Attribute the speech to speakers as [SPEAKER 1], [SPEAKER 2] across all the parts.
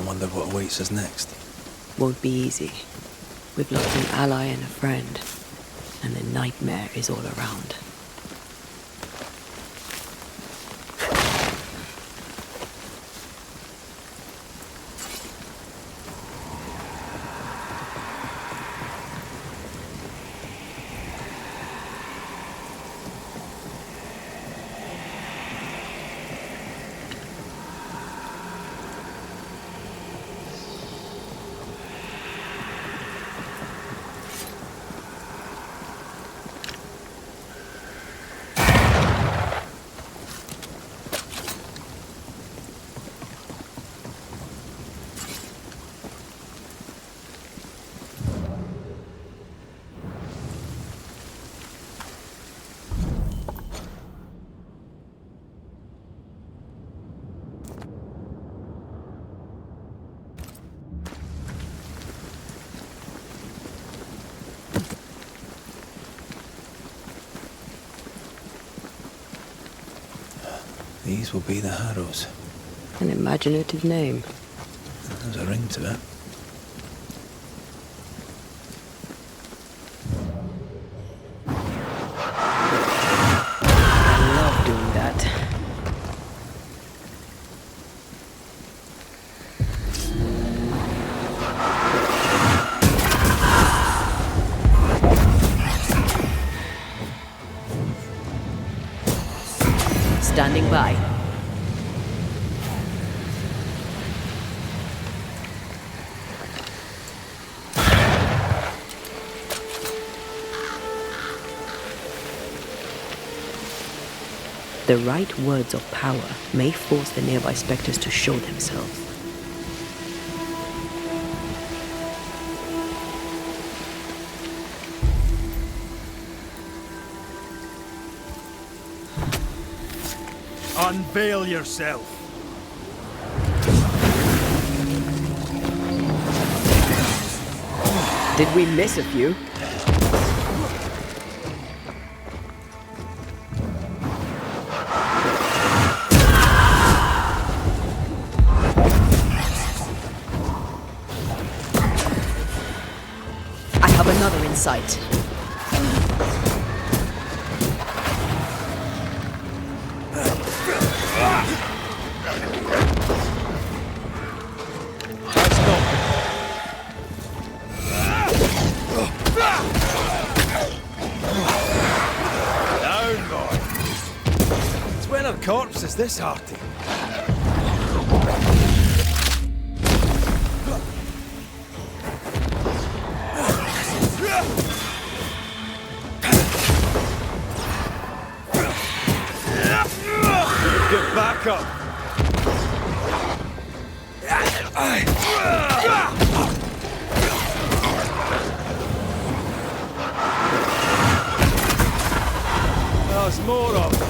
[SPEAKER 1] wonder what awaits us next.
[SPEAKER 2] Won't be easy. We've lost an ally and a friend, and the nightmare is all around.
[SPEAKER 1] These will be the Harrows.
[SPEAKER 2] An imaginative name.
[SPEAKER 1] There's a ring to it.
[SPEAKER 2] I love doing that. Standing by. The right words of power may force the nearby specters to show themselves.
[SPEAKER 3] Unveil yourself.
[SPEAKER 2] Did we miss a few? I have another in sight.
[SPEAKER 3] Corpse is this hearty? Get back up! There's more of them.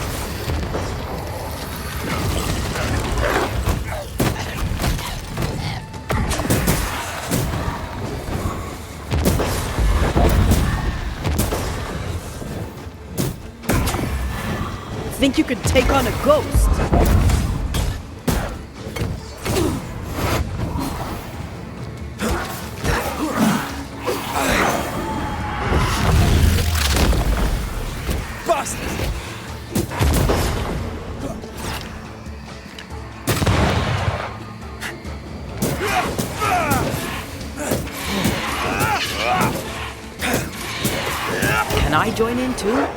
[SPEAKER 2] Think you could take on a ghost?
[SPEAKER 3] Bust!
[SPEAKER 2] Can I join in too?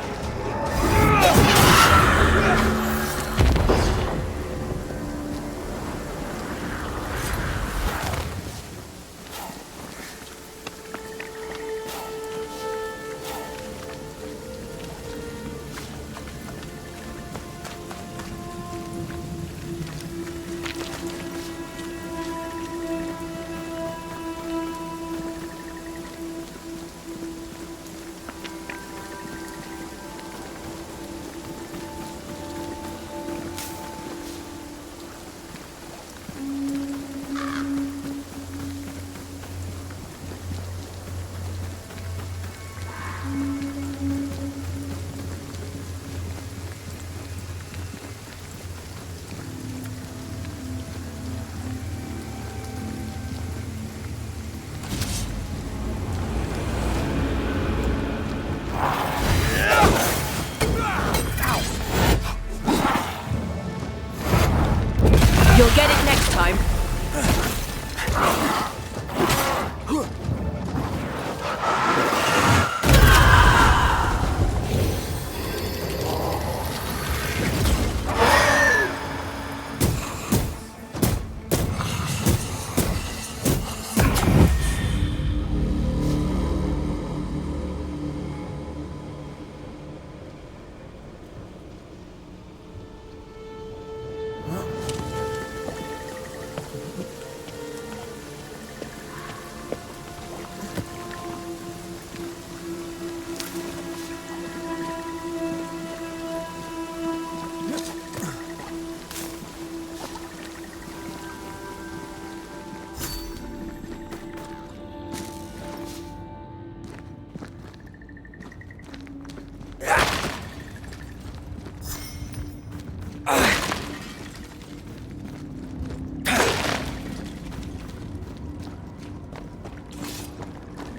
[SPEAKER 2] You'll get it next time.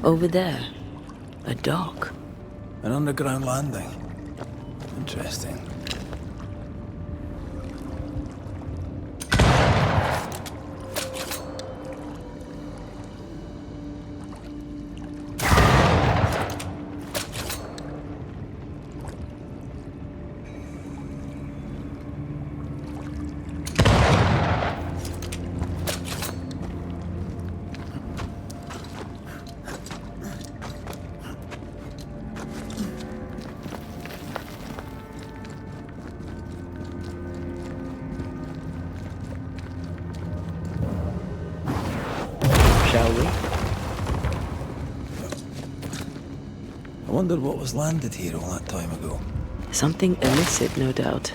[SPEAKER 2] Over there, a dock.
[SPEAKER 1] An underground landing. Interesting.
[SPEAKER 2] Shall we?
[SPEAKER 1] I wondered what was landed here all that time ago.
[SPEAKER 2] Something illicit, no doubt.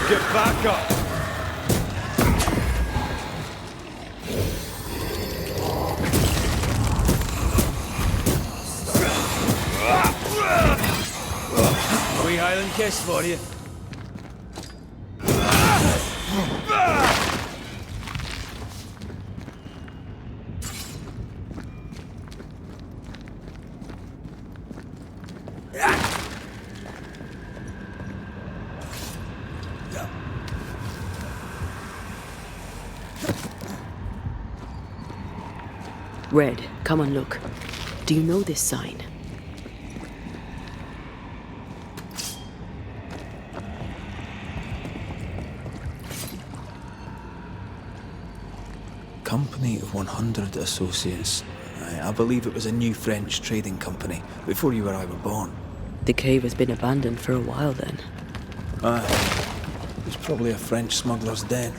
[SPEAKER 3] Get back up! Wee Highland kiss for you.
[SPEAKER 2] Red, come and look. Do you know this sign?
[SPEAKER 1] Company of 100 Associates. I believe it was a new French trading company, before you or I were born.
[SPEAKER 2] The cave has been abandoned for a while then.
[SPEAKER 1] It was probably a French smuggler's den.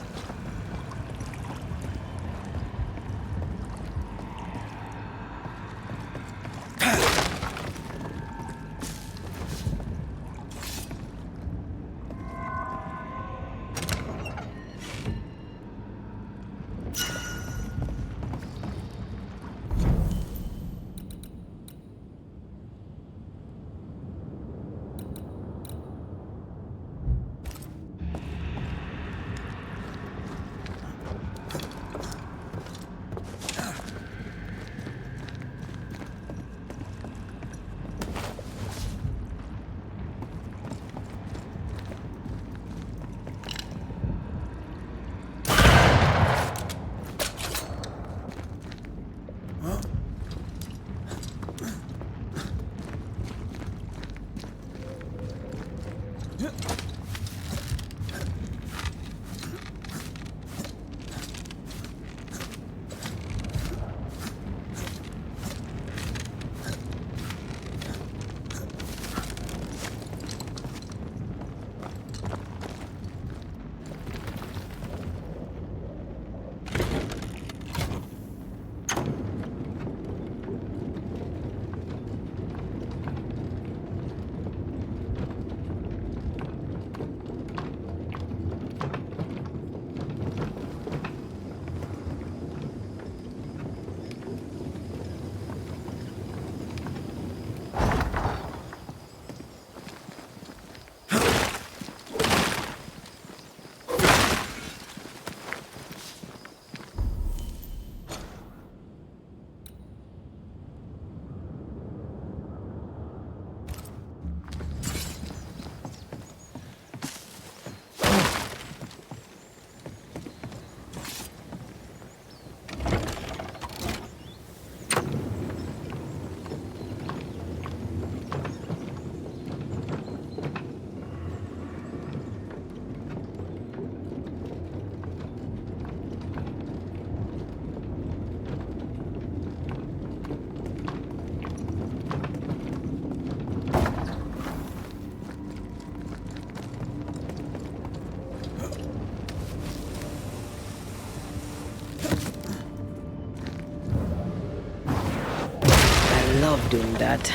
[SPEAKER 2] love doing that.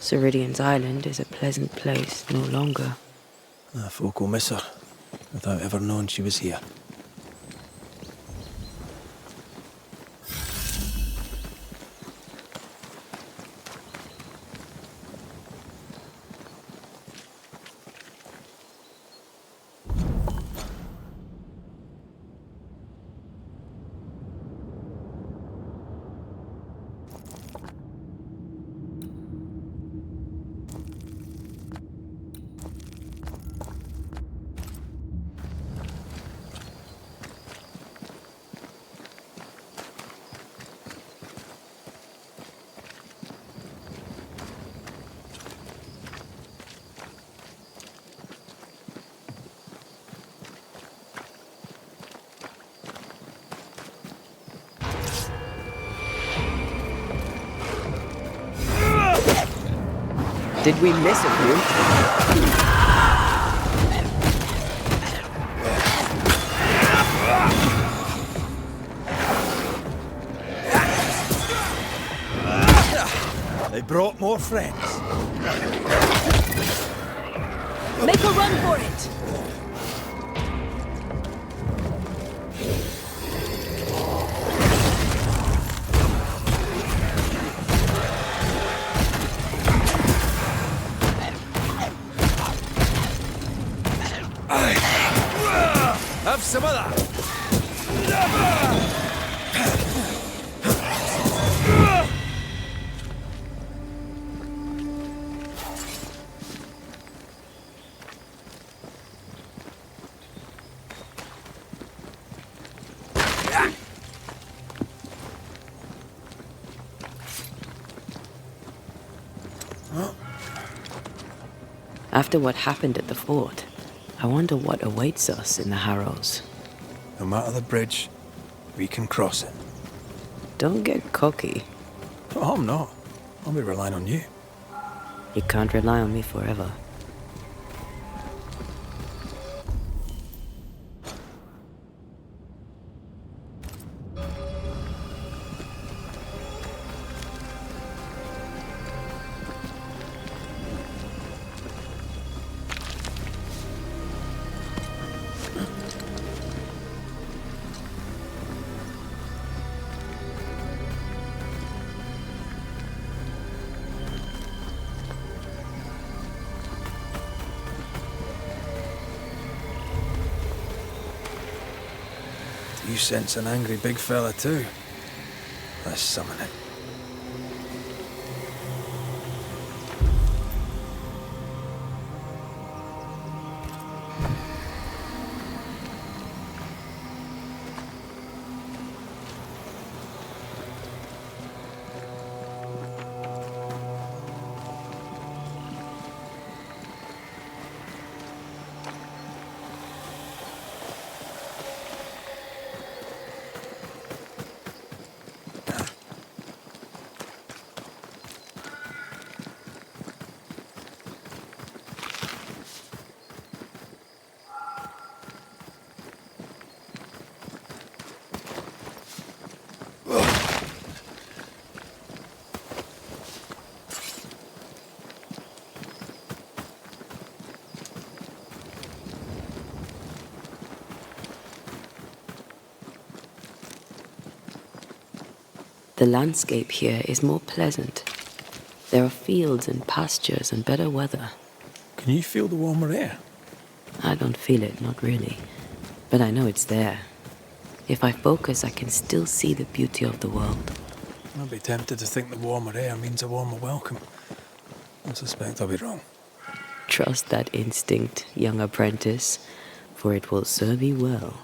[SPEAKER 2] Ceridian's island is a pleasant place no longer.
[SPEAKER 1] Folk will miss her, without ever knowing she was here.
[SPEAKER 2] Did we miss a few?
[SPEAKER 1] They brought more friends.
[SPEAKER 2] Make a run for it!
[SPEAKER 3] Have some of that.
[SPEAKER 2] After what happened at the fort, I wonder what awaits us in the Harrows.
[SPEAKER 1] No matter the bridge, we can cross it.
[SPEAKER 2] Don't get cocky.
[SPEAKER 1] Oh, I'm not. I'll be relying on you.
[SPEAKER 2] You can't rely on me forever.
[SPEAKER 1] You sense an angry big fella too. Let's summon it.
[SPEAKER 2] The landscape here is more pleasant. There are fields and pastures and better weather.
[SPEAKER 1] Can you feel the warmer air?
[SPEAKER 2] I don't feel it, not really. But I know it's there. If I focus, I can still see the beauty of the world.
[SPEAKER 1] I'd be tempted to think the warmer air means a warmer welcome. I suspect I'll be wrong.
[SPEAKER 2] Trust that instinct, young apprentice, for it will serve you well.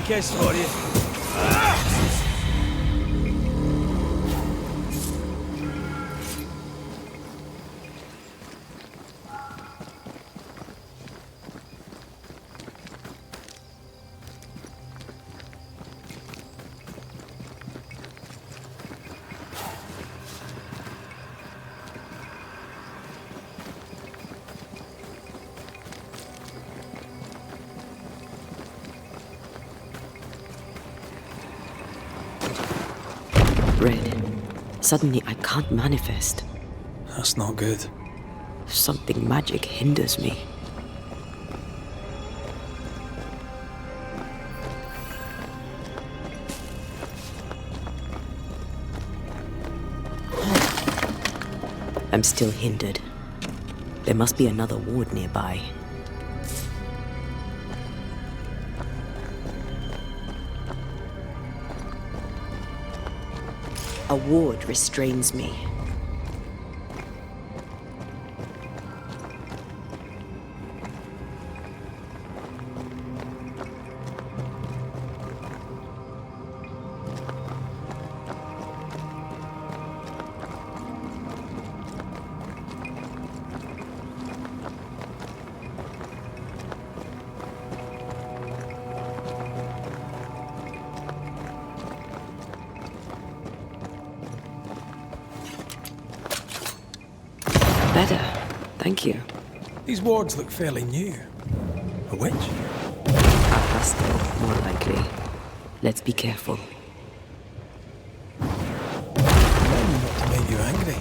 [SPEAKER 3] Kiss for you.
[SPEAKER 2] Red. Suddenly I can't manifest.
[SPEAKER 1] That's not good.
[SPEAKER 2] Something magic hinders me. I'm still hindered. There must be another ward nearby. A ward restrains me. Better. Thank you.
[SPEAKER 1] These wards look fairly new. A witch?
[SPEAKER 2] A hostile, more likely. Let's be careful.
[SPEAKER 1] Not to make you angry.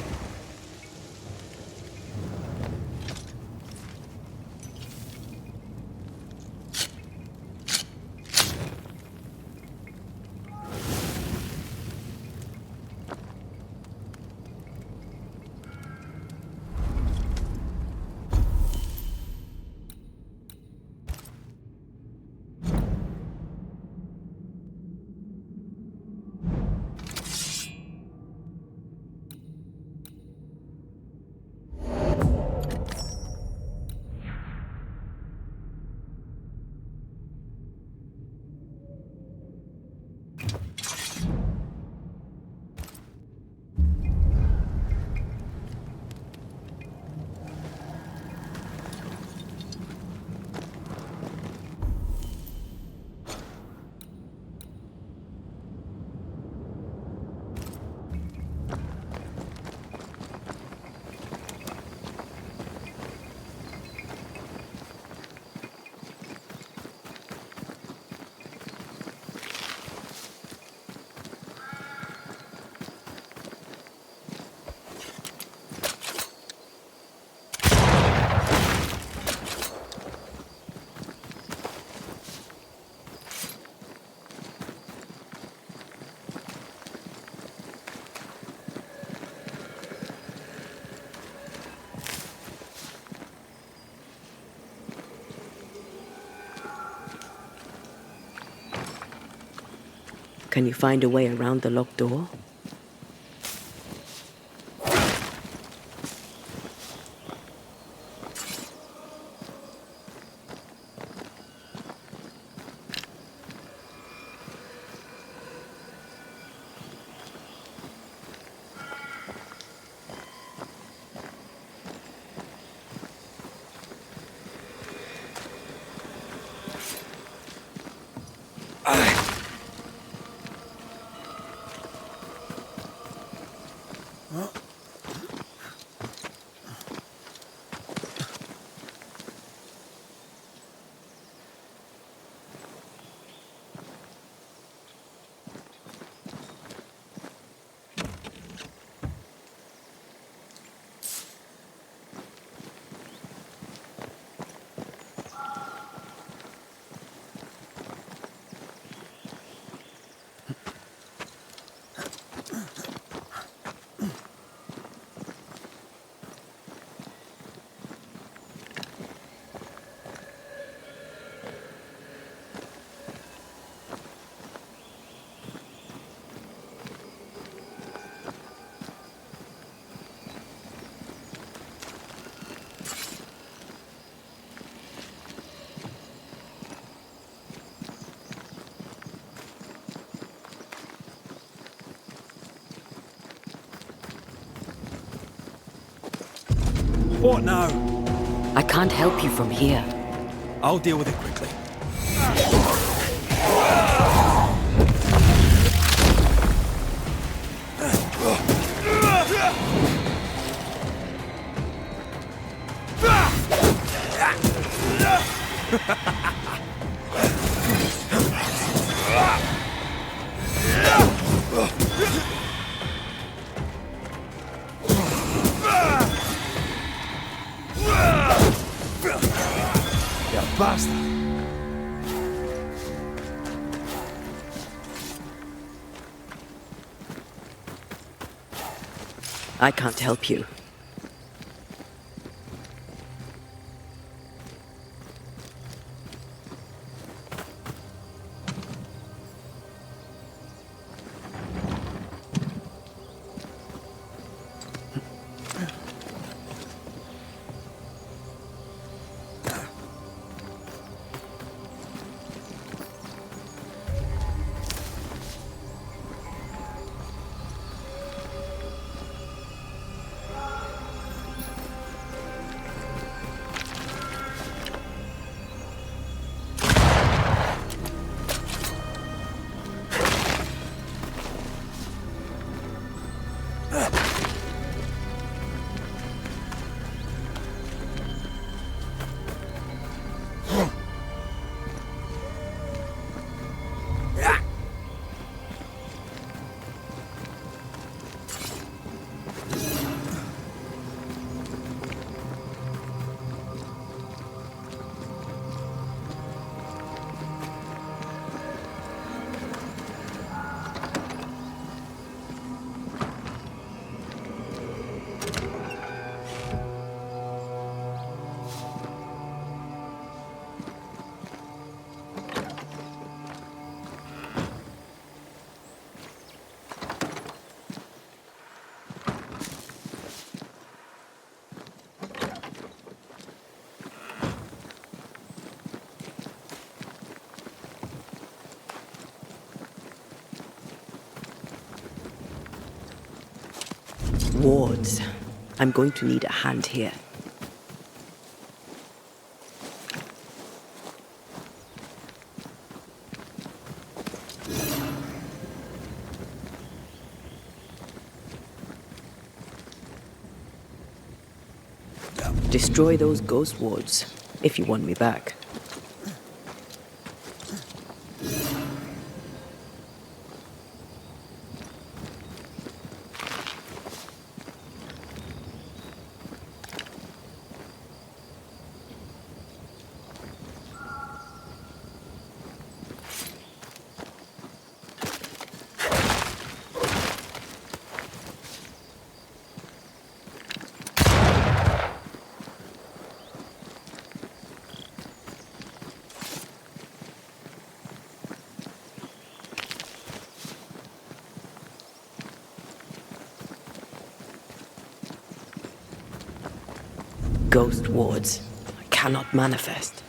[SPEAKER 2] Can you find a way around the locked door?
[SPEAKER 1] What now?
[SPEAKER 2] I can't help you from here.
[SPEAKER 1] I'll deal with it quickly. Basta!
[SPEAKER 2] I can't help you. Wards. I'm going to need a hand here. Destroy those ghost wards, if you want me back. Ghost wards. I cannot manifest.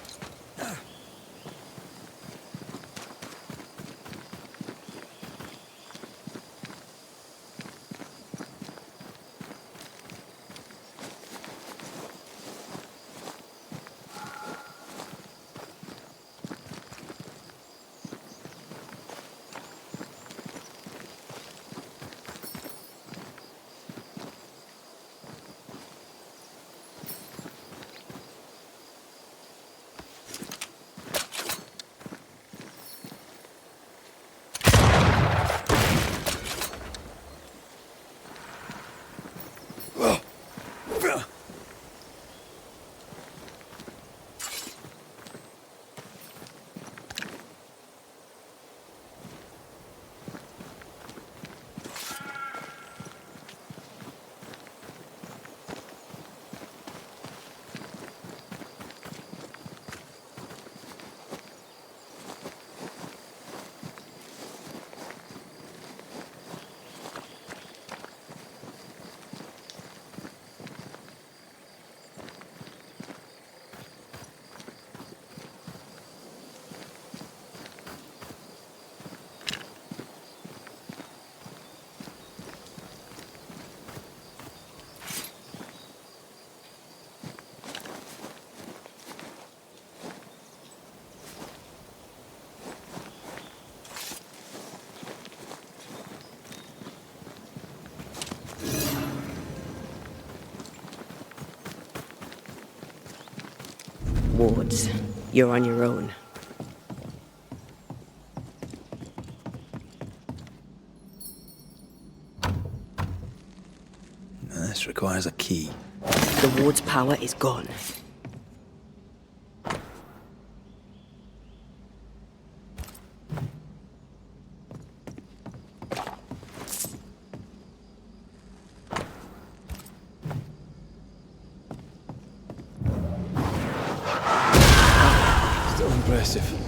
[SPEAKER 2] Wards, you're on your own.
[SPEAKER 1] This requires a key.
[SPEAKER 2] The ward's power is gone.
[SPEAKER 1] Still impressive.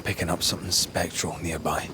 [SPEAKER 1] picking up something spectral nearby.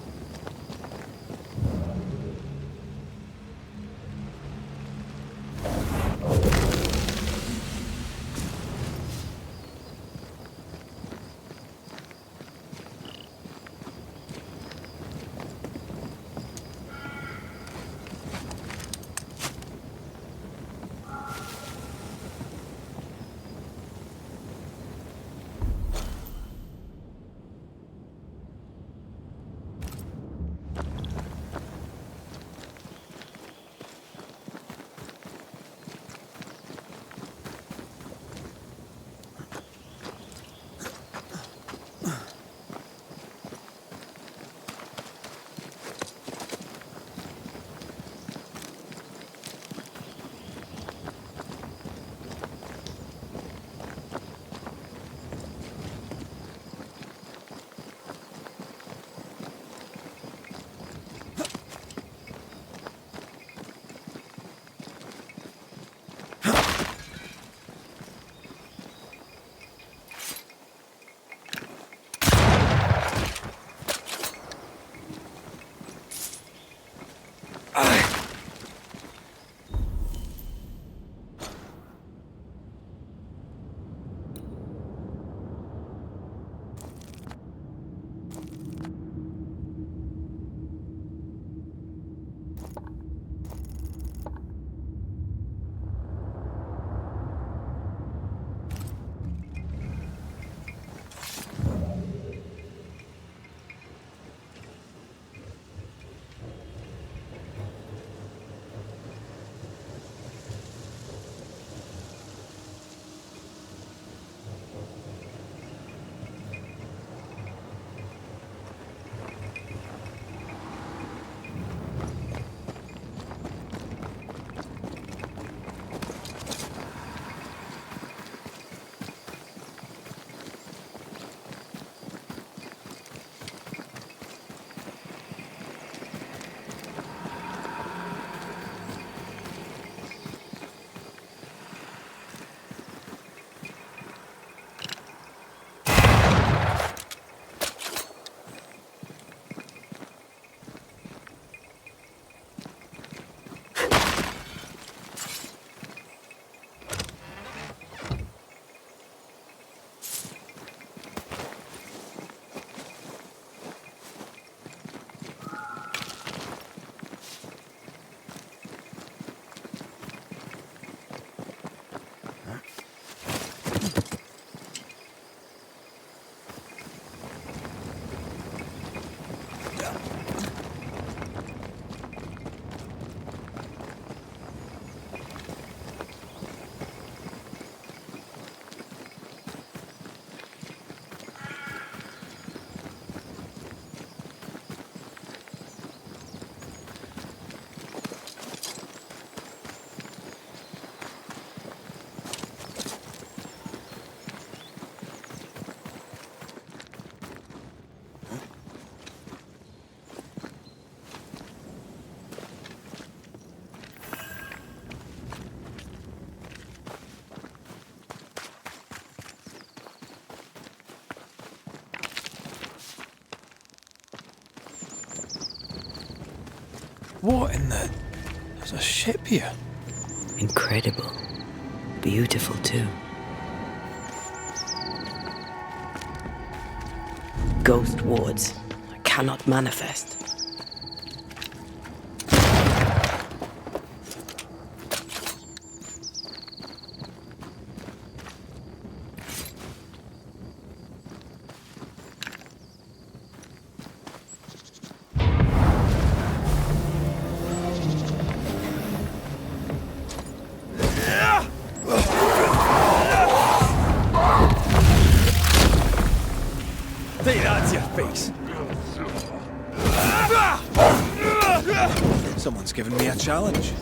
[SPEAKER 1] What in the... There's a ship here.
[SPEAKER 2] Incredible. Beautiful, too. Ghost wards. I cannot manifest.
[SPEAKER 1] Take that to your face. Someone's given me a challenge.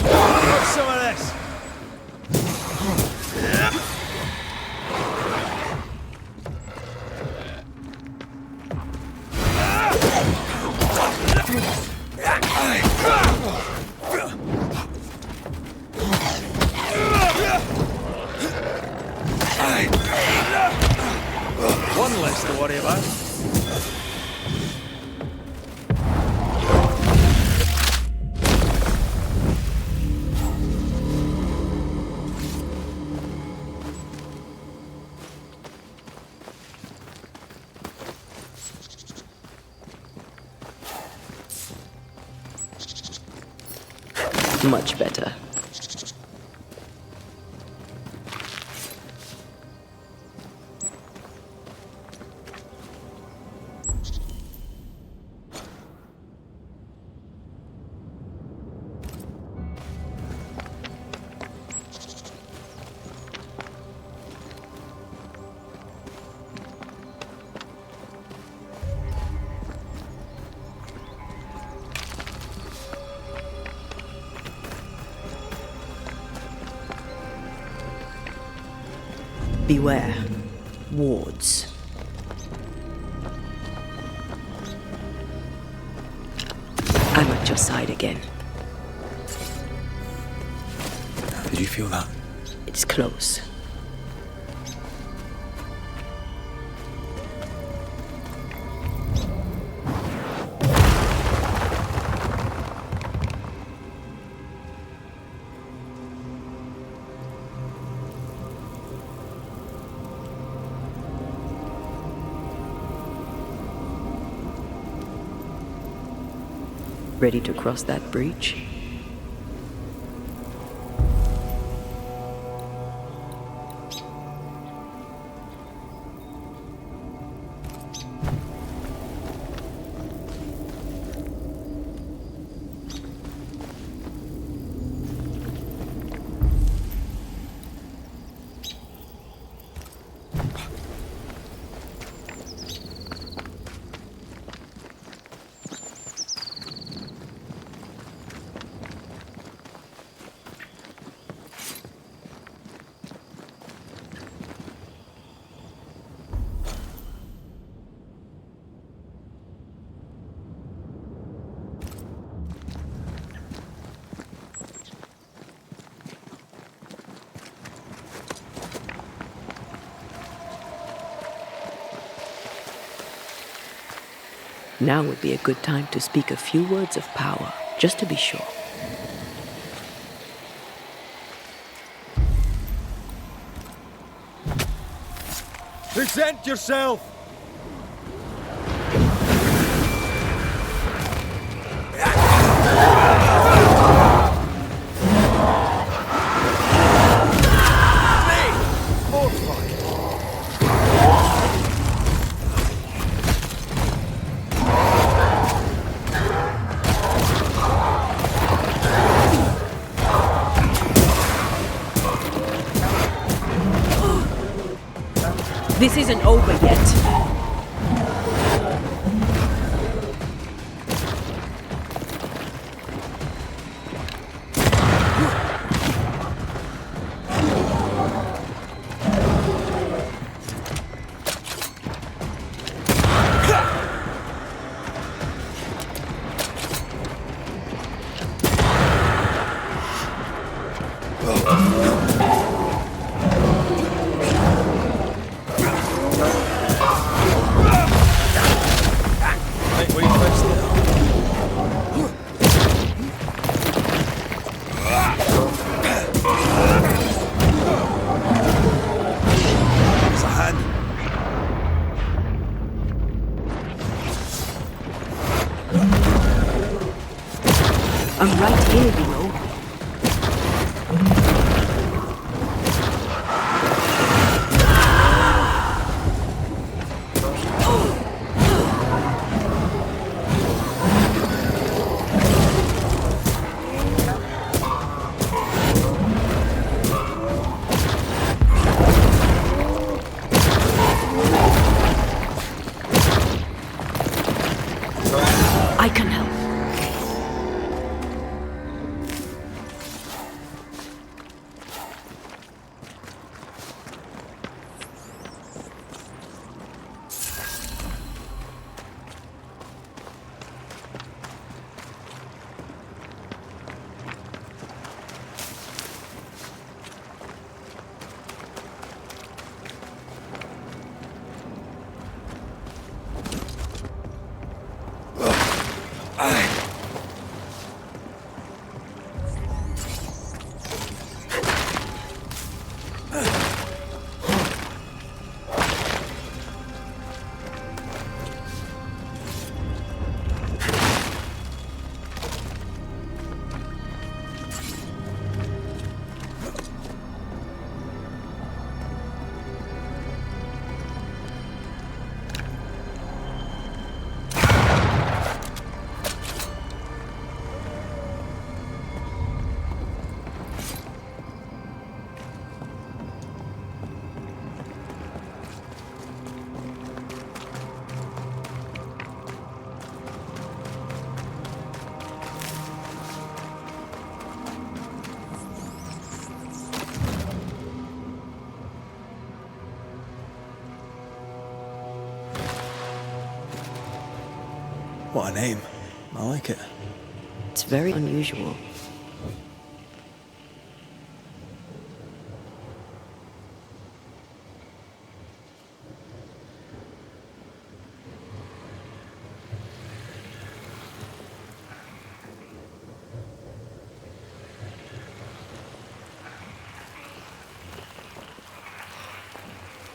[SPEAKER 1] What's some of this?
[SPEAKER 3] less to worry about.
[SPEAKER 2] Much better. Beware. Wards. I'm at your side again.
[SPEAKER 1] Did you feel that?
[SPEAKER 2] It's close. Ready to cross that breach? Now would be a good time to speak a few words of power, just to be sure.
[SPEAKER 3] Present yourself!
[SPEAKER 2] This isn't over yet. I'm right here, you know. I can help.
[SPEAKER 1] What a name. I like it.
[SPEAKER 2] It's very unusual.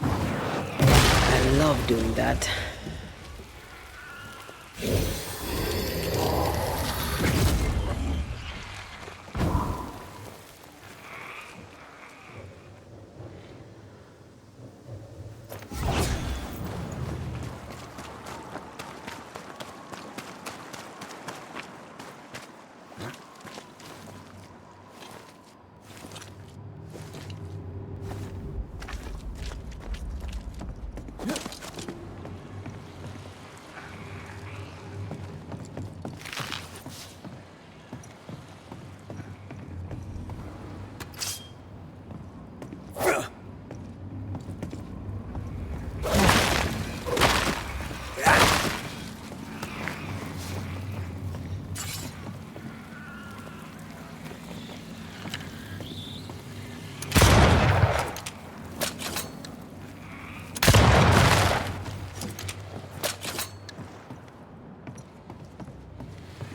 [SPEAKER 2] I love doing that.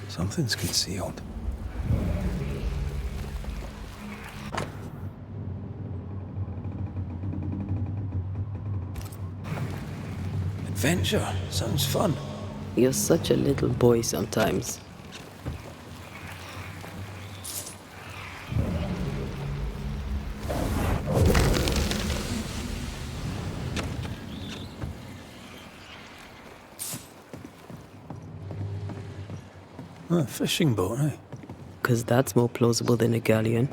[SPEAKER 1] Something's concealed. Adventure. Sounds fun.
[SPEAKER 2] You're such a little boy sometimes.
[SPEAKER 1] A fishing boat, eh?
[SPEAKER 2] 'Cause that's more plausible than a galleon.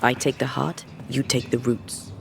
[SPEAKER 2] I take the heart, you take the roots.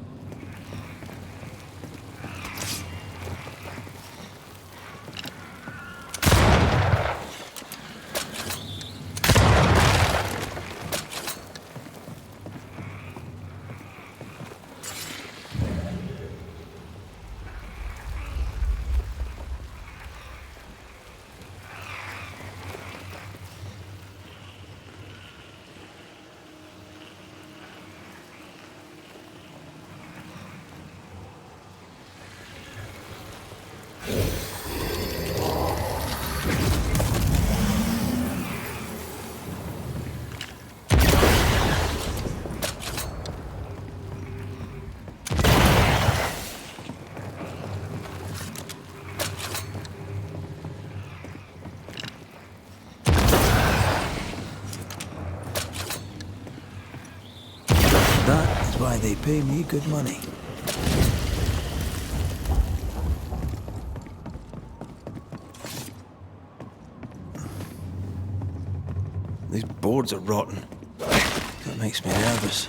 [SPEAKER 1] why they pay me good money. These boards are rotten. That makes me nervous.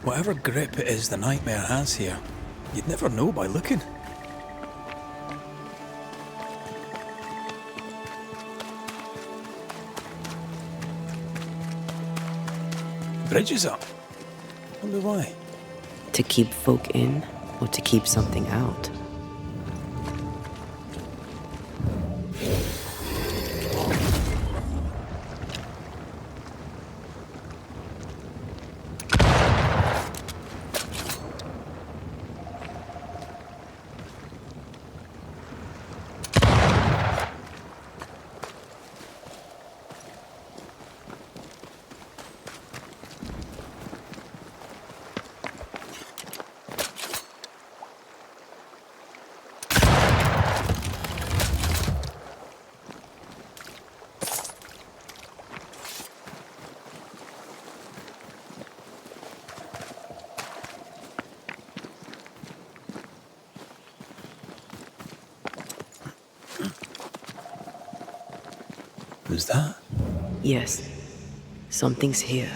[SPEAKER 1] Whatever grip it is the nightmare has here, you'd never know by looking. Bridge is up. Wonder why.
[SPEAKER 2] To keep folk in, or to keep something out?
[SPEAKER 1] Who's that?
[SPEAKER 2] Yes, something's here.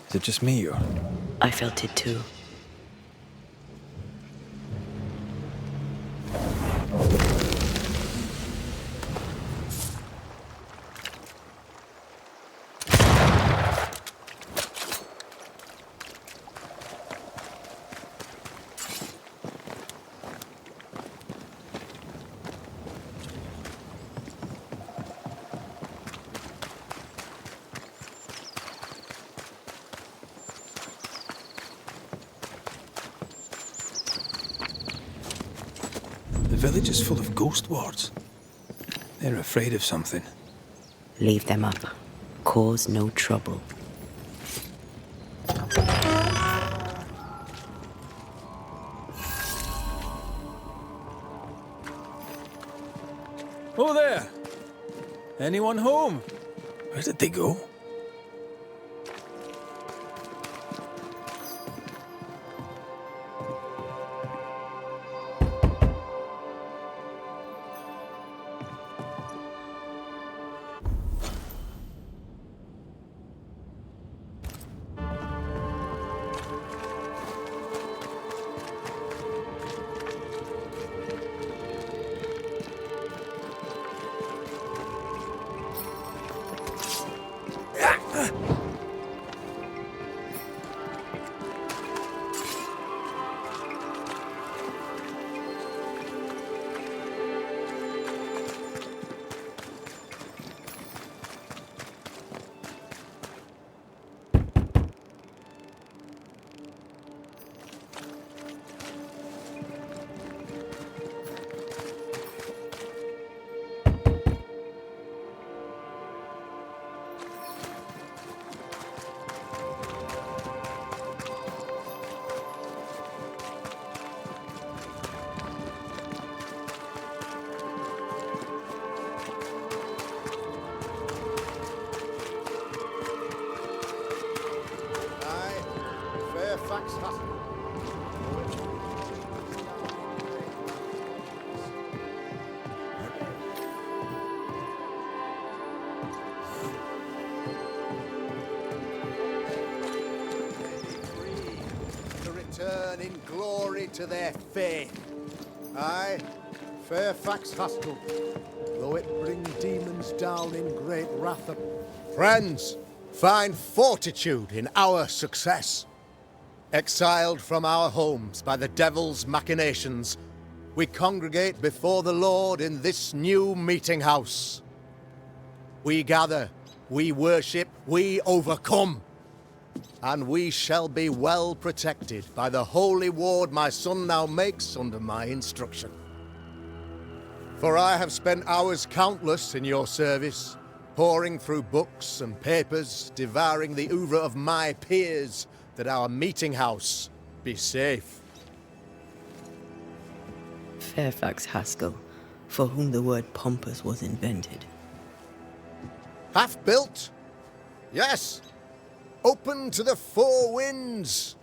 [SPEAKER 1] Is it just me or?
[SPEAKER 2] I felt it too.
[SPEAKER 1] The village is full of ghost wards. They're afraid of something.
[SPEAKER 2] Leave them up. Cause no trouble.
[SPEAKER 1] Oh there! Anyone home? Where did they go?
[SPEAKER 4] Fairfax Hospital. To return in glory to their faith. Aye, Fairfax Hospital, though it bring demons down in great wrath. Friends, find fortitude in our success. Exiled from our homes by the devil's machinations, we congregate before the Lord in this new meeting house. We gather, we worship, we overcome. And we shall be well protected by the holy ward my son now makes under my instruction. For I have spent hours countless in your service, poring through books and papers, devouring the oeuvre of my peers, that our meeting house be safe.
[SPEAKER 2] Fairfax Haskell, for whom the word pompous was invented.
[SPEAKER 4] Half built? Yes. Open to the four winds?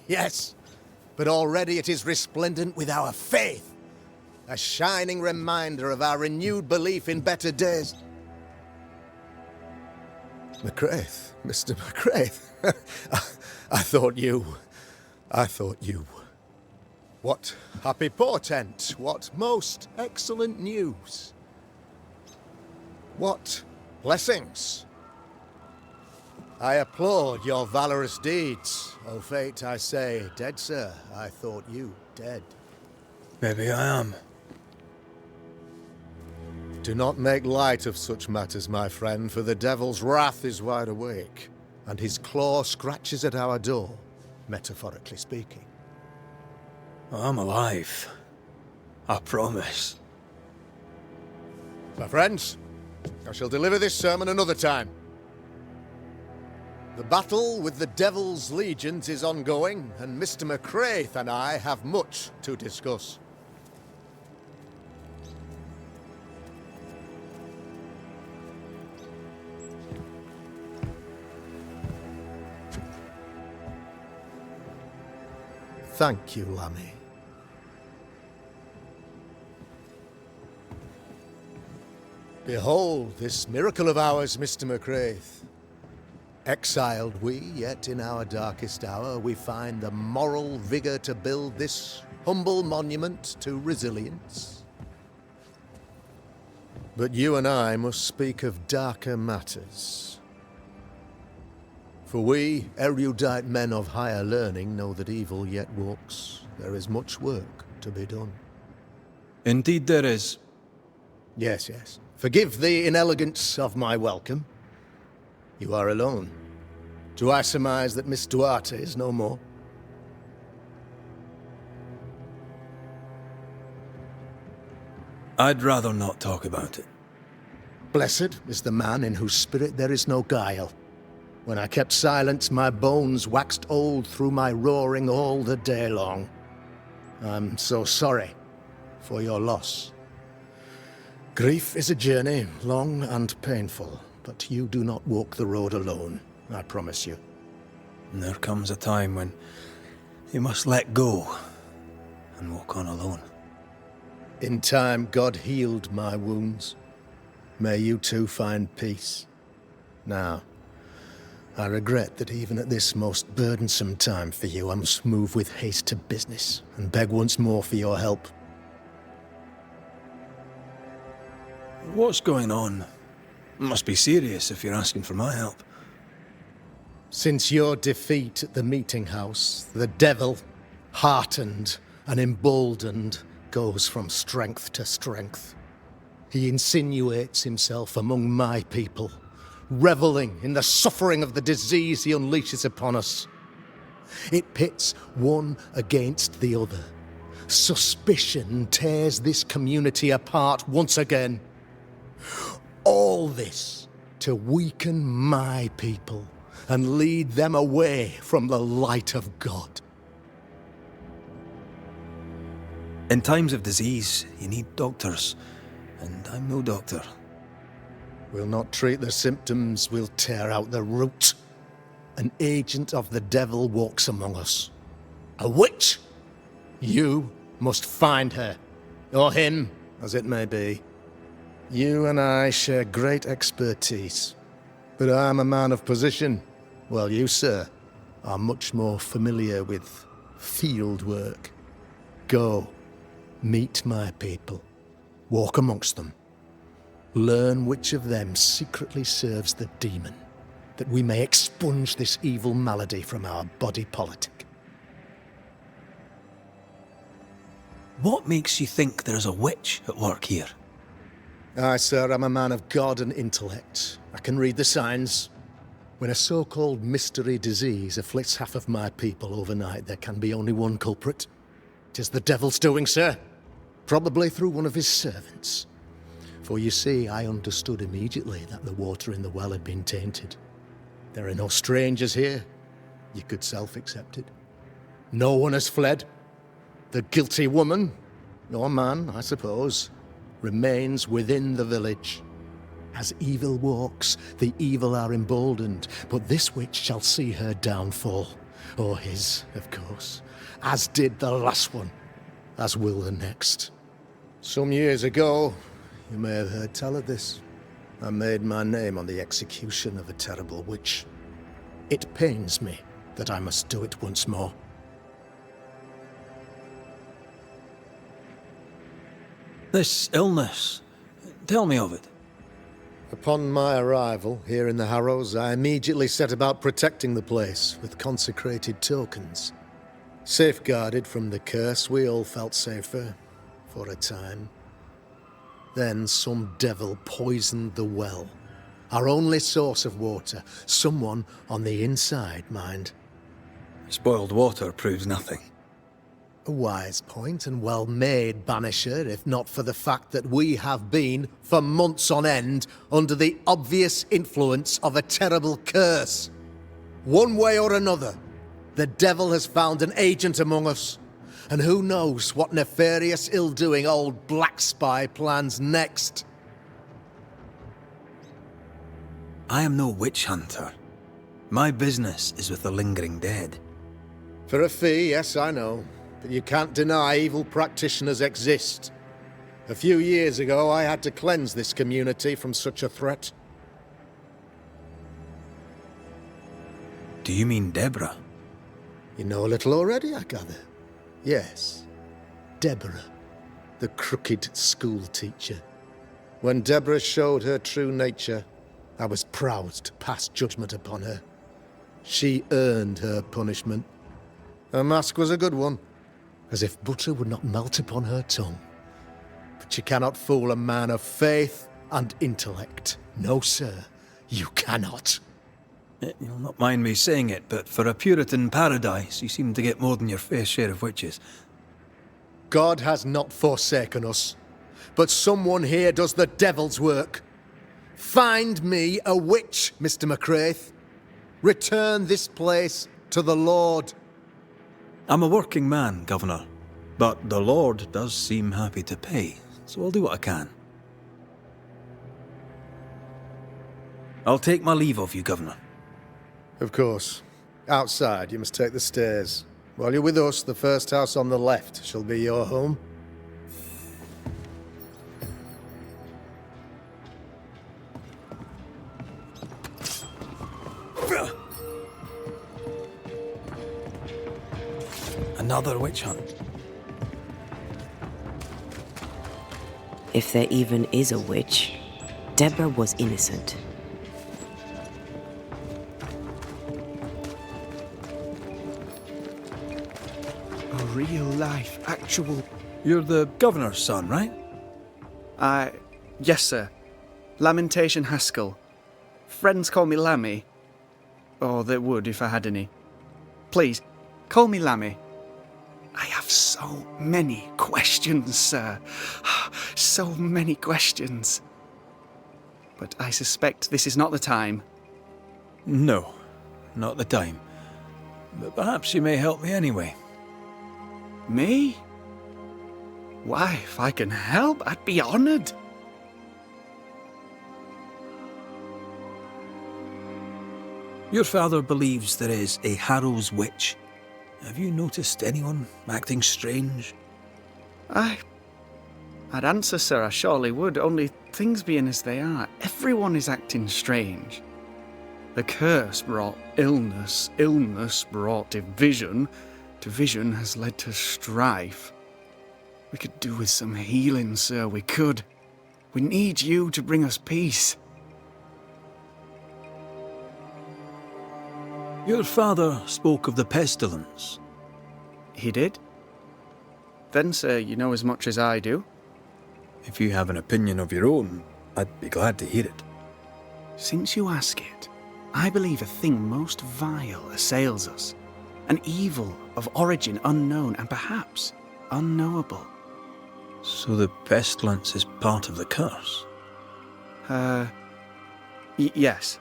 [SPEAKER 4] Yes. But already it is resplendent with our faith. A shining reminder of our renewed belief in better days. McCraith, Mr. McCraith. I thought you. What happy portent, what most excellent news. What blessings. I applaud your valorous deeds. O fate, I say, dead sir, I thought you dead.
[SPEAKER 1] Maybe I am.
[SPEAKER 4] Do not make light of such matters, my friend, for the devil's wrath is wide awake, and his claw scratches at our door, metaphorically speaking.
[SPEAKER 1] I'm alive. I promise.
[SPEAKER 4] My friends, I shall deliver this sermon another time. The battle with the devil's legions is ongoing, and Mr. McCraith and I have much to discuss. Thank you, Lammy. Behold this miracle of ours, Mr. McCraith. Exiled we, yet in our darkest hour we find the moral vigor to build this humble monument to resilience. But you and I must speak of darker matters. For we, erudite men of higher learning, know that evil yet walks. There is much work to be done.
[SPEAKER 1] Indeed there is.
[SPEAKER 4] Yes, yes. Forgive the inelegance of my welcome. You are alone. Do I surmise that Miss Duarte is no more?
[SPEAKER 1] I'd rather not talk about it.
[SPEAKER 4] Blessed is the man in whose spirit there is no guile. When I kept silence, my bones waxed old through my roaring all the day long. I'm so sorry for your loss. Grief is a journey, long and painful, but you do not walk the road alone, I promise you.
[SPEAKER 1] And there comes a time when you must let go and walk on alone.
[SPEAKER 4] In time, God healed my wounds. May you too find peace. Now, I regret that even at this most burdensome time for you, I must move with haste to business and beg once more for your help.
[SPEAKER 1] What's going on? It must be serious if you're asking for my help.
[SPEAKER 4] Since your defeat at the meeting house, the devil, heartened and emboldened, goes from strength to strength. He insinuates himself among my people, reveling in the suffering of the disease he unleashes upon us. It pits one against the other. Suspicion tears this community apart once again. All this to weaken my people and lead them away from the light of God.
[SPEAKER 1] In times of disease, you need doctors, and I'm no doctor.
[SPEAKER 4] We'll not treat the symptoms, we'll tear out the root. an agent of the devil walks among us. A witch? You must find her. Or him, as it may be. You and I share great expertise. But I'm a man of position, while you, sir, are much more familiar with field work. Go, meet my people. Walk amongst them. Learn which of them secretly serves the demon, that we may expunge this evil malady from our body politic.
[SPEAKER 1] What makes you think there's a witch at work here?
[SPEAKER 4] Aye, sir, I'm a man of God and intellect. I can read the signs. When a so-called mystery disease afflicts half of my people overnight, there can be only one culprit. 'Tis the devil's doing, sir. Probably through one of his servants. For you see, I understood immediately that the water in the well had been tainted. There are no strangers here. You could self-accept it. No one has fled. The guilty woman, or man, I suppose, remains within the village. As evil walks, the evil are emboldened, but this witch shall see her downfall. Or his, of course. As did the last one. As will the next. Some years ago, you may have heard tell of this. I made my name on the execution of a terrible witch. It pains me that I must do it once more.
[SPEAKER 1] This illness, tell me of it.
[SPEAKER 4] Upon my arrival here in the Harrows, I immediately set about protecting the place with consecrated tokens. Safeguarded from the curse, we all felt safer, for a time. Then some devil poisoned the well, our only source of water. Someone on the inside, mind.
[SPEAKER 1] Spoiled water proves nothing.
[SPEAKER 4] A wise point and well made, Banisher, if not for the fact that we have been, for months on end, under the obvious influence of a terrible curse. One way or another, the devil has found an agent among us, and who knows what nefarious ill-doing old Black Spy plans next.
[SPEAKER 1] I am no witch hunter. My business is with the lingering dead.
[SPEAKER 4] For a fee, yes, I know. But you can't deny evil practitioners exist. A few years ago, I had to cleanse this community from such a threat.
[SPEAKER 1] Do you mean Deborah?
[SPEAKER 4] You know a little already, I gather. Yes, Deborah, the crooked school teacher. When Deborah showed her true nature, I was proud to pass judgment upon her. She earned her punishment. Her mask was a good one. As if butter would not melt upon her tongue. But you cannot fool a man of faith and intellect. No, sir, you cannot.
[SPEAKER 1] You'll not mind me saying it, but for a Puritan paradise, you seem to get more than your fair share of witches.
[SPEAKER 4] God has not forsaken us, but someone here does the devil's work. Find me a witch, Mr. McCraith. Return this place to the Lord.
[SPEAKER 1] I'm a working man, Governor, but the Lord does seem happy to pay, so I'll do what I can. I'll take my leave of you, Governor.
[SPEAKER 4] Of course. Outside, you must take the stairs. While you're with us, the first house on the left shall be your home.
[SPEAKER 1] Another witch hunt.
[SPEAKER 2] If there even is a witch, Deborah was innocent.
[SPEAKER 5] A real-life, actual...
[SPEAKER 1] You're the Governor's son, right?
[SPEAKER 5] Yes, sir. Lamentation Haskell. Friends call me Lammy. Or they would if I had any. Please, call me Lammy. I have so many questions, sir. So many questions. But I suspect this is not the time.
[SPEAKER 1] No, not the time. But perhaps you may help me anyway.
[SPEAKER 5] Me? Why, if I can help, I'd be honoured.
[SPEAKER 1] Your father believes there is a Harrow's witch. Have you noticed anyone acting strange?
[SPEAKER 5] I'd answer, sir, I surely would, only things being as they are, everyone is acting strange. The curse brought illness, illness brought division, division has led to strife. We could do with some healing, sir, we could. We need you to bring us peace.
[SPEAKER 1] Your father spoke of the pestilence.
[SPEAKER 5] He did? Then, sir, you know as much as I do.
[SPEAKER 1] If you have an opinion of your own, I'd be glad to hear it.
[SPEAKER 5] Since you ask it, I believe a thing most vile assails us. An evil of origin unknown and perhaps unknowable.
[SPEAKER 1] So the pestilence is part of the curse?
[SPEAKER 5] Yes.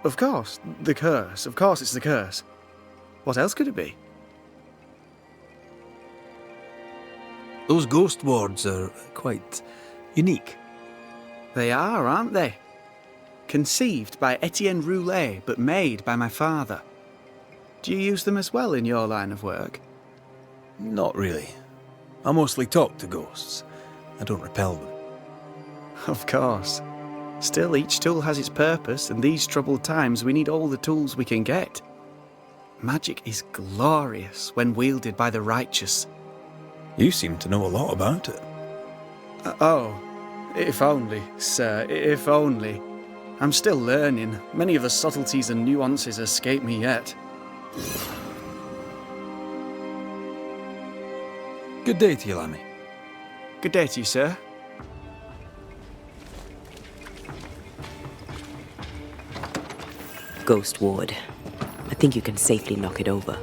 [SPEAKER 5] Of course, the curse. Of course it's the curse. What else could it be?
[SPEAKER 1] Those ghost wards are quite unique.
[SPEAKER 5] They are, aren't they? Conceived by Etienne Roulet, but made by my father. Do you use them as well in your line of work?
[SPEAKER 1] Not really. I mostly talk to ghosts. I don't repel them.
[SPEAKER 5] Of course. Still, each tool has its purpose, and these troubled times we need all the tools we can get. Magic is glorious when wielded by the righteous.
[SPEAKER 1] You seem to know a lot about it.
[SPEAKER 5] Oh, if only, sir, if only. I'm still learning. Many of the subtleties and nuances escape me yet.
[SPEAKER 1] Good day to you, Lammy.
[SPEAKER 5] Good day to you, sir.
[SPEAKER 2] Ghost ward. I think you can safely knock it over.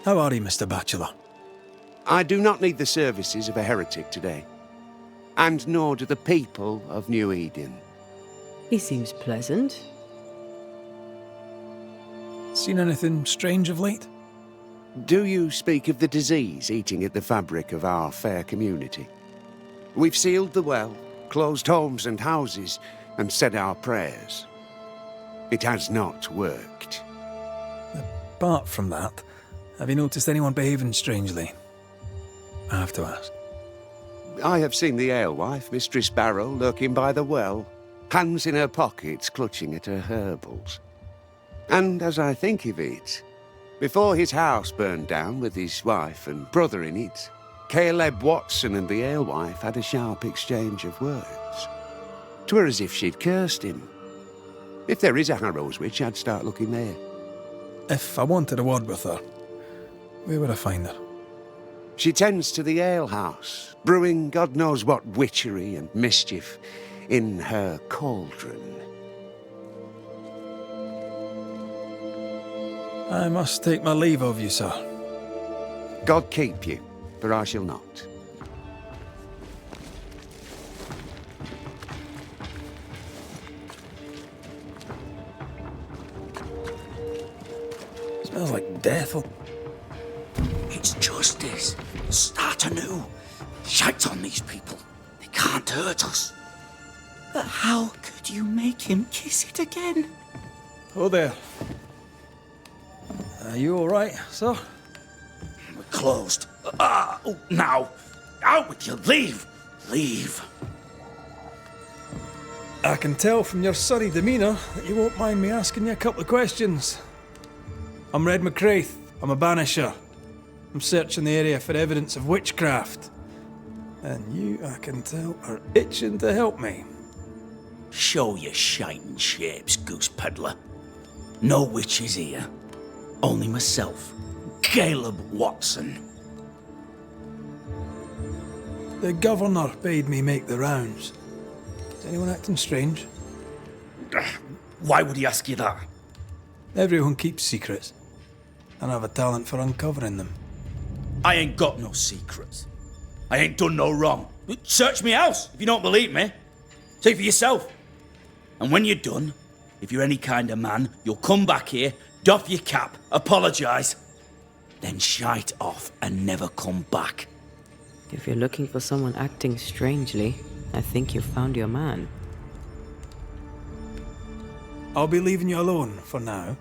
[SPEAKER 1] How are you, Mr. Bachelor?
[SPEAKER 6] I do not need the services of a heretic today. And nor do the people of New Eden.
[SPEAKER 2] He seems pleasant.
[SPEAKER 1] Seen anything strange of late?
[SPEAKER 6] Do you speak of the disease eating at the fabric of our fair community? We've sealed the well, closed homes and houses, and said our prayers. It has not worked.
[SPEAKER 1] Apart from that, have you noticed anyone behaving strangely? I have to ask.
[SPEAKER 6] I have seen the alewife, Mistress Barrow, lurking by the well, hands in her pockets clutching at her herbals. And as I think of it, before his house burned down with his wife and brother in it, Caleb Watson and the alewife had a sharp exchange of words. 'Twere as if she'd cursed him. If there is a Harrow's witch, I'd start looking there.
[SPEAKER 1] If I wanted a word with her, where would I find her?
[SPEAKER 6] She tends to the alehouse, brewing God knows what witchery and mischief in her cauldron.
[SPEAKER 1] I must take my leave of you, sir.
[SPEAKER 6] God keep you, for I shall not.
[SPEAKER 1] Smells like death.
[SPEAKER 7] It's justice. Start anew. Shite on these people. They can't hurt us. But how could you make him kiss it again?
[SPEAKER 1] Oh there. Are you all right, sir?
[SPEAKER 7] We're closed. Now. Out with you. Leave. Leave.
[SPEAKER 1] I can tell from your sunny demeanour that you won't mind me asking you a couple of questions. I'm Red McCraith. I'm a Banisher. I'm searching the area for evidence of witchcraft. And you, I can tell, are itching to help me.
[SPEAKER 7] Show your shining shapes, goose peddler. No witches here. Only myself, Caleb Watson.
[SPEAKER 1] The governor bade me make the rounds. Is anyone acting strange?
[SPEAKER 7] Why would he ask you that?
[SPEAKER 1] Everyone keeps secrets, and I have a talent for uncovering them.
[SPEAKER 7] I ain't got no secrets. I ain't done no wrong. Search me house if you don't believe me. See for yourself. And when you're done, if you're any kind of man, you'll come back here, doff your cap, apologise, then shite off and never come back.
[SPEAKER 2] If you're looking for someone acting strangely, I think you've found your man.
[SPEAKER 1] I'll be leaving you alone for now.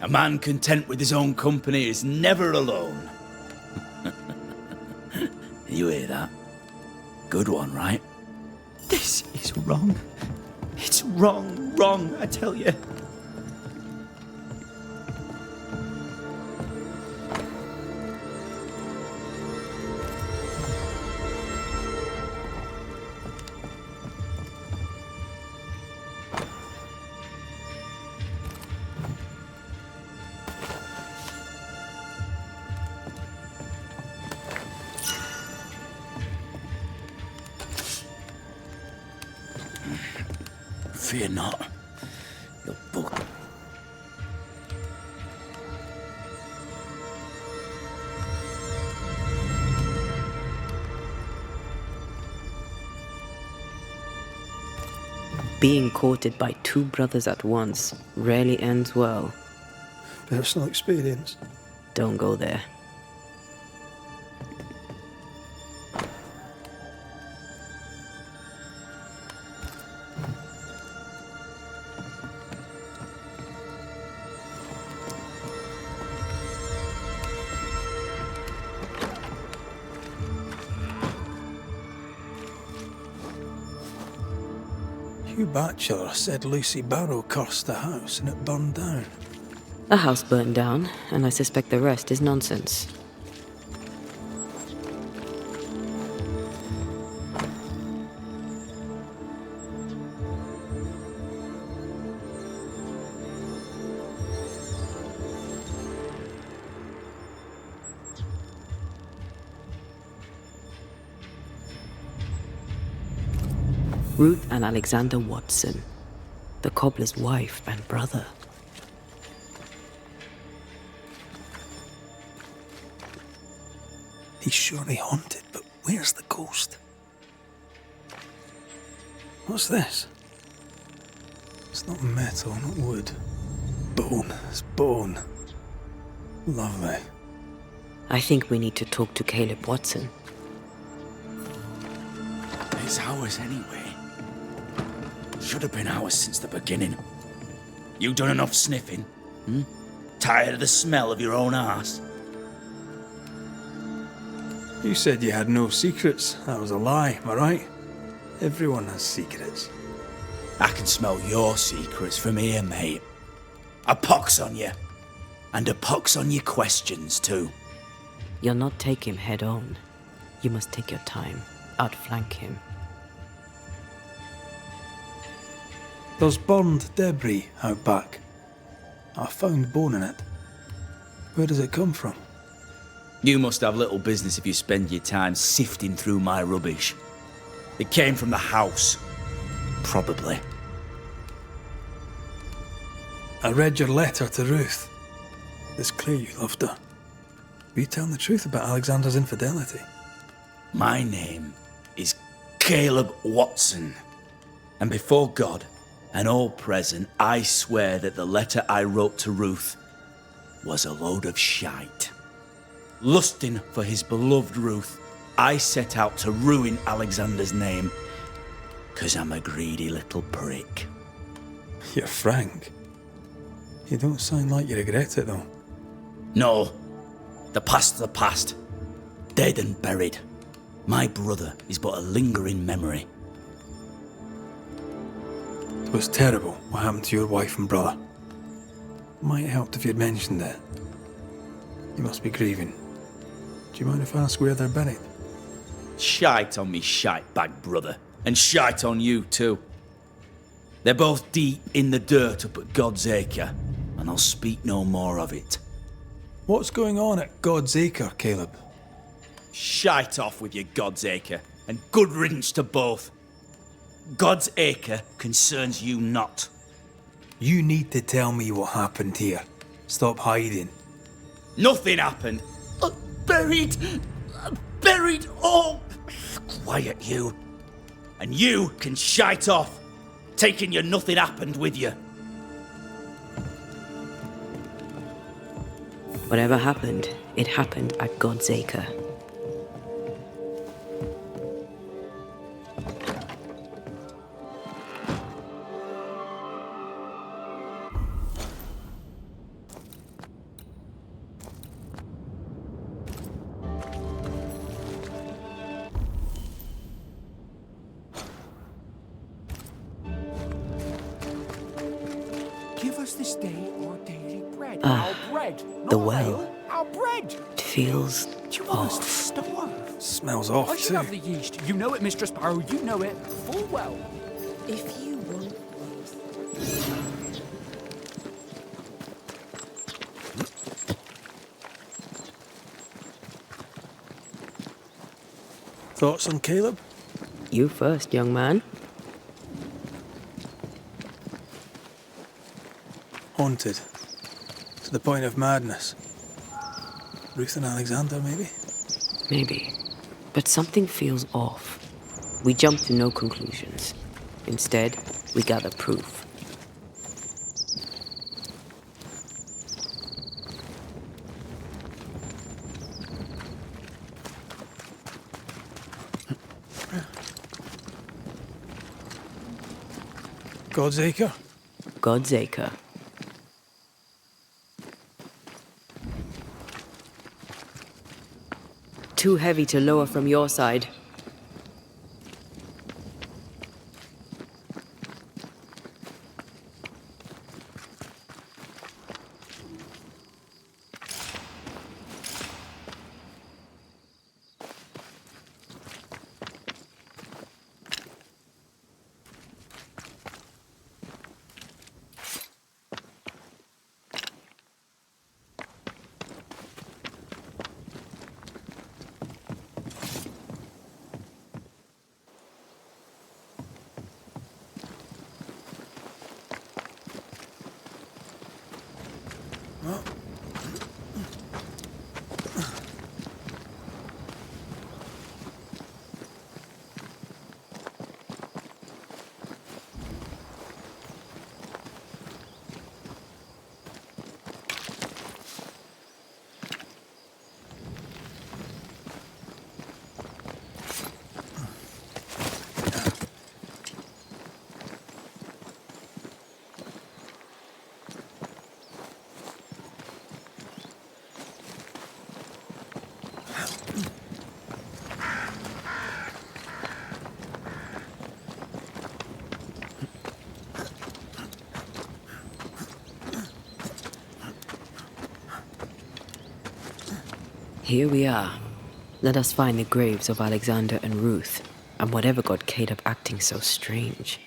[SPEAKER 7] A man content with his own company is never alone. You hear that? Good one, right? This is wrong. It's wrong, I tell you. Fear not. Your book.
[SPEAKER 2] Being courted by two brothers at once rarely ends well.
[SPEAKER 1] Personal experience.
[SPEAKER 2] Don't go there.
[SPEAKER 1] Hugh Batchelor said Lucy Barrow cursed the house and it burned down.
[SPEAKER 2] A house burned down, and I suspect the rest is nonsense. Ruth and Alexander Watson, the cobbler's wife and brother.
[SPEAKER 1] He's surely haunted, but where's the ghost? What's this? It's not metal, not wood. Bone. It's bone. Lovely.
[SPEAKER 2] I think we need to talk to Caleb Watson.
[SPEAKER 7] It's ours anyway. Should have been ours since the beginning. You done enough sniffing? Tired of the smell of your own arse?
[SPEAKER 1] You said you had no secrets. That was a lie, am I right? Everyone has secrets.
[SPEAKER 7] I can smell your secrets from here, mate. A pox on you. And a pox on your questions, too.
[SPEAKER 2] You'll not take him head on. You must take your time, outflank him.
[SPEAKER 1] There's burned debris out back. I found bone in it. Where does it come from?
[SPEAKER 7] You must have little business if you spend your time sifting through my rubbish. It came from the house. Probably.
[SPEAKER 1] I read your letter to Ruth. It's clear you loved her. Were you telling the truth about Alexander's infidelity?
[SPEAKER 7] My name is Caleb Watson. And before God and all present, I swear that the letter I wrote to Ruth was a load of shite. Lusting for his beloved Ruth, I set out to ruin Alexander's name, 'cause I'm a greedy little prick.
[SPEAKER 1] You're frank. You don't sound like you regret it, though.
[SPEAKER 7] No, the past's the past. Dead and buried. My brother is but a lingering memory.
[SPEAKER 1] It was terrible what happened to your wife and brother. Might help if you'd mentioned it. You must be grieving. Do you mind if I ask where they're buried?
[SPEAKER 7] Shite on me shite bag brother, and shite on you too. They're both deep in the dirt up at God's Acre, and I'll speak no more of it.
[SPEAKER 1] What's going on at God's Acre, Caleb?
[SPEAKER 7] Shite off with your God's Acre, and good riddance to both. God's Acre concerns you not.
[SPEAKER 1] You need to tell me what happened here. Stop hiding.
[SPEAKER 7] Nothing happened. Buried. Buried all. Quiet, you. And you can shite off, taking your nothing happened with you.
[SPEAKER 2] Whatever happened, it happened at God's Acre.
[SPEAKER 8] Give us this day our daily bread. Our bread.
[SPEAKER 2] the
[SPEAKER 8] not
[SPEAKER 2] well.
[SPEAKER 8] ale, our bread.
[SPEAKER 2] It feels
[SPEAKER 8] Do you want us to
[SPEAKER 2] off.
[SPEAKER 8] starve?
[SPEAKER 1] Smells
[SPEAKER 8] I
[SPEAKER 1] off,
[SPEAKER 8] should
[SPEAKER 1] too.
[SPEAKER 8] have the yeast. You know it, Mistress Barrow. You know it full well.
[SPEAKER 9] If you want
[SPEAKER 1] Thoughts on Caleb?
[SPEAKER 2] You first, young man.
[SPEAKER 1] Haunted. To the point of madness. Ruth and Alexander, maybe?
[SPEAKER 2] Maybe. But something feels off. We jump to no conclusions. Instead, we gather proof.
[SPEAKER 1] God's Acre?
[SPEAKER 2] God's Acre. Too heavy to lower from your side. Here we are. Let us find the graves of Alexander and Ruth, and whatever got Caleb acting so strange.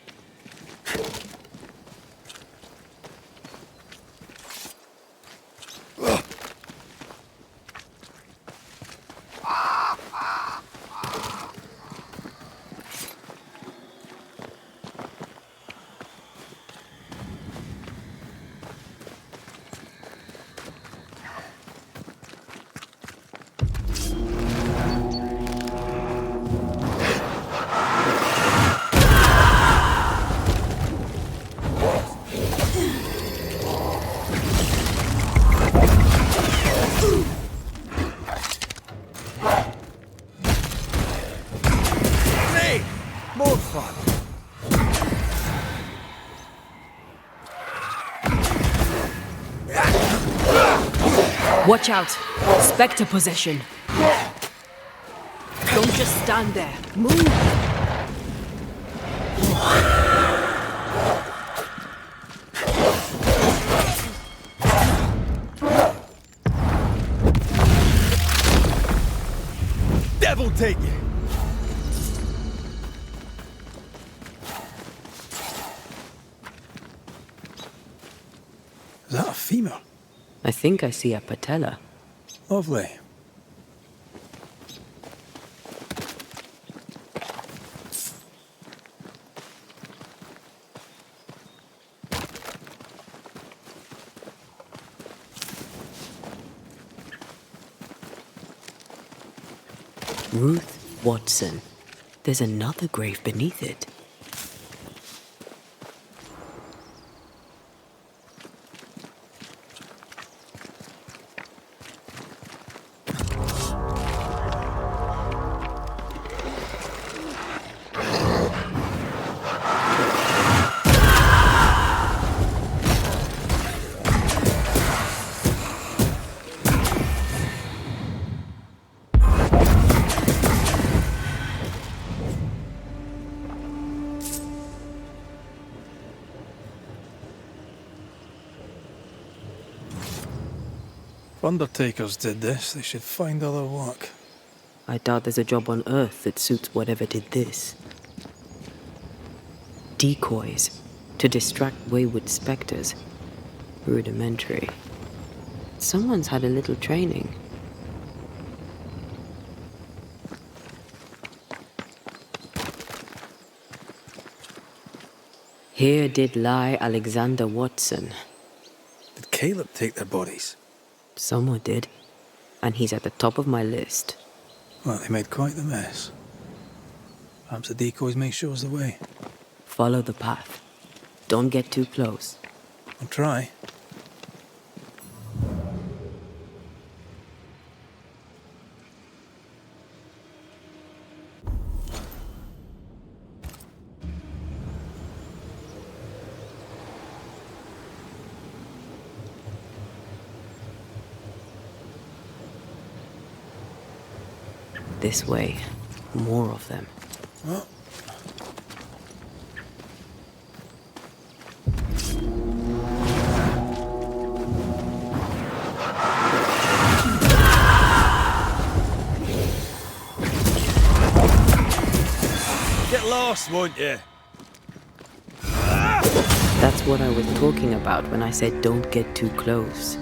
[SPEAKER 3] More fun.
[SPEAKER 2] Watch out! Spectre possession! Don't just stand there. Move!
[SPEAKER 3] Devil take it!
[SPEAKER 1] Is that a femur?
[SPEAKER 2] I think I see a patella.
[SPEAKER 1] Lovely.
[SPEAKER 2] Ruth Watson. There's another grave beneath it.
[SPEAKER 1] If undertakers did this, they should find other work.
[SPEAKER 2] I doubt there's a job on Earth that suits whatever did this. Decoys to distract wayward specters. Rudimentary. Someone's had a little training. Here did lie Alexander Watson.
[SPEAKER 1] Caleb take their bodies?
[SPEAKER 2] Someone did. And he's at the top of my list.
[SPEAKER 1] Well, they made quite the mess. Perhaps the decoys may show us the way.
[SPEAKER 2] Follow the path. Don't get too close.
[SPEAKER 1] I'll try.
[SPEAKER 2] This way. More of them.
[SPEAKER 1] Well,
[SPEAKER 3] Get lost, won't you?
[SPEAKER 2] That's what I was talking about when I said don't get too close.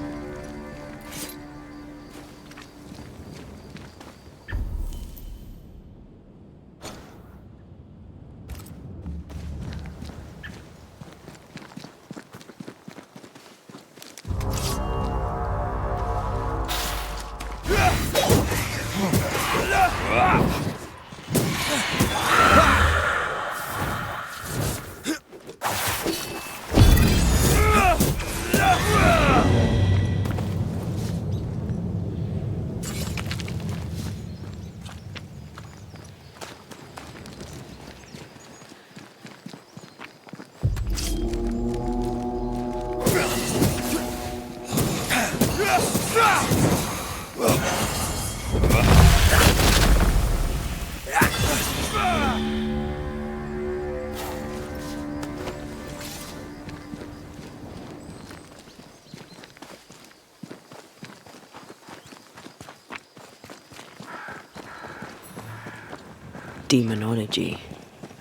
[SPEAKER 2] Demonology.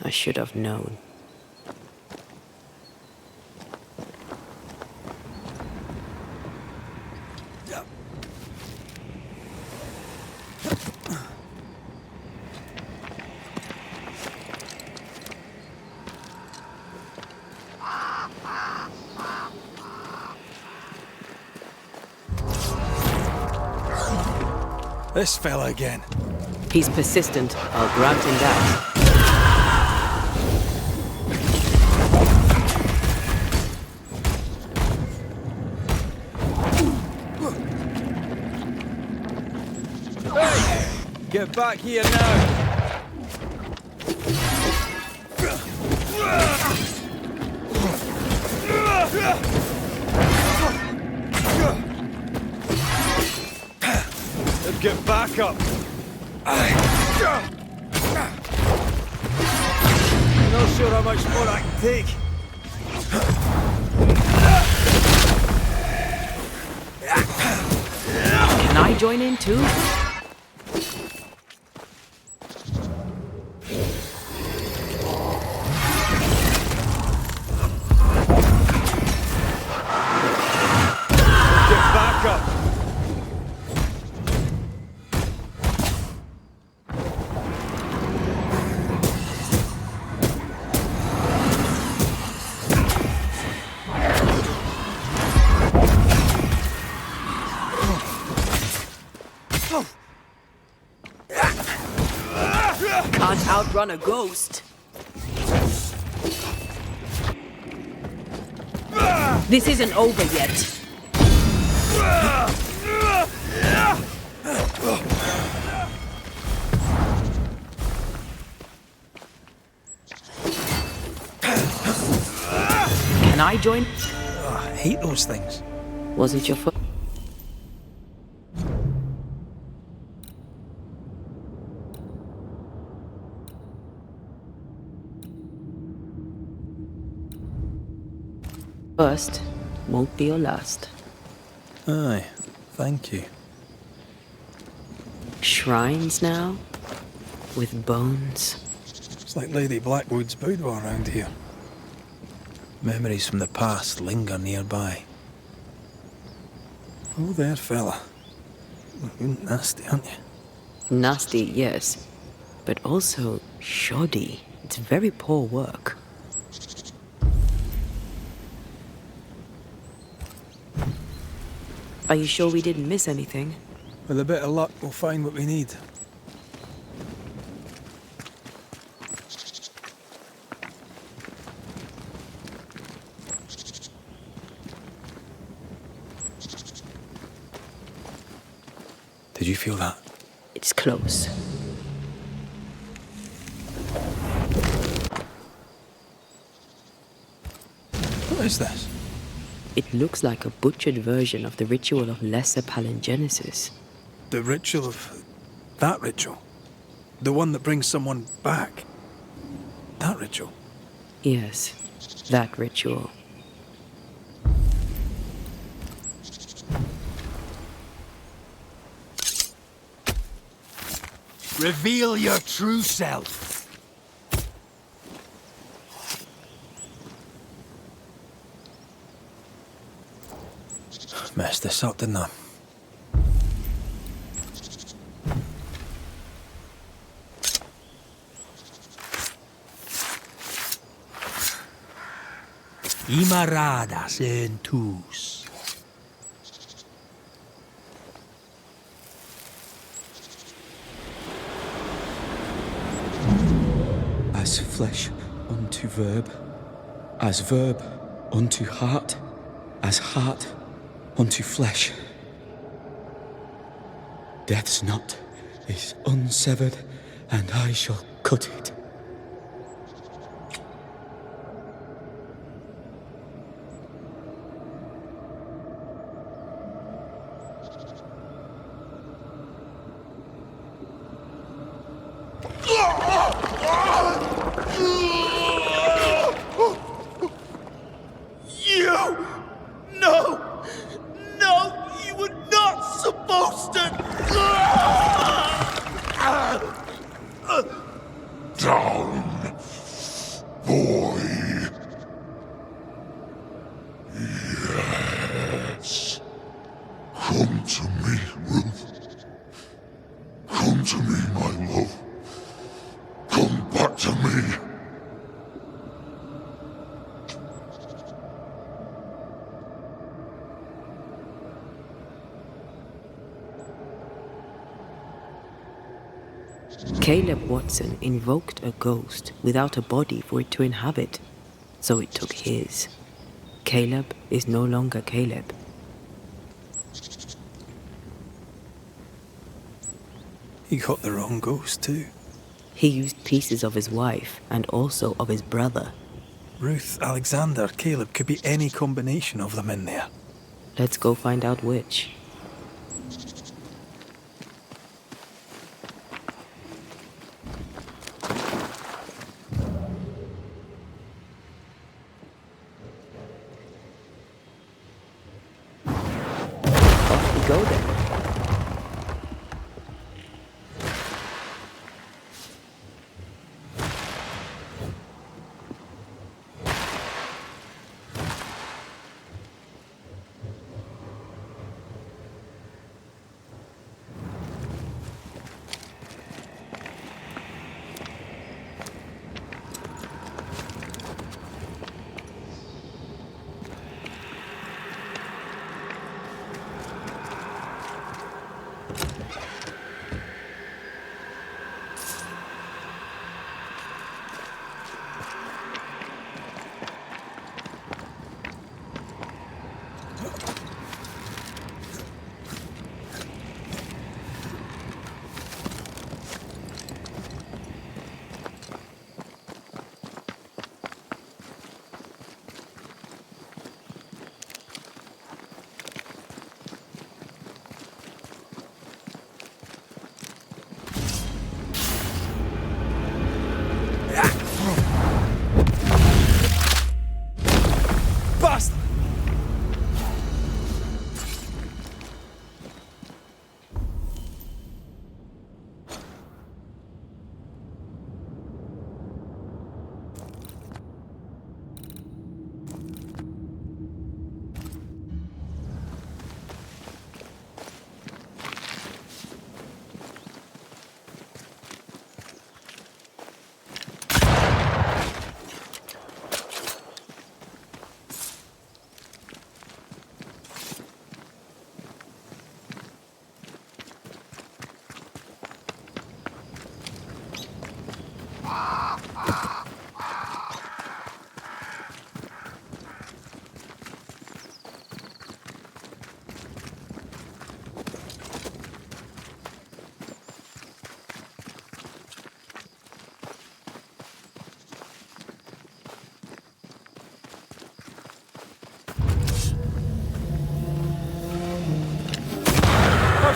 [SPEAKER 2] I should have known.
[SPEAKER 1] this fella again.
[SPEAKER 2] He's persistent. I'll grant him that.
[SPEAKER 3] Get back here now! Let's get back up! I'm not sure how much more I can take.
[SPEAKER 2] Can I join in too? Can't outrun a ghost. This isn't over yet. Can I join?
[SPEAKER 1] Oh, I hate those things.
[SPEAKER 2] Wasn't your fault. First won't be your last.
[SPEAKER 1] Aye, thank you.
[SPEAKER 2] Shrines now? With bones?
[SPEAKER 1] It's like Lady Blackwood's boudoir around here. Memories from the past linger nearby. Oh, there, fella. You're nasty, aren't you?
[SPEAKER 2] Nasty, yes. But also shoddy. It's very poor work. Are you sure we didn't miss anything?
[SPEAKER 1] With a bit of luck, we'll find what we need. Did you feel that?
[SPEAKER 2] It's close.
[SPEAKER 1] What is this?
[SPEAKER 2] It looks like a butchered version of the ritual of Lesser Palingenesis.
[SPEAKER 1] The ritual of... that ritual? The one that brings someone back? That ritual?
[SPEAKER 2] Yes, that ritual.
[SPEAKER 3] Reveal your true self.
[SPEAKER 1] Messed this up, didn't I?
[SPEAKER 3] Imaradas en tus.
[SPEAKER 10] As flesh unto verb, as verb unto heart, as heart unto flesh. Death's knot is unsevered, and I shall cut it.
[SPEAKER 11] Come to me, Ruth. Come to me, my love. Come back to me.
[SPEAKER 2] Caleb Watson invoked a ghost without a body for it to inhabit, so it took his. Caleb is no longer Caleb.
[SPEAKER 1] He got the wrong ghost too.
[SPEAKER 2] He used pieces of his wife and also of his brother.
[SPEAKER 1] Ruth, Alexander, Caleb, could be any combination of them in there.
[SPEAKER 2] Let's go find out which. Off we go then.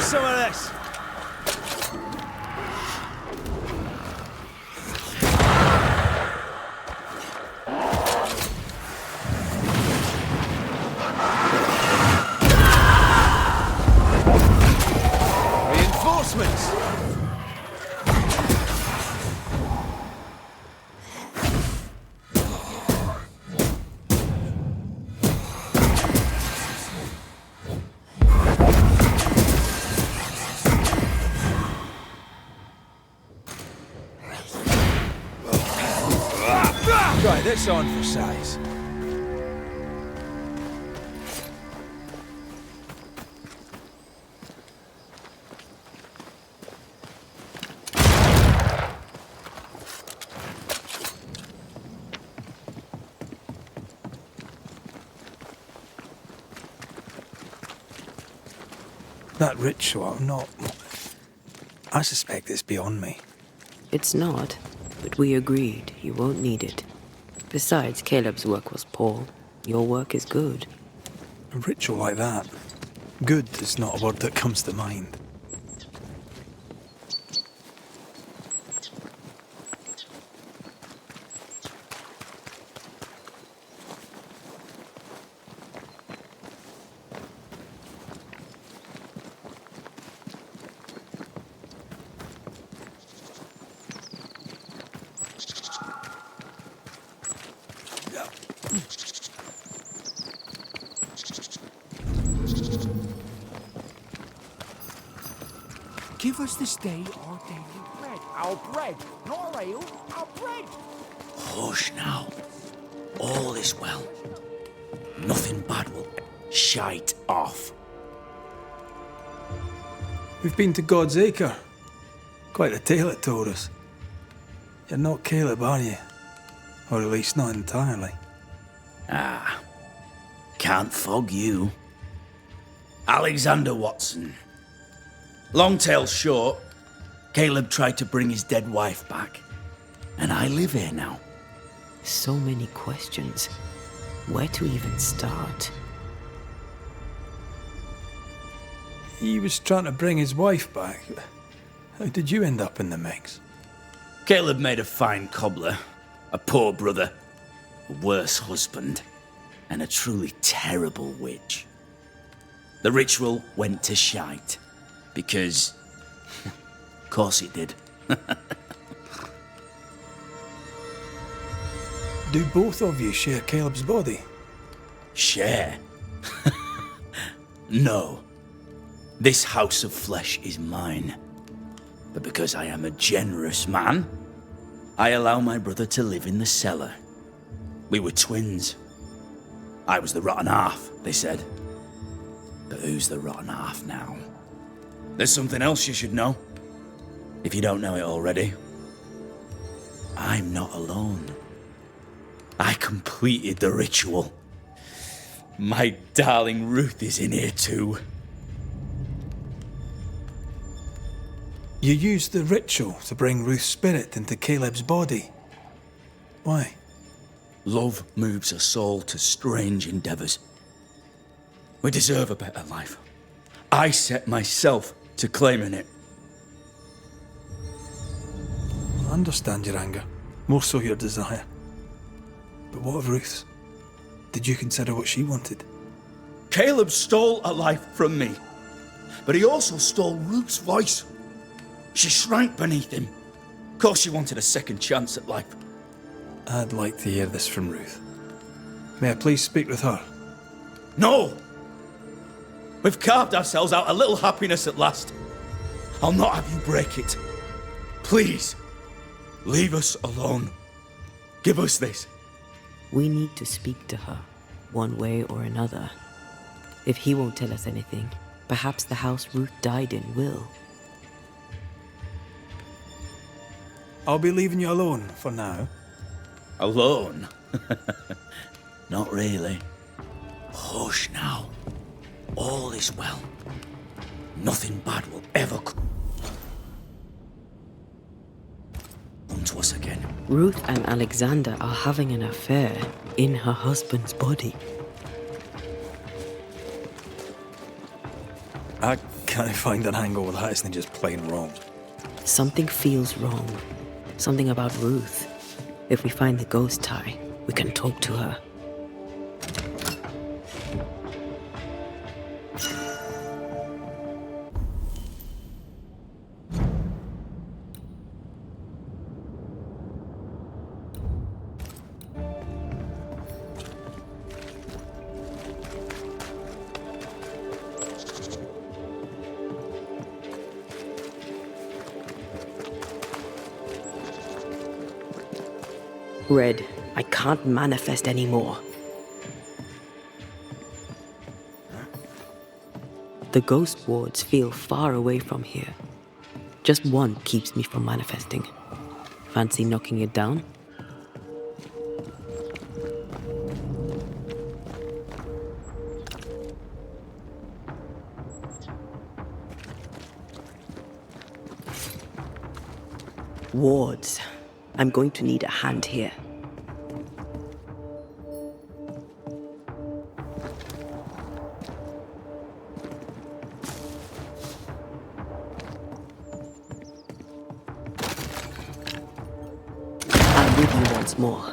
[SPEAKER 1] some of this. Reinforcements. Try this on for size. That ritual, I suspect it's beyond me.
[SPEAKER 2] It's not, but we agreed you won't need it. Besides, Caleb's work was poor. Your work is good.
[SPEAKER 1] A ritual like that. Good is not a word that comes to mind.
[SPEAKER 8] Give us this day our daily bread. Our bread, not our ale, our bread.
[SPEAKER 7] Hush now. All is well. Nothing bad will shite off.
[SPEAKER 1] We've been to God's Acre. Quite a tale it told us. You're not Caleb, are you? Or at least not entirely.
[SPEAKER 7] Ah, can't fog you. Alexander Watson. Long tale short, Caleb tried to bring his dead wife back. And I live here now.
[SPEAKER 2] So many questions. Where to even start?
[SPEAKER 1] He was trying to bring his wife back. How did you end up in the mix?
[SPEAKER 7] Caleb made a fine cobbler, a poor brother, a worse husband, and a truly terrible witch. The ritual went to shite, because... of course it did.
[SPEAKER 1] Do both of you share Caleb's body?
[SPEAKER 7] Share? No. This house of flesh is mine. But because I am a generous man, I allow my brother to live in the cellar. We were twins. I was the rotten half, they said. But who's the rotten half now? There's something else you should know. If you don't know it already. I'm not alone. I completed the ritual. My darling Ruth is in here too.
[SPEAKER 1] You used the ritual to bring Ruth's spirit into Caleb's body. Why?
[SPEAKER 7] Love moves a soul to strange endeavors. We deserve a better life. I set myself to claiming it.
[SPEAKER 1] I understand your anger, more so your desire. But what of Ruth's? Did you consider what she wanted?
[SPEAKER 7] Caleb stole a life from me, but he also stole Ruth's voice. She shrank beneath him. Of course she wanted a second chance at life.
[SPEAKER 1] I'd like to hear this from Ruth. May I please speak with her?
[SPEAKER 7] No! We've carved ourselves out a little happiness at last. I'll not have you break it. Please, leave us alone. Give us this.
[SPEAKER 2] We need to speak to her, one way or another. If he won't tell us anything, perhaps the house Ruth died in will.
[SPEAKER 1] I'll be leaving you alone for now.
[SPEAKER 7] Alone? Not really. Hush now. All is well. Nothing bad will ever come to us again.
[SPEAKER 2] Ruth and Alexander are having an affair in her husband's body.
[SPEAKER 1] I can't find an angle with that isn't just plain wrong.
[SPEAKER 2] Something feels wrong. Something about Ruth. If we find the ghost tie, we can talk to her. Red, I can't manifest anymore. The ghost wards feel far away from here. Just one keeps me from manifesting. Fancy knocking it down? Wards. I'm going to need a hand here. I'm with you once more.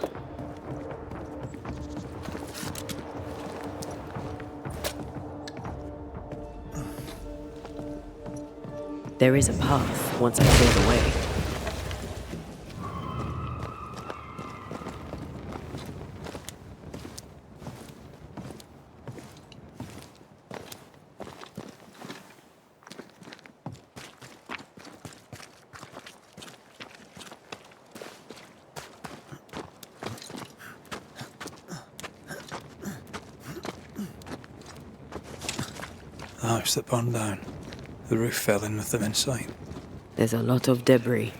[SPEAKER 2] There is a path once I clear the way.
[SPEAKER 1] The house that burned down. The roof fell in with them inside.
[SPEAKER 2] There's a lot of debris.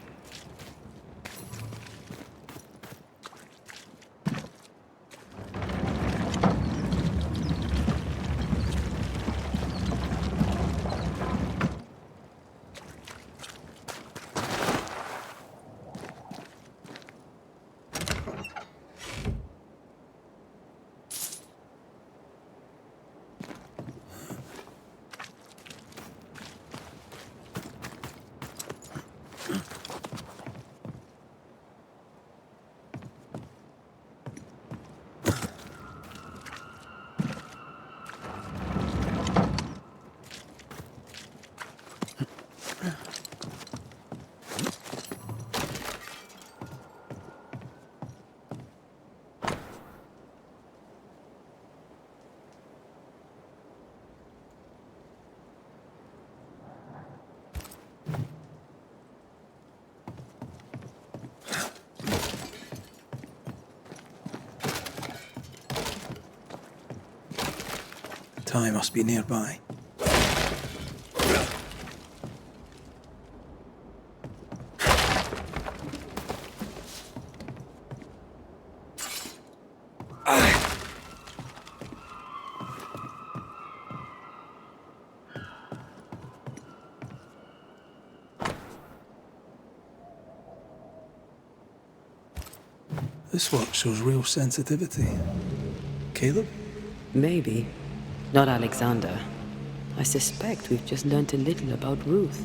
[SPEAKER 1] Ty must be nearby. This work shows real sensitivity. Caleb?
[SPEAKER 2] Maybe. Not Alexander. I suspect we've just learnt a little about Ruth.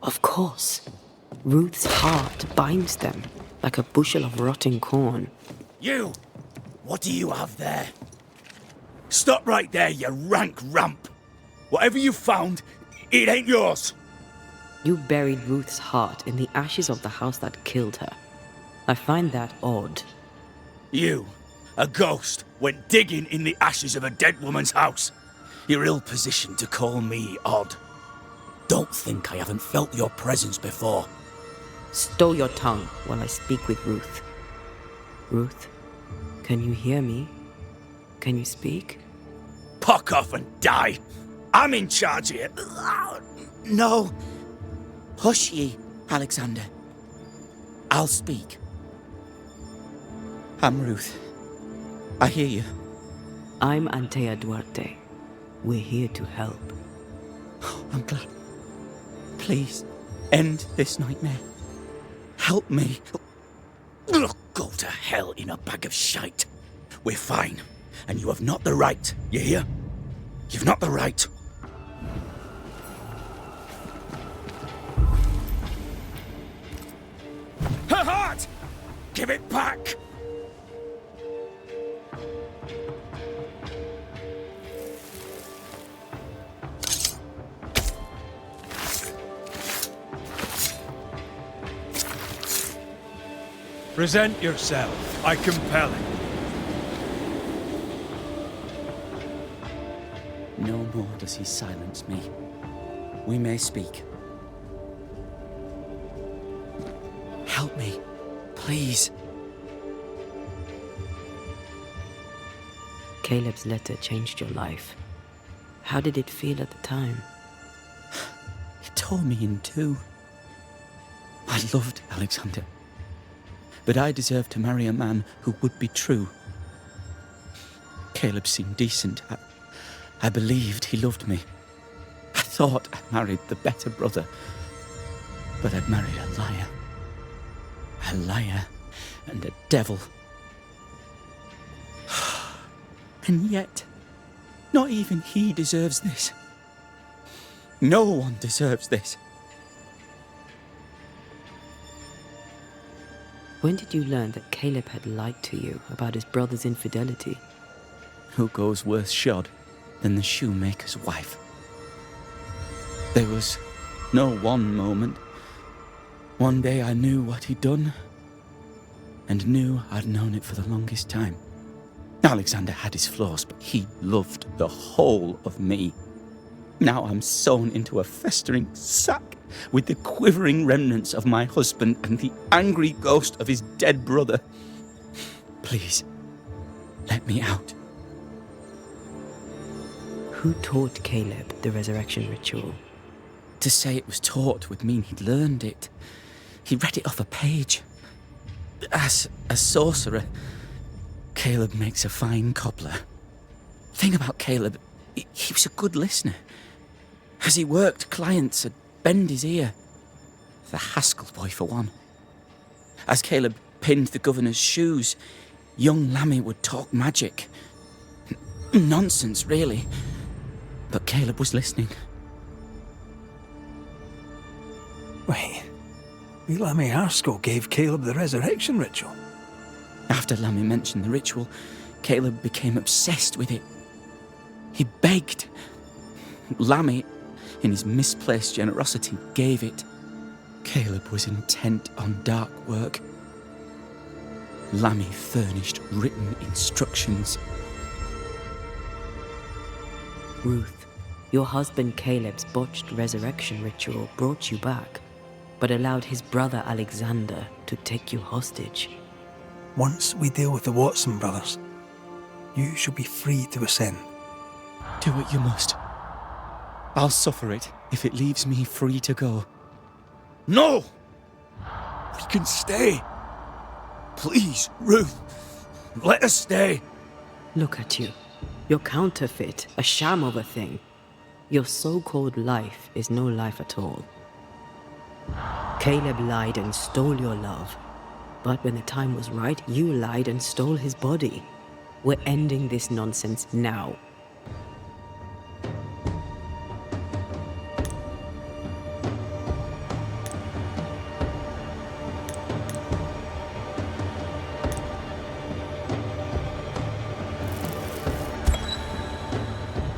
[SPEAKER 2] Of course. Ruth's heart binds them like a bushel of rotting corn.
[SPEAKER 7] You! What do you have there? Stop right there, you rank ramp! Whatever you found, it ain't yours!
[SPEAKER 2] You buried Ruth's heart in the ashes of the house that killed her. I find that odd.
[SPEAKER 7] You, a ghost, went digging in the ashes of a dead woman's house. You're ill-positioned to call me odd. Don't think I haven't felt your presence before.
[SPEAKER 2] Stow your tongue while I speak with Ruth. Ruth, can you hear me? Can you speak?
[SPEAKER 7] Puck off and die! I'm in charge here.
[SPEAKER 12] No. Hush ye, Alexander. I'll speak. I'm Ruth. I hear you.
[SPEAKER 2] I'm Antea Duarte. We're here to help.
[SPEAKER 12] I'm glad. Please, end this nightmare. help me.
[SPEAKER 7] Go to hell in a bag of shite. We're fine, and you have not the right, you hear? You've not the right. Her heart! Give it back!
[SPEAKER 1] Present yourself. I compel it.
[SPEAKER 12] No more does he silence me. We may speak. Help me, please.
[SPEAKER 2] Caleb's letter changed your life. How did it feel at the time?
[SPEAKER 12] It tore me in two. I loved Alexander. But I deserved to marry a man who would be true. Caleb seemed decent. I believed he loved me. I thought I married the better brother. But I'd married a liar. A liar and a devil. And yet, not even he deserves this. No one deserves this.
[SPEAKER 2] When did you learn that Caleb had lied to you about his brother's infidelity?
[SPEAKER 12] Who goes worse shod than the shoemaker's wife? There was no one moment. One day I knew what he'd done, and knew I'd known it for the longest time. Alexander had his flaws, but he loved the whole of me. Now I'm sewn into a festering sack with the quivering remnants of my husband and the angry ghost of his dead brother. Please, let me out.
[SPEAKER 2] Who taught Caleb the resurrection ritual?
[SPEAKER 12] To say it was taught would mean he'd learned it. He read it off a page. As a sorcerer, Caleb makes a fine cobbler. The thing about Caleb, he was a good listener. As he worked, clients would bend his ear. The Haskell boy, for one. As Caleb pinned the governor's shoes, young Lammy would talk magic. Nonsense, really. But Caleb was listening.
[SPEAKER 1] Wait. Lammy Haskell gave Caleb the resurrection ritual?
[SPEAKER 12] After Lammy mentioned the ritual, Caleb became obsessed with it. He begged. Lammy, in his misplaced generosity, gave it. Caleb was intent on dark work. Lammy furnished written instructions.
[SPEAKER 2] Ruth, your husband Caleb's botched resurrection ritual brought you back, but allowed his brother Alexander to take you hostage.
[SPEAKER 1] Once we deal with the Watson brothers, you shall be free to ascend.
[SPEAKER 12] Do what you must. I'll suffer it if it leaves me free to go.
[SPEAKER 7] No! We can stay. Please, Ruth, let us stay.
[SPEAKER 2] Look at you. You're counterfeit, a sham of a thing. Your so-called life is no life at all. Caleb lied and stole your love. But when the time was right, you lied and stole his body. We're ending this nonsense now.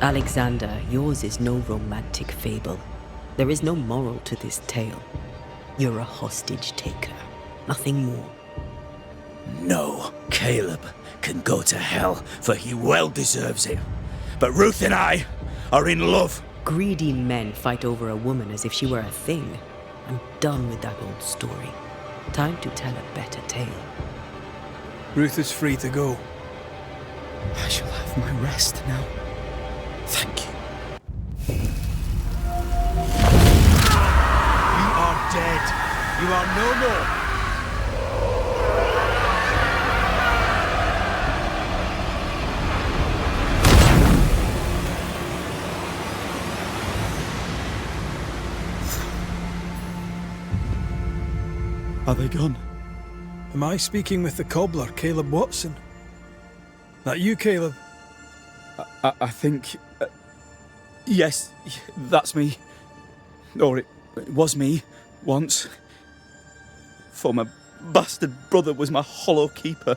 [SPEAKER 2] Alexander, yours is no romantic fable. There is no moral to this tale. You're a hostage taker, nothing more.
[SPEAKER 7] No, Caleb can go to hell, for he well deserves it. But Ruth and I are in love.
[SPEAKER 2] Greedy men fight over a woman as if she were a thing. I'm done with that old story. Time to tell a better tale.
[SPEAKER 1] Ruth is free to go.
[SPEAKER 12] I shall have my rest now. Thank you.
[SPEAKER 3] You are dead. You are no more.
[SPEAKER 12] Are they gone?
[SPEAKER 1] Am I speaking with the cobbler, Caleb Watson? That you, Caleb?
[SPEAKER 12] I think... yes, that's me. Or it was me, once. For my bastard brother was my hollow keeper.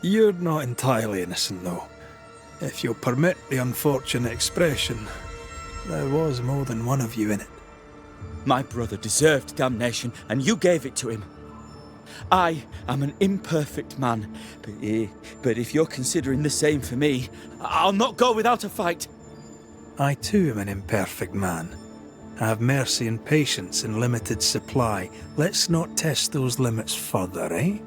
[SPEAKER 1] You're not entirely innocent, though. If you'll permit the unfortunate expression, there was more than one of you in it.
[SPEAKER 12] My brother deserved damnation, and you gave it to him. I am an imperfect man, but if you're considering the same for me, I'll not go without a fight.
[SPEAKER 1] I too am an imperfect man. I have mercy and patience in limited supply. Let's not test those limits further, eh?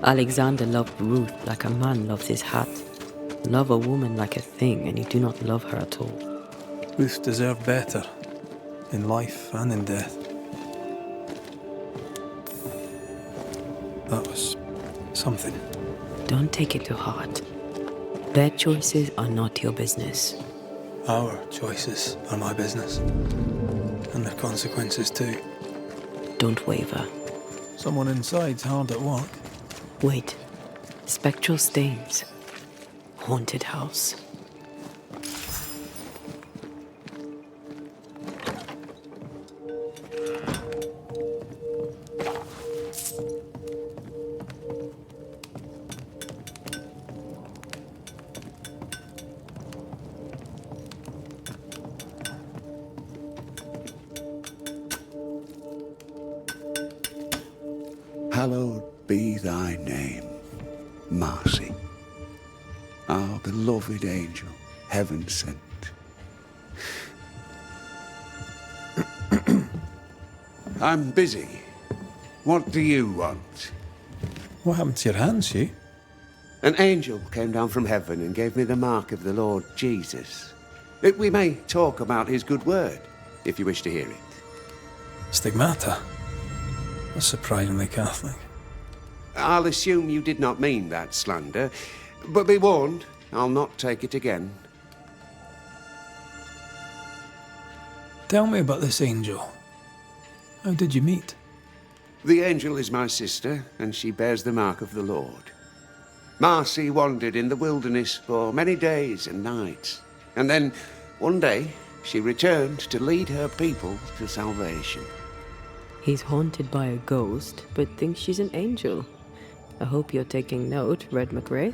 [SPEAKER 2] Alexander loved Ruth like a man loves his hat. Love a woman like a thing, and you do not love her at all.
[SPEAKER 1] Ruth deserved better, in life and in death. That was something.
[SPEAKER 2] Don't take it to heart. Their choices are not your business.
[SPEAKER 1] Our choices are my business. And their consequences too.
[SPEAKER 2] Don't waver.
[SPEAKER 1] Someone inside's hard at work.
[SPEAKER 2] Wait. Spectral stains. Haunted house.
[SPEAKER 6] Hallowed be thy name, Marcy, our beloved angel, heaven sent. I'm busy. What do you want?
[SPEAKER 1] What happened to your hands, Hugh?
[SPEAKER 6] An angel came down from heaven and gave me the mark of the Lord Jesus. We may talk about his good word, if you wish to hear it.
[SPEAKER 1] Stigmata? That's surprisingly Catholic.
[SPEAKER 6] I'll assume you did not mean that slander, but be warned, I'll not take it again.
[SPEAKER 1] Tell me about this angel. How did you meet?
[SPEAKER 6] The angel is my sister, and she bears the mark of the Lord. Marcy wandered in the wilderness for many days and nights, and then, one day, she returned to lead her people to salvation.
[SPEAKER 2] He's haunted by a ghost, but thinks she's an angel. I hope you're taking note, Red McWraith.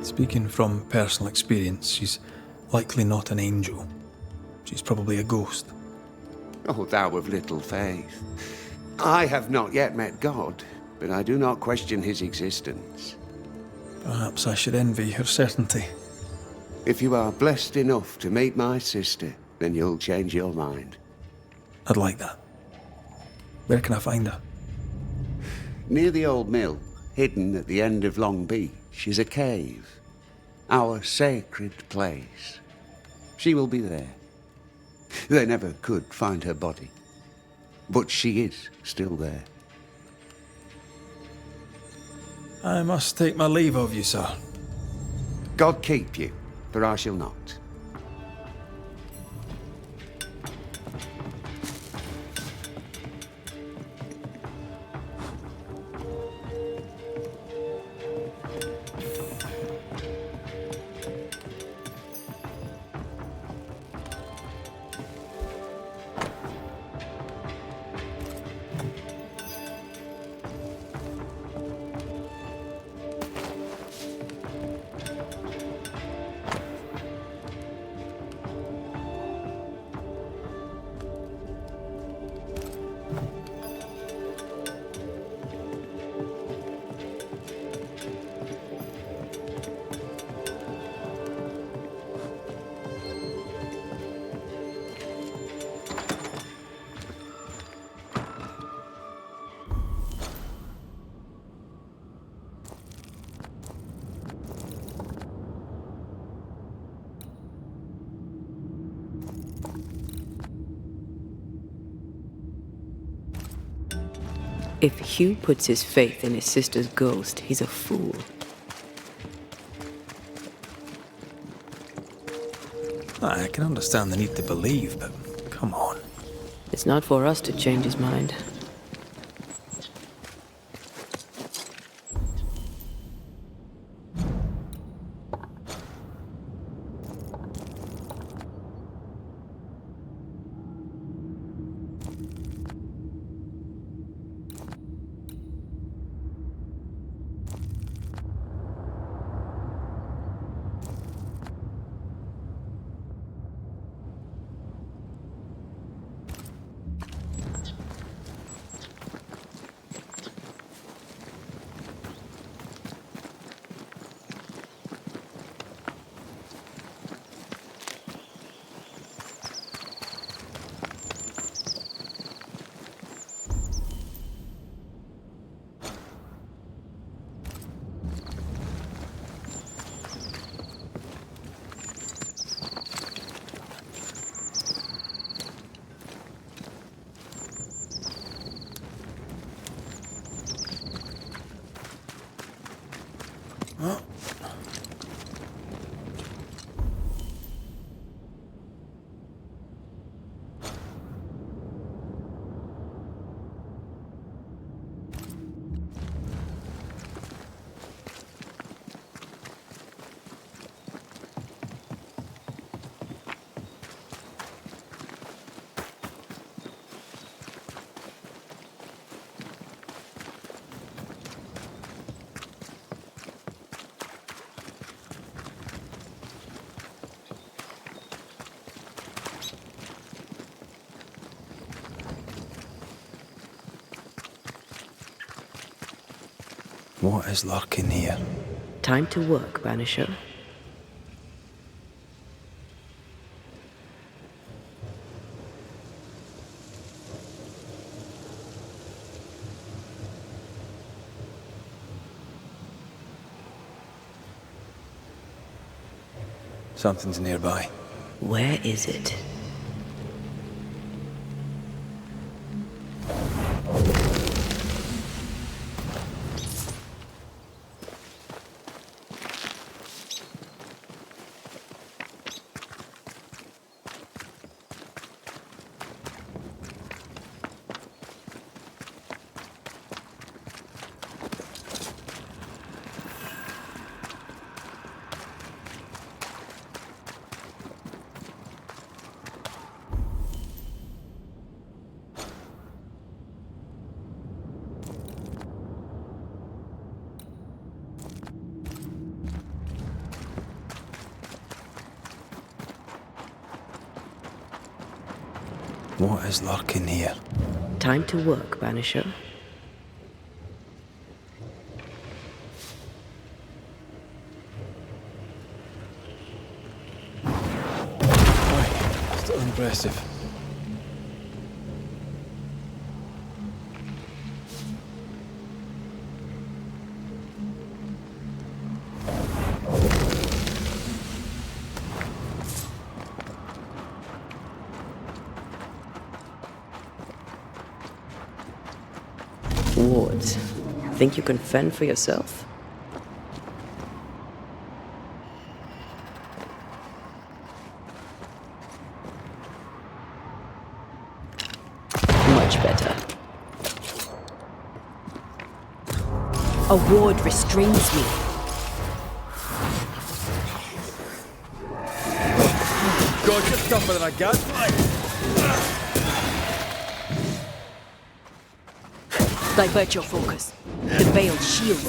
[SPEAKER 1] Speaking from personal experience, she's likely not an angel. She's probably a ghost.
[SPEAKER 6] Oh, thou of little faith. I have not yet met God, but I do not question his existence.
[SPEAKER 1] Perhaps I should envy her certainty.
[SPEAKER 6] If you are blessed enough to meet my sister, then you'll change your mind.
[SPEAKER 1] I'd like that. Where can I find her?
[SPEAKER 6] Near the old mill, hidden at the end of Long Beach, is a cave. Our sacred place. She will be there. They never could find her body. But she is still there.
[SPEAKER 1] I must take my leave of you, sir.
[SPEAKER 6] God keep you, for I shall not.
[SPEAKER 2] If Hugh puts his faith in his sister's ghost, he's a fool.
[SPEAKER 1] I can understand the need to believe, but come on.
[SPEAKER 2] It's not for us to change his mind.
[SPEAKER 1] What is lurking here?
[SPEAKER 2] Time to work, Banisher.
[SPEAKER 1] Something's nearby.
[SPEAKER 2] Where is it?
[SPEAKER 1] What is lurking here?
[SPEAKER 2] Time to work, Banisher.
[SPEAKER 1] Aye, still impressive.
[SPEAKER 2] Wards, think you can fend for yourself? Much better. A ward restrains me.
[SPEAKER 1] God, you're tougher than I got.
[SPEAKER 2] Divert your focus. The veiled shield.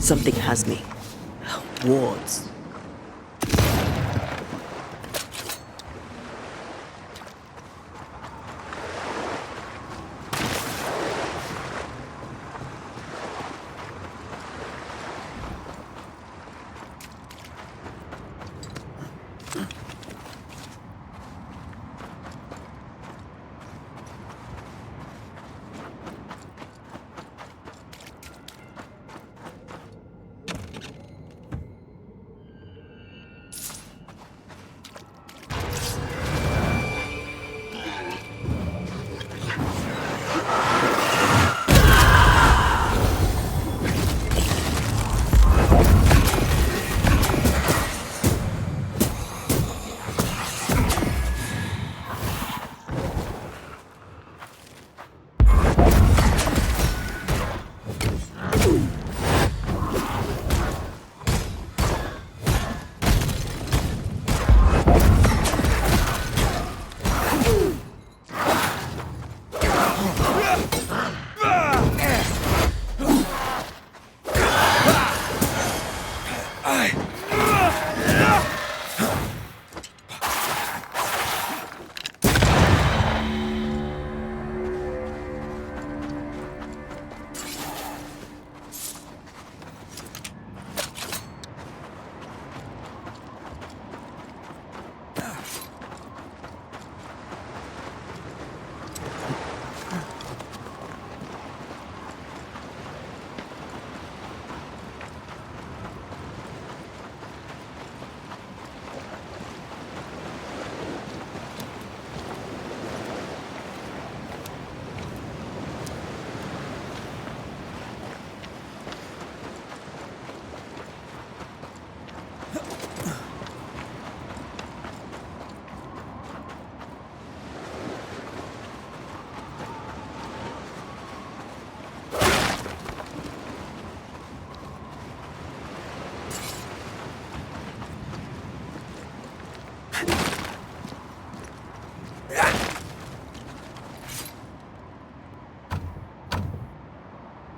[SPEAKER 2] Something has me. Wards.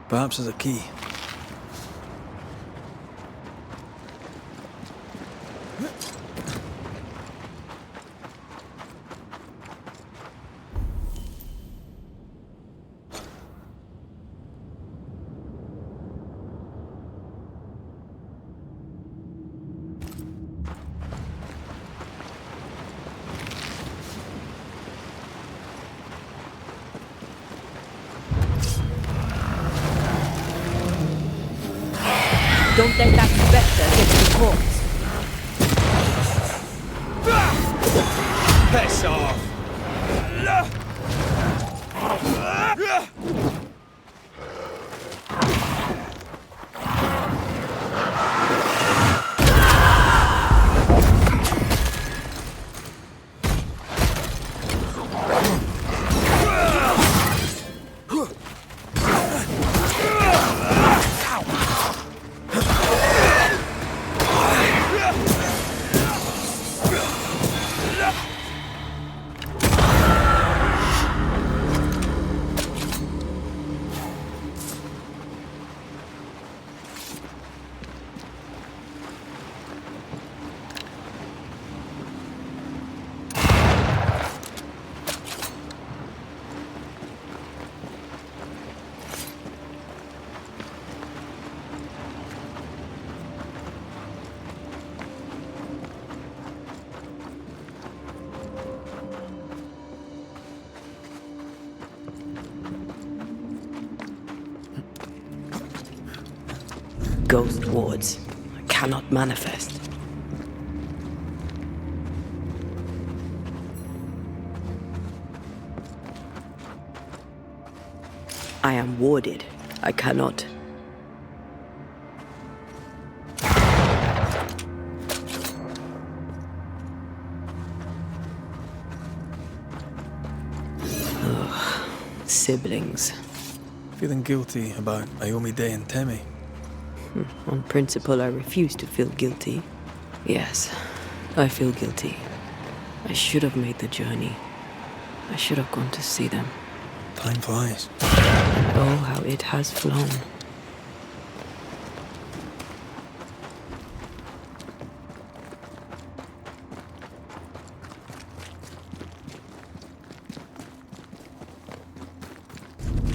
[SPEAKER 1] Perhaps there's a key.
[SPEAKER 2] Don't let that spectre get the corpse.
[SPEAKER 3] Piss off!
[SPEAKER 2] Ghost wards cannot manifest. I am warded. I cannot. Ugh, siblings.
[SPEAKER 1] Feeling guilty about Aomi Day and Temi?
[SPEAKER 2] On principle, I refuse to feel guilty. Yes, I feel guilty. I should have made the journey. I should have gone to see them.
[SPEAKER 1] Time flies.
[SPEAKER 2] And oh, how it has flown.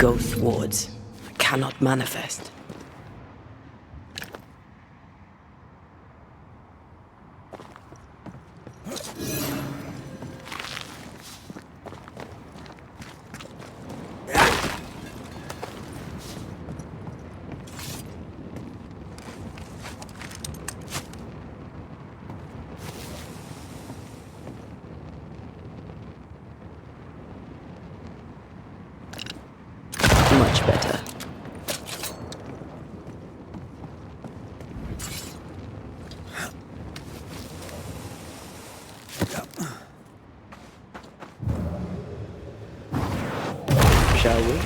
[SPEAKER 2] Ghost wards. I cannot manifest. Much better. Shall we?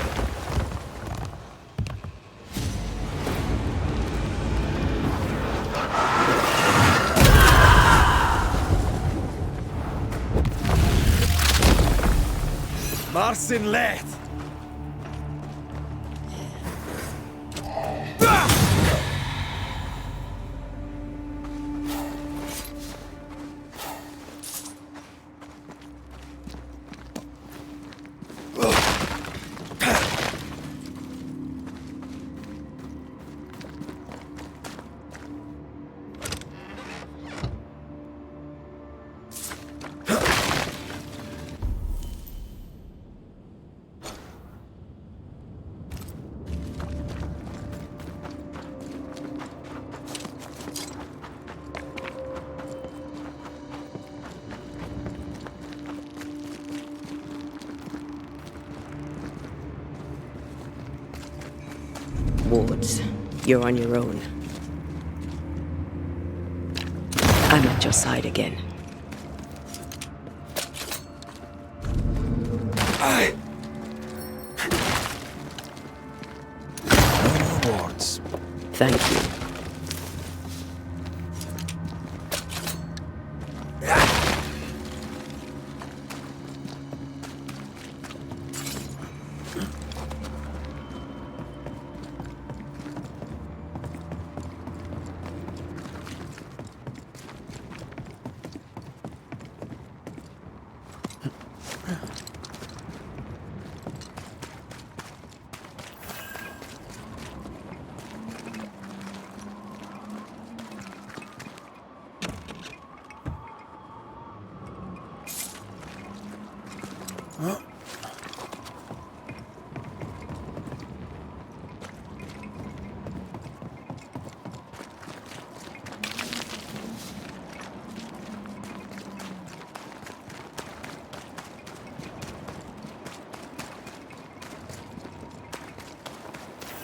[SPEAKER 3] Marcin Leth!
[SPEAKER 2] Wards, you're on your own. I'm at your side again.
[SPEAKER 3] No more wards.
[SPEAKER 2] Thank you.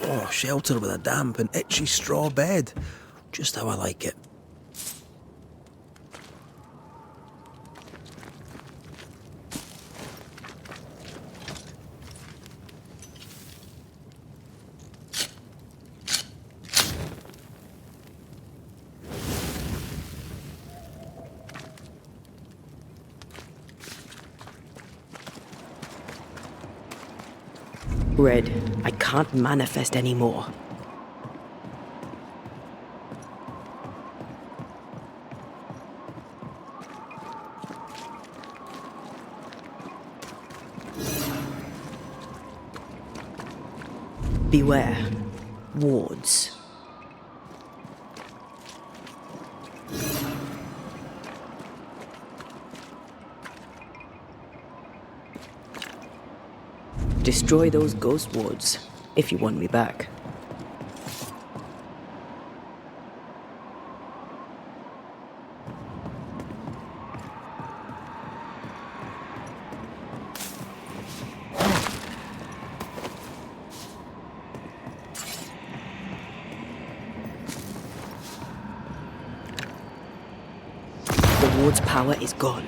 [SPEAKER 3] Oh, shelter with a damp and itchy straw bed. Just how I like it.
[SPEAKER 2] Red, I can't manifest anymore. Beware. Wards. Destroy those ghost wards, if you want me back. The ward's power is gone.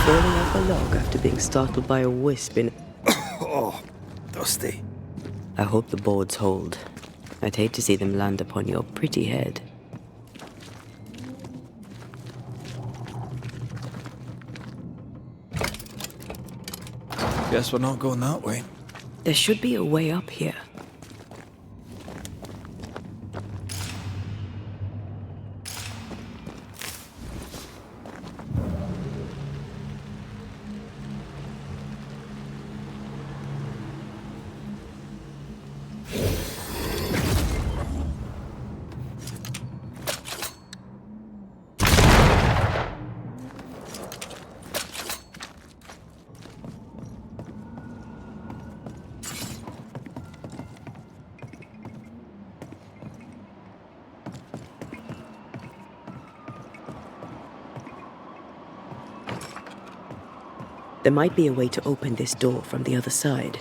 [SPEAKER 2] Falling off a log after being startled by a wisp in...
[SPEAKER 3] Oh, dusty.
[SPEAKER 2] I hope the boards hold. I'd hate to see them land upon your pretty head.
[SPEAKER 3] Guess we're not going that way.
[SPEAKER 2] There should be a way up here. There might be a way to open this door from the other side.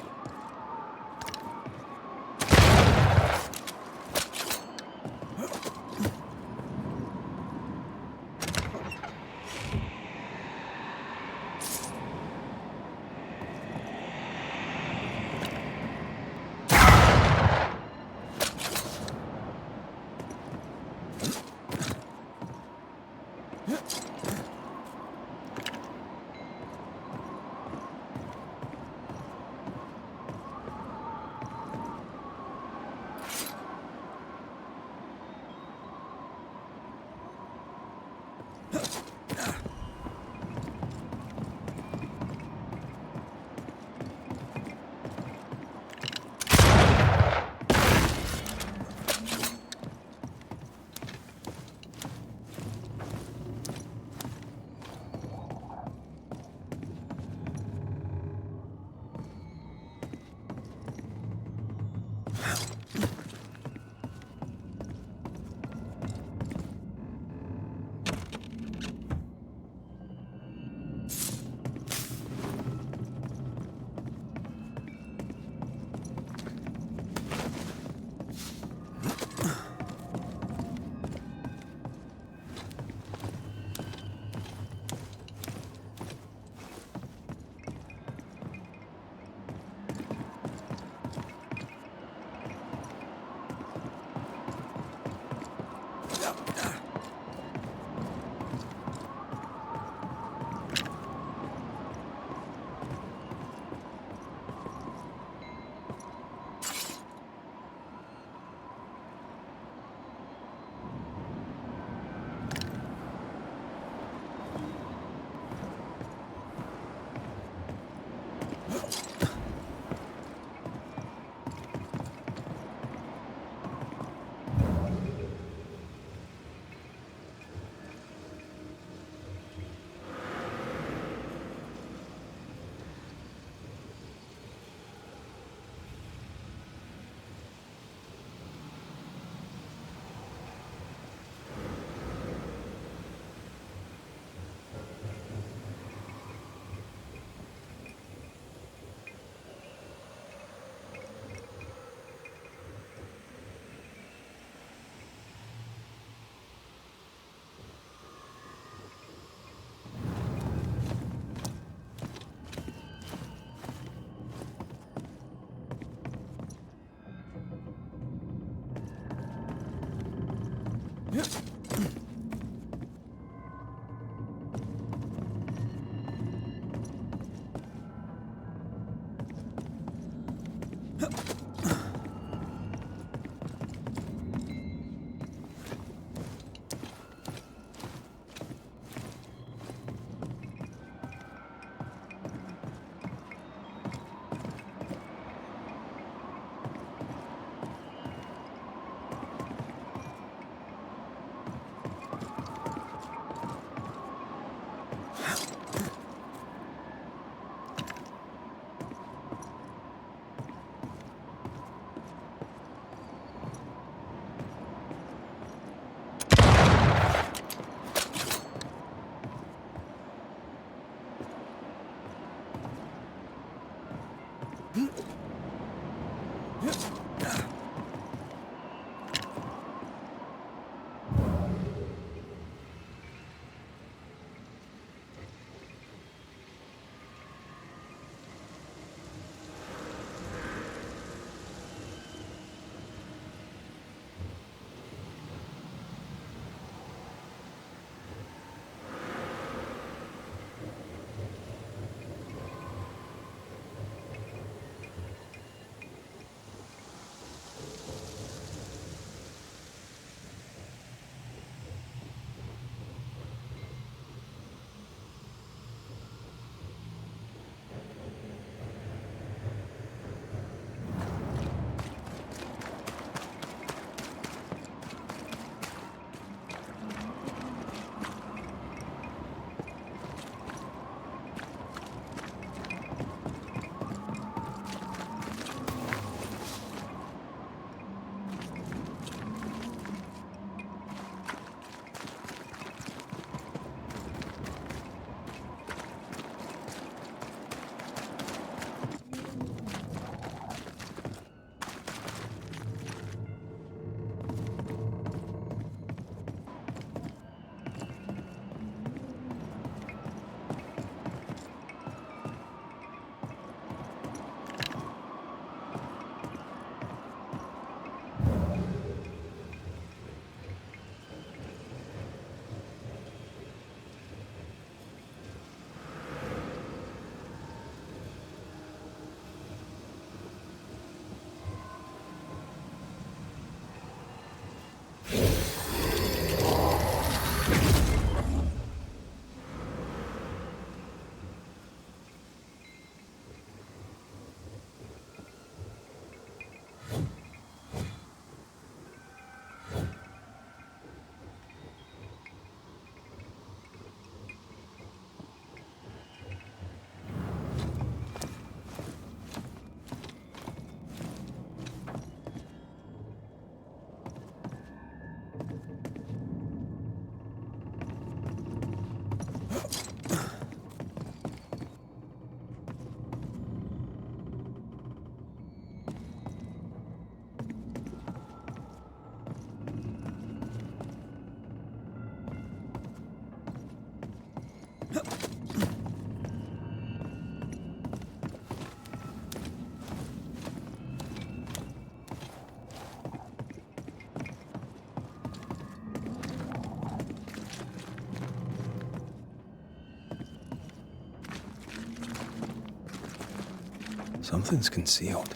[SPEAKER 3] Something's concealed.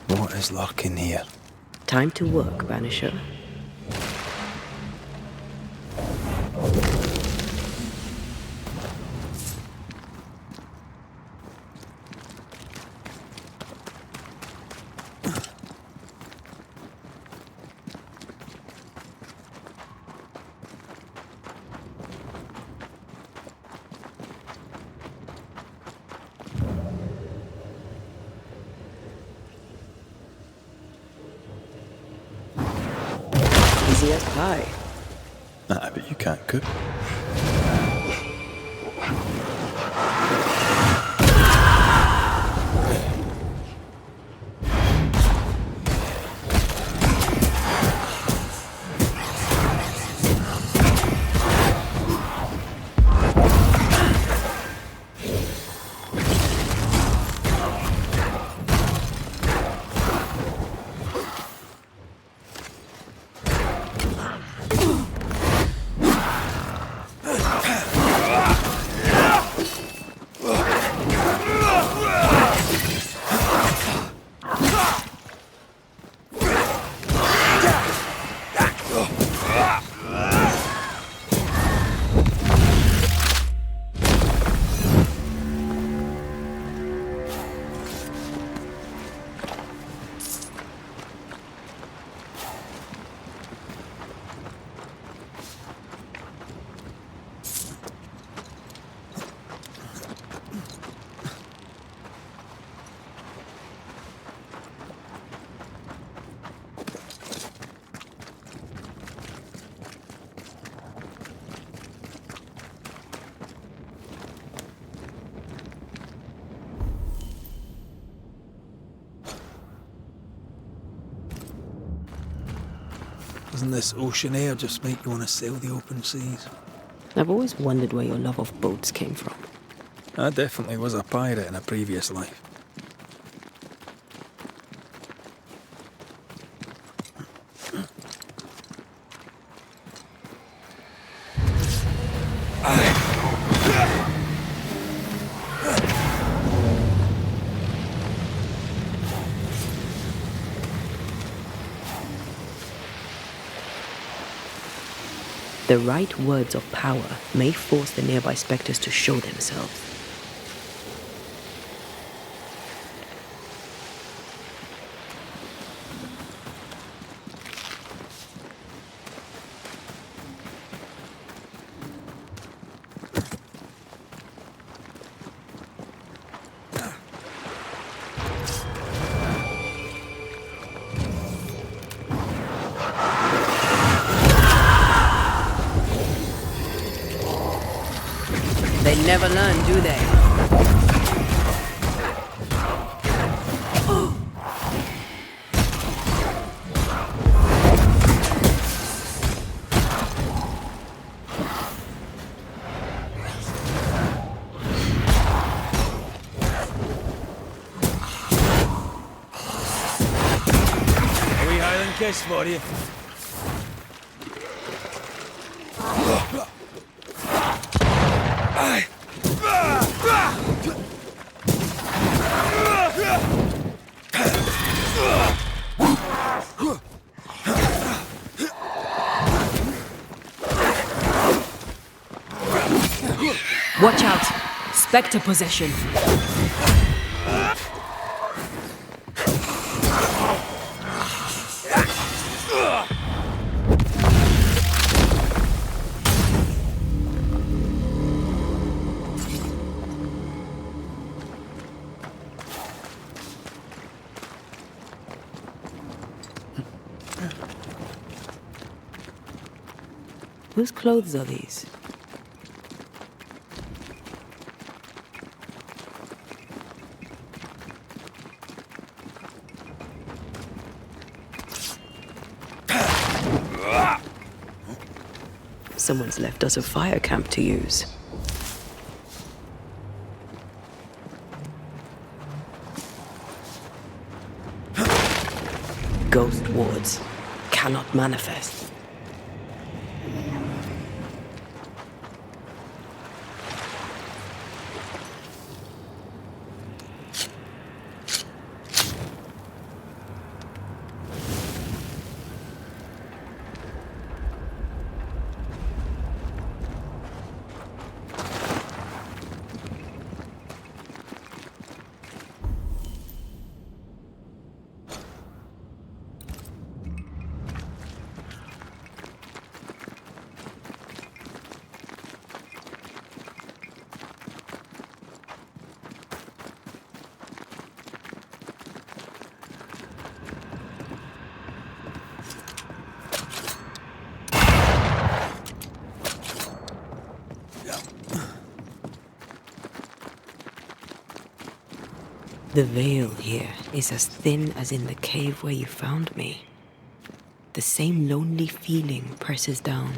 [SPEAKER 3] What is lurking here?
[SPEAKER 2] Time to work, Banisher. Easy as pie.
[SPEAKER 3] I bet you can't cook. Doesn't this ocean air just make you want to sail the open seas?
[SPEAKER 2] I've always wondered where your love of boats came from.
[SPEAKER 3] I definitely was a pirate in a previous life.
[SPEAKER 2] The right words of power may force the nearby specters to show themselves. They never learn, do they?
[SPEAKER 3] A wee Highland kiss for you.
[SPEAKER 2] Watch out! Spectre possession. Whose clothes are these? Someone's left us a fire camp to use. Ghost wards cannot manifest. The veil here is as thin as in the cave where you found me. The same lonely feeling presses down.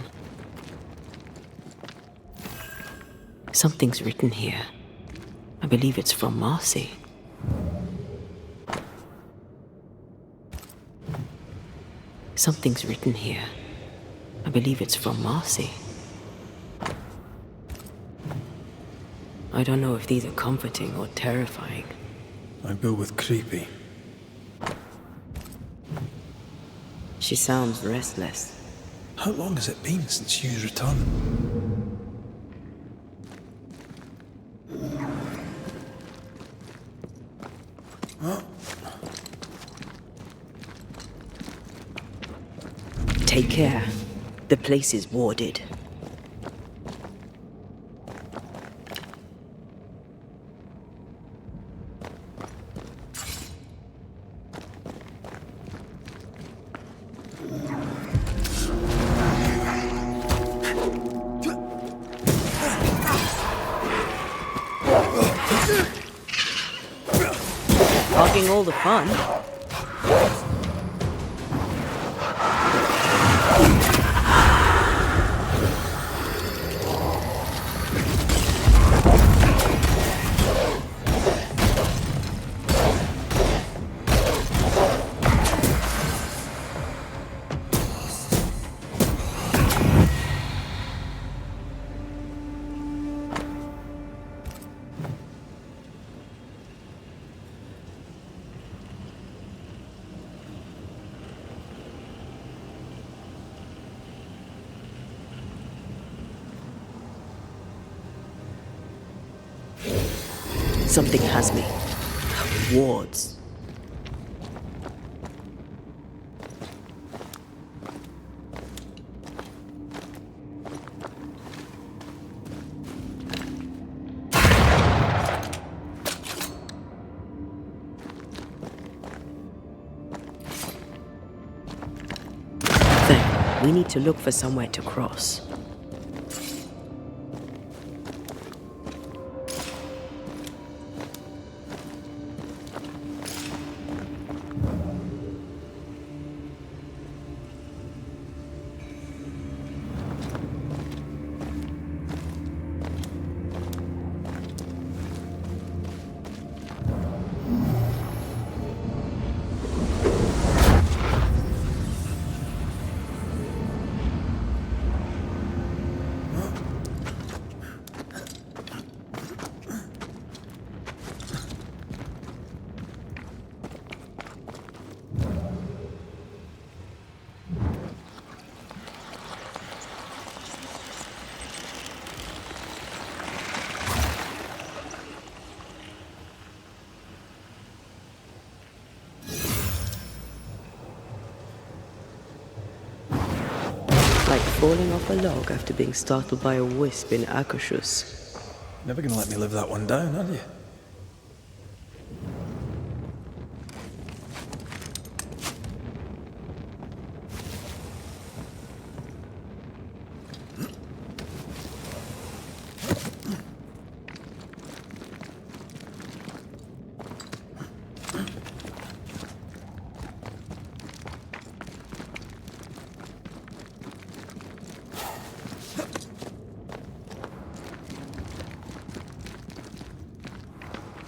[SPEAKER 2] Something's written here. I believe it's from Marcy. Something's written here. I believe it's from Marcy. I don't know if these are comforting or terrifying.
[SPEAKER 1] I'd go with creepy.
[SPEAKER 2] She sounds restless.
[SPEAKER 1] How long has it been since Hugh's return? Huh?
[SPEAKER 2] Take care. The place is warded. Hogging all the fun. Something has me. Wards. Then, we need to look for somewhere to cross. It's like falling off a log after being startled by a wisp in Akershus.
[SPEAKER 1] Never gonna let me live that one down, are you?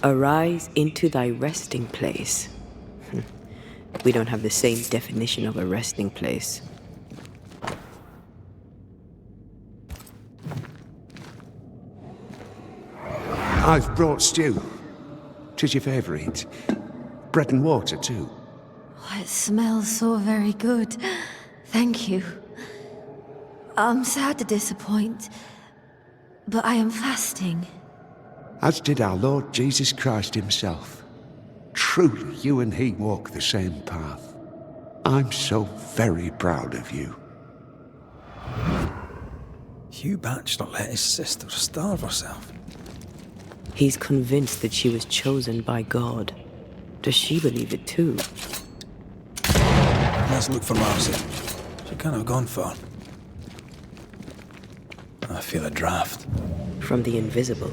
[SPEAKER 2] Arise into thy resting place. We don't have the same definition of a resting place.
[SPEAKER 6] I've brought stew. 'Tis your favourite. Bread and water, too.
[SPEAKER 9] Oh, it smells so very good. Thank you. I'm sad to disappoint, but I am fasting.
[SPEAKER 6] As did our Lord Jesus Christ himself. Truly, you and he walk the same path. I'm so very proud of you.
[SPEAKER 1] Hugh Batchelor let his sister starve herself.
[SPEAKER 2] He's convinced that she was chosen by God. Does she believe it too?
[SPEAKER 1] Let's look for Marcy. She can't have gone far. I feel a draft.
[SPEAKER 2] From the invisible.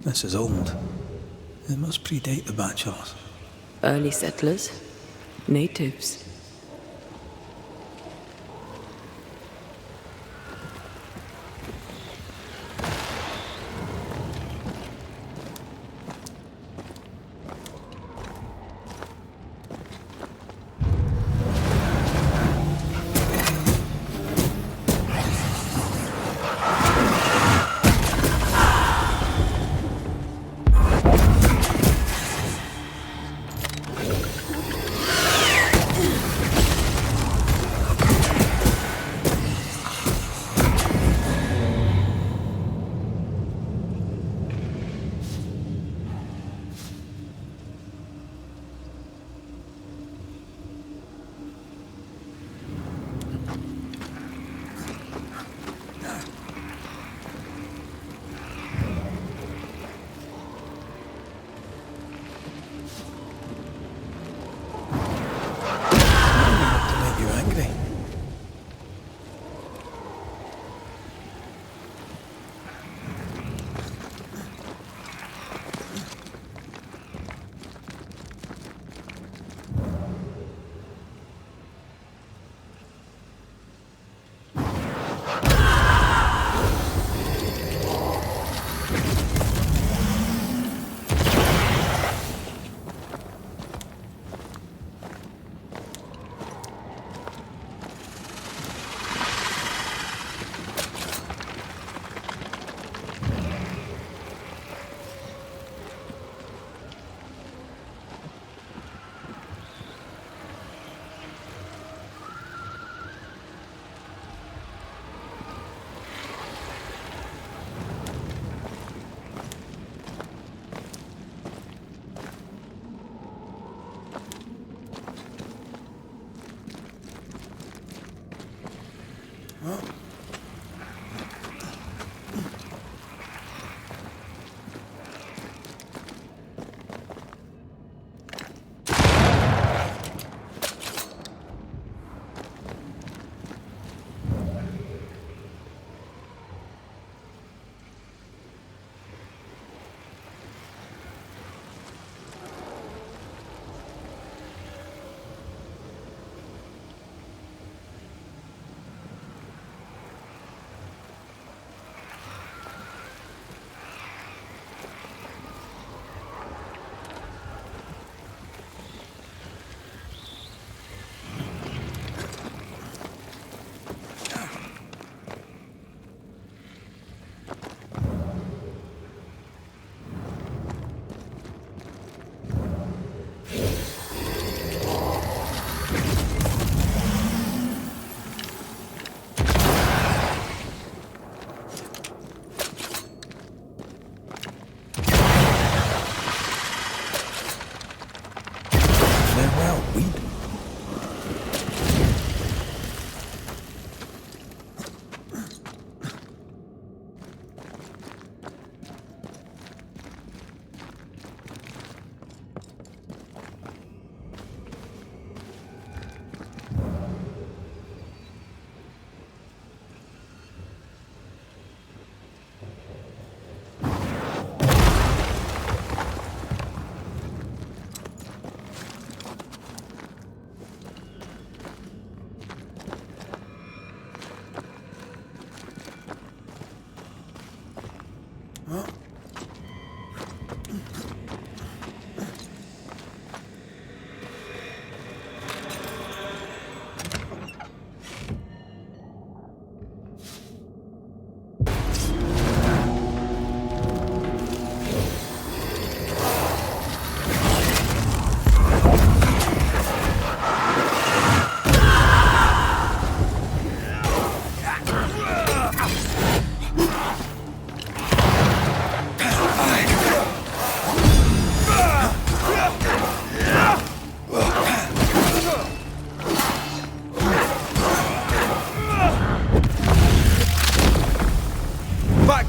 [SPEAKER 1] This is old. It must predate the Batchelors.
[SPEAKER 2] Early settlers? Natives?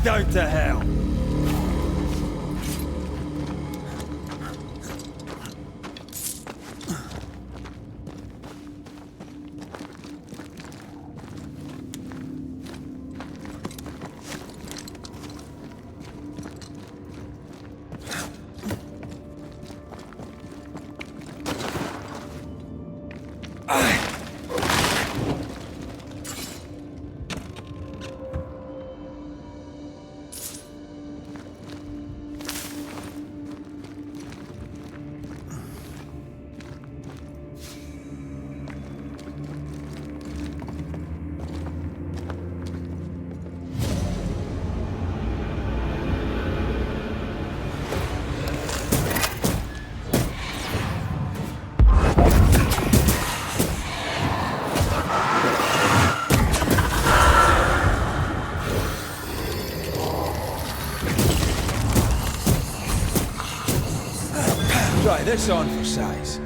[SPEAKER 1] back down to hell. Try this on for size.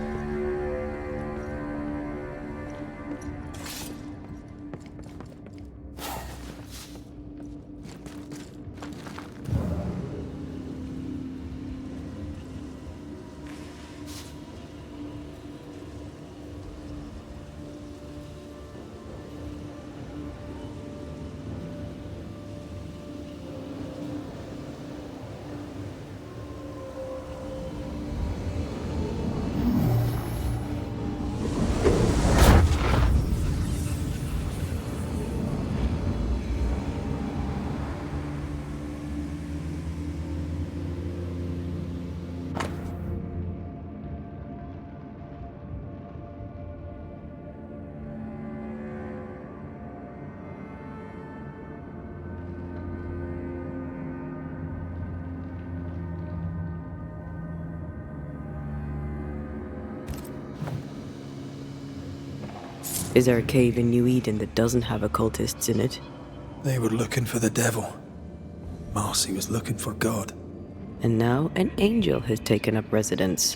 [SPEAKER 2] Is there a cave in New Eden that doesn't have occultists in it?
[SPEAKER 3] They were looking for the devil. Marcy was looking for God.
[SPEAKER 2] And now an angel has taken up residence.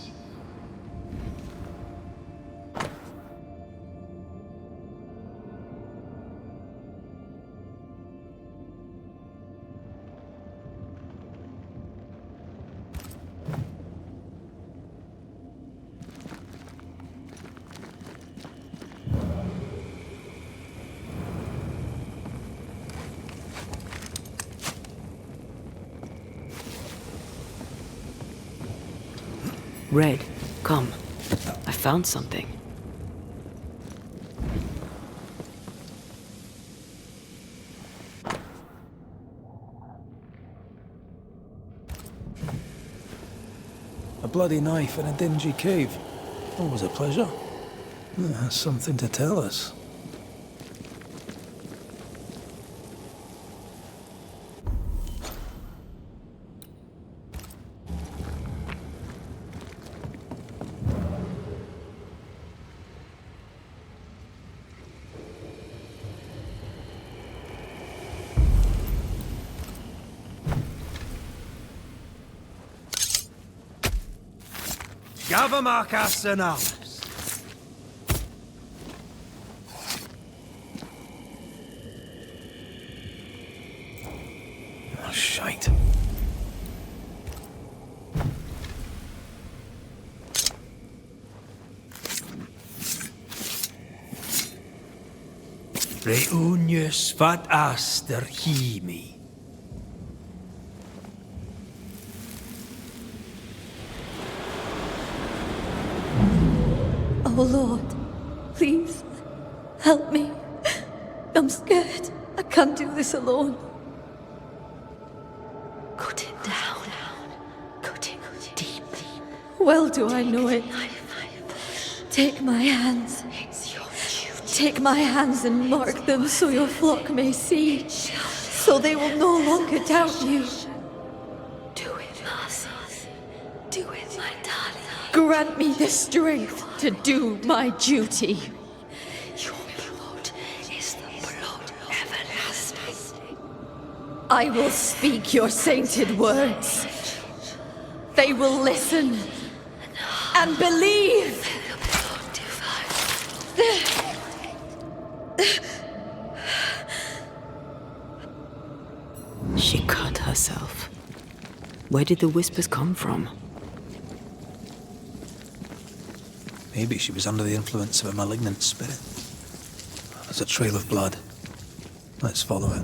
[SPEAKER 2] Red, come. I found something.
[SPEAKER 3] A bloody knife in a dingy cave. Always a pleasure. It has something to tell us.
[SPEAKER 1] Gavamarcas and Alice.
[SPEAKER 3] Oh, shite.
[SPEAKER 1] Reunius fat aster himi.
[SPEAKER 9] Oh Lord, please, help me. I'm scared. I can't do this alone. Cut it down. Cut it deep. Well do I know it. Take my hands. Take my hands and mark them so your flock may see. So they will no longer doubt you. Do it, Marcy. Do it, my darling. Grant me the strength to do my duty. Your blood is the blood everlasting. I will speak your sainted words. They will listen and believe.
[SPEAKER 2] She cut herself. Where did the whispers come from?
[SPEAKER 3] Maybe she was under the influence of a malignant spirit. There's a trail of blood. Let's follow it.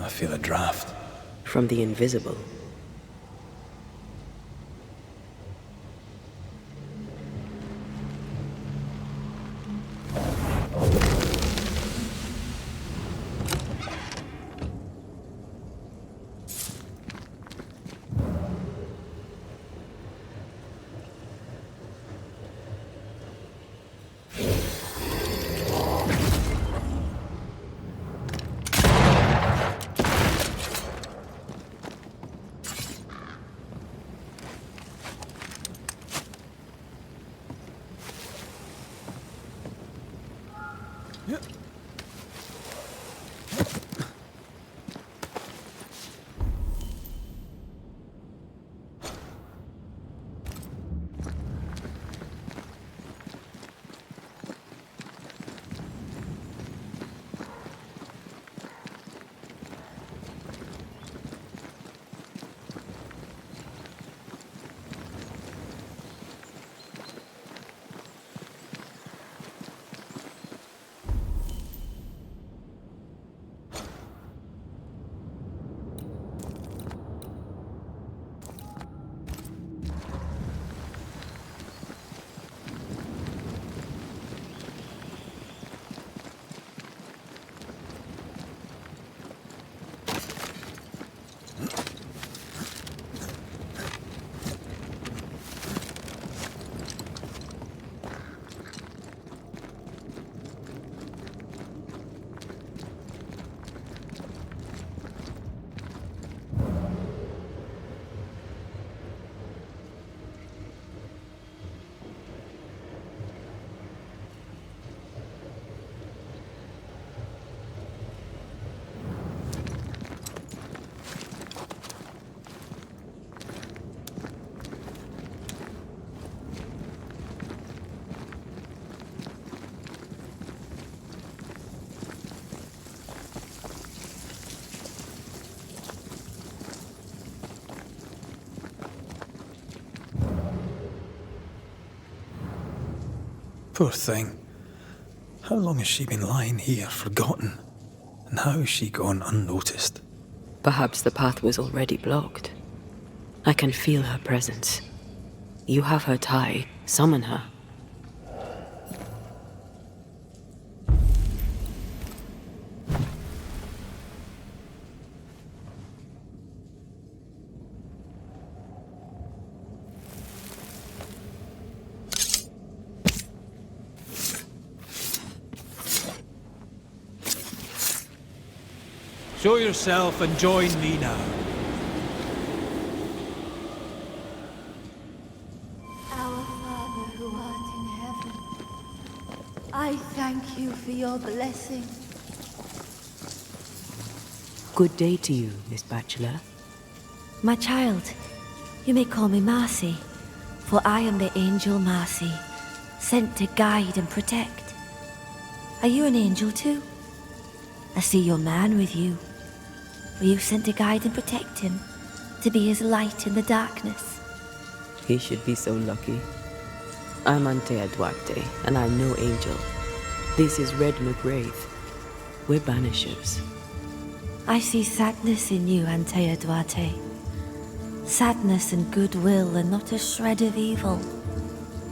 [SPEAKER 3] I feel a draft.
[SPEAKER 2] From the invisible.
[SPEAKER 3] Poor thing. How long has she been lying here, forgotten? And how has she gone unnoticed?
[SPEAKER 2] Perhaps the path was already blocked. I can feel her presence. You have her tie. Summon her.
[SPEAKER 1] Show yourself and join me now.
[SPEAKER 9] Our Father who art in heaven, I thank you for your blessing.
[SPEAKER 2] Good day to you, Miss Bachelor.
[SPEAKER 9] My child, you may call me Marcy, for I am the angel Marcy, sent to guide and protect. Are you an angel too? I see your man with you. Were you sent to guide and protect him? To be his light in the darkness?
[SPEAKER 2] He should be so lucky. I'm Antea Duarte, and I'm no angel. This is Red McGrath. We're Banishers.
[SPEAKER 9] I see sadness in you, Antea Duarte. Sadness and goodwill and not a shred of evil.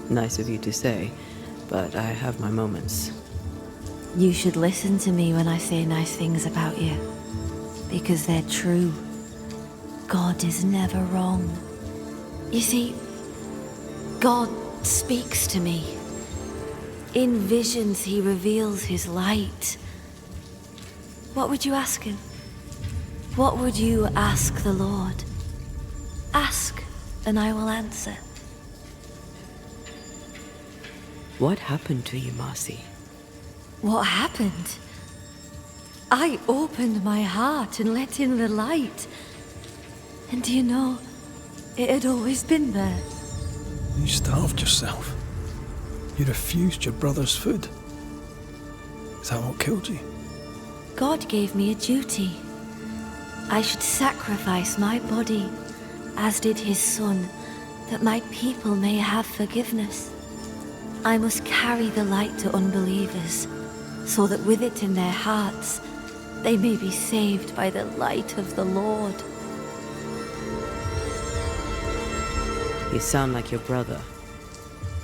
[SPEAKER 2] Nice of you to say, but I have my moments.
[SPEAKER 9] You should listen to me when I say nice things about you. Because they're true. God is never wrong. You see, God speaks to me. In visions, he reveals his light. What would you ask him? What would you ask the Lord? Ask, and I will answer.
[SPEAKER 2] What happened to you, Marcy?
[SPEAKER 9] What happened? I opened my heart and let in the light. And do you know, it had always been there.
[SPEAKER 3] You starved yourself. You refused your brother's food. Is that what killed you?
[SPEAKER 9] God gave me a duty. I should sacrifice my body, as did his son, that my people may have forgiveness. I must carry the light to unbelievers, so that with it in their hearts, they may be saved by the light of the Lord.
[SPEAKER 2] You sound like your brother.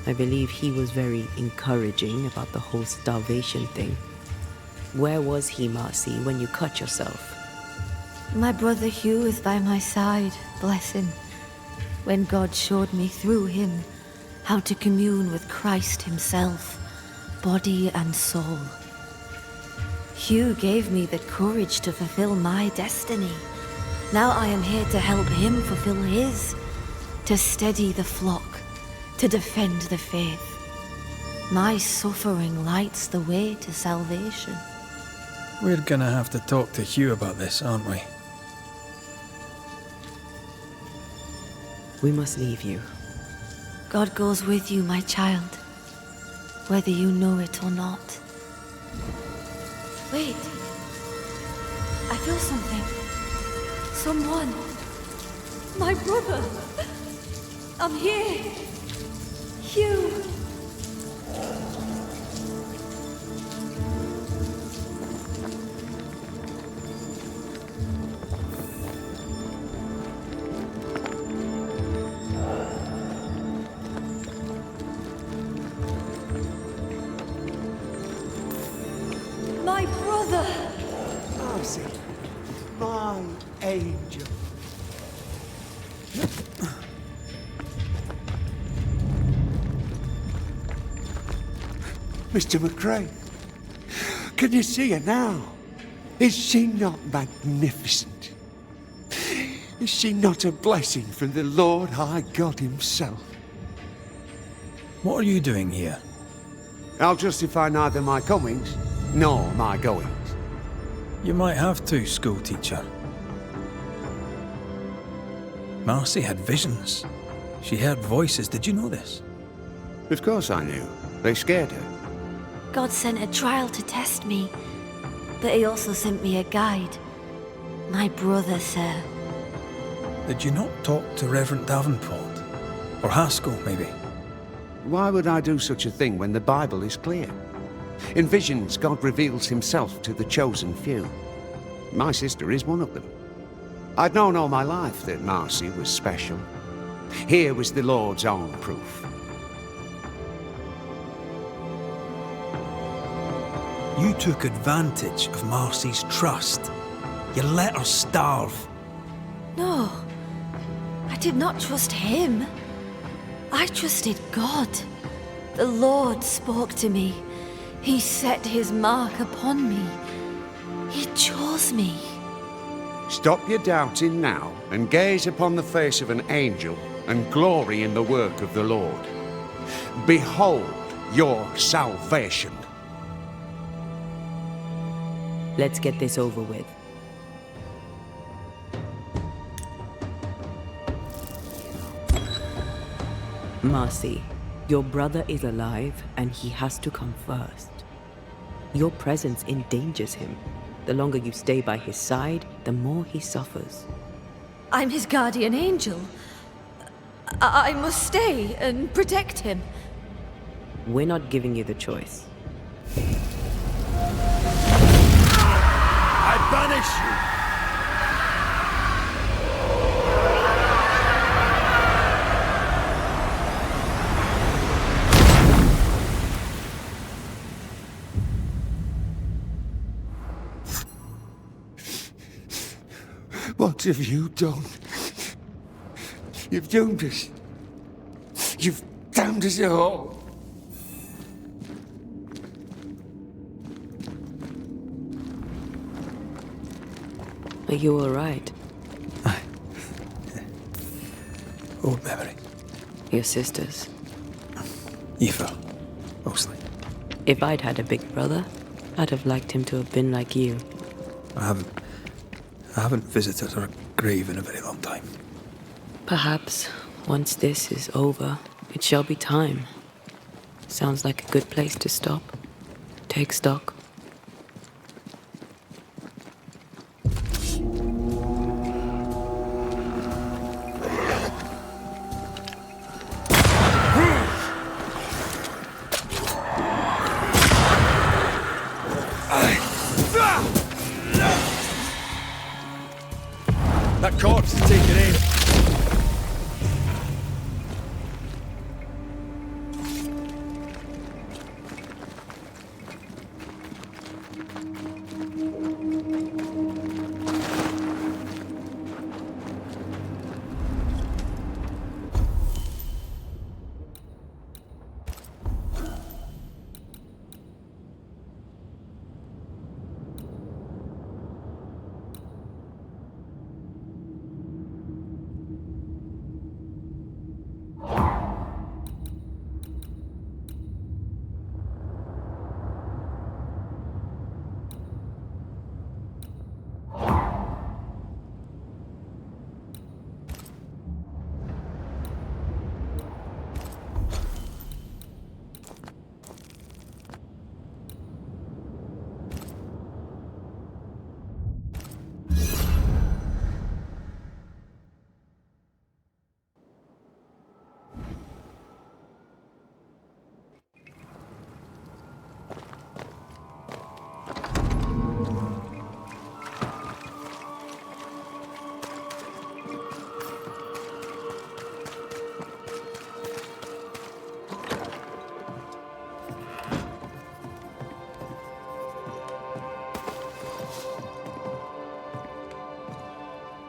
[SPEAKER 2] I believe he was very encouraging about the whole starvation thing. Where was he, Marcy, when you cut yourself?
[SPEAKER 9] My brother Hugh is by my side, bless him, when God showed me through him how to commune with Christ himself, body and soul. Hugh gave me the courage to fulfill my destiny. Now I am here to help him fulfill his, to steady the flock, to defend the faith. My suffering lights the way to salvation.
[SPEAKER 3] We're gonna have to talk to Hugh about this, aren't we?
[SPEAKER 2] We must leave you.
[SPEAKER 9] God goes with you, my child, whether you know it or not. Wait. I feel something. Someone. My brother. I'm here. Hugh. My brother.
[SPEAKER 8] Marcy, my angel. Mr. McRae, can you see her now? Is she not magnificent? Is she not a blessing from the Lord High God himself?
[SPEAKER 3] What are you doing here?
[SPEAKER 6] I'll justify neither my comings nor my goings.
[SPEAKER 3] You might have to, schoolteacher. Marcy had visions. She heard voices. Did you know this?
[SPEAKER 6] Of course I knew. They scared her.
[SPEAKER 9] God sent a trial to test me, but he also sent me a guide. My brother, sir.
[SPEAKER 3] Did you not talk to Reverend Davenport? Or Haskell, maybe?
[SPEAKER 6] Why would I do such a thing when the Bible is clear? In visions, God reveals himself to the chosen few. My sister is one of them. I'd known all my life that Marcy was special. Here was the Lord's own proof.
[SPEAKER 3] You took advantage of Marcy's trust. You let her starve.
[SPEAKER 9] No, I did not trust him. I trusted God. The Lord spoke to me. He set his mark upon me. He chose me.
[SPEAKER 6] Stop your doubting now and gaze upon the face of an angel and glory in the work of the Lord. Behold your salvation.
[SPEAKER 2] Let's get this over with. Marcy, your brother is alive and he has to come first. Your presence endangers him. The longer you stay by his side, the more he suffers.
[SPEAKER 9] I'm his guardian angel. I must stay and protect him.
[SPEAKER 2] We're not giving you the choice.
[SPEAKER 4] I banish you!
[SPEAKER 8] What have you done? You've doomed us. You've damned us all.
[SPEAKER 2] Are you all right?
[SPEAKER 3] Old memory.
[SPEAKER 2] Your sisters.
[SPEAKER 3] Aoife, mostly.
[SPEAKER 2] If I'd had a big brother, I'd have liked him to have been like you.
[SPEAKER 3] I haven't visited her grave in a very long time.
[SPEAKER 2] Perhaps, once this is over, it shall be time. Sounds like a good place to stop. Take stock.
[SPEAKER 1] That corpse is taking aim.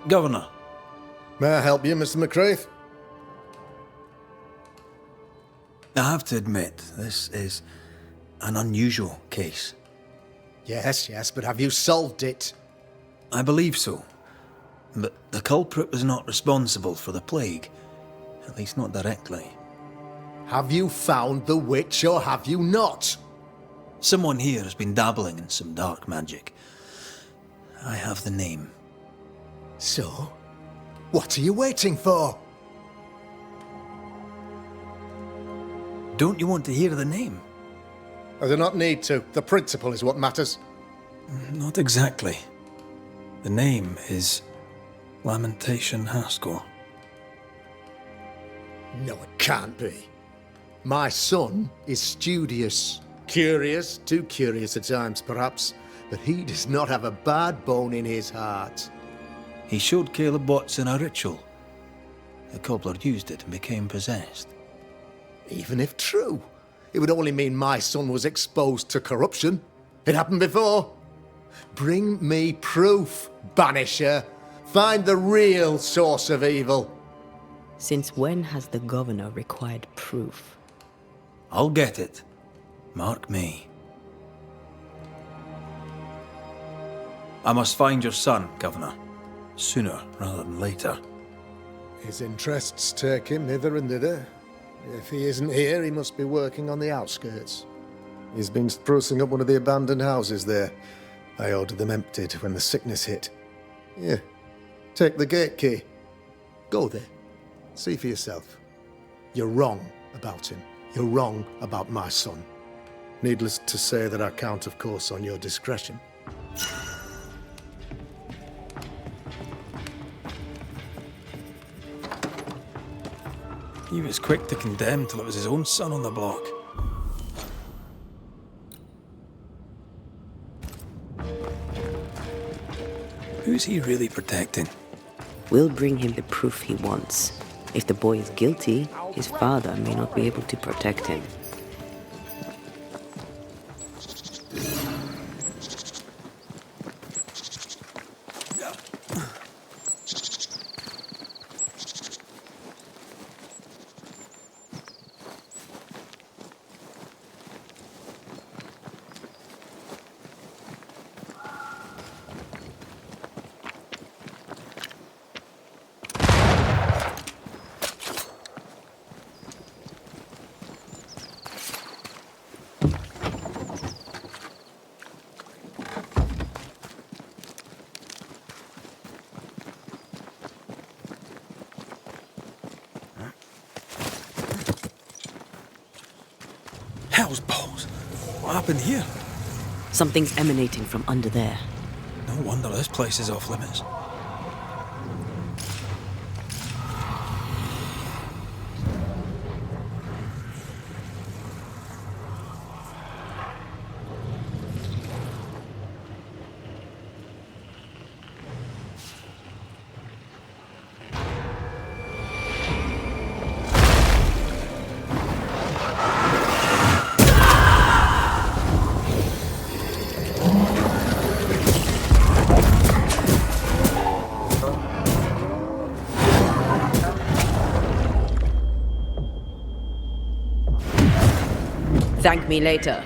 [SPEAKER 3] Governor.
[SPEAKER 4] May I help you, Mr. McCraith?
[SPEAKER 3] I have to admit, this is an unusual case.
[SPEAKER 4] Yes, but have you solved it?
[SPEAKER 3] I believe so. But the culprit was not responsible for the plague. At least not directly.
[SPEAKER 4] Have you found the witch or have you not?
[SPEAKER 3] Someone here has been dabbling in some dark magic. I have the name.
[SPEAKER 4] So, what are you waiting for?
[SPEAKER 3] Don't you want to hear the name?
[SPEAKER 4] I do not need to. The principle is what matters.
[SPEAKER 3] Not exactly. The name is Lamentation Haskell.
[SPEAKER 4] No, it can't be. My son is studious. Curious, too curious at times perhaps, but he does not have a bad bone in his heart.
[SPEAKER 3] He showed Caleb Watson a ritual. The cobbler used it and became possessed.
[SPEAKER 4] Even if true, it would only mean my son was exposed to corruption. It happened before. Bring me proof, Banisher. Find the real source of evil.
[SPEAKER 2] Since when has the governor required proof?
[SPEAKER 3] I'll get it. Mark me. I must find your son, Governor. Sooner rather than later.
[SPEAKER 4] His interests take him hither and thither. If he isn't here, he must be working on the outskirts. He's been sprucing up one of the abandoned houses there. I ordered them emptied when the sickness hit. Here, take the gate key. Go there. See for yourself. You're wrong about him. You're wrong about my son. Needless to say that I count, of course, on your discretion.
[SPEAKER 3] He was quick to condemn till it was his own son on the block. Who's he really protecting?
[SPEAKER 2] We'll bring him the proof he wants. If the boy is guilty, his father may not be able to protect him.
[SPEAKER 3] Hell's balls! What happened here?
[SPEAKER 2] Something's emanating from under there.
[SPEAKER 3] No wonder this place is off limits.
[SPEAKER 2] Thank me later.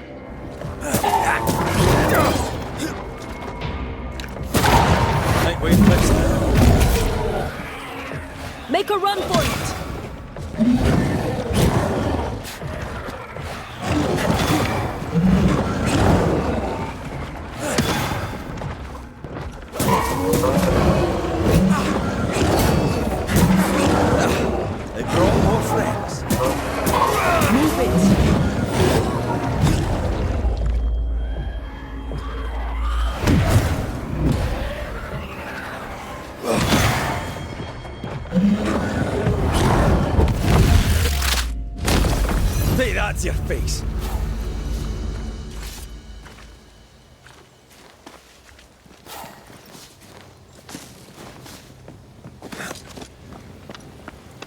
[SPEAKER 2] Make a run for it!
[SPEAKER 3] They brought more friends.
[SPEAKER 2] Move it!
[SPEAKER 3] Hey, that's your face.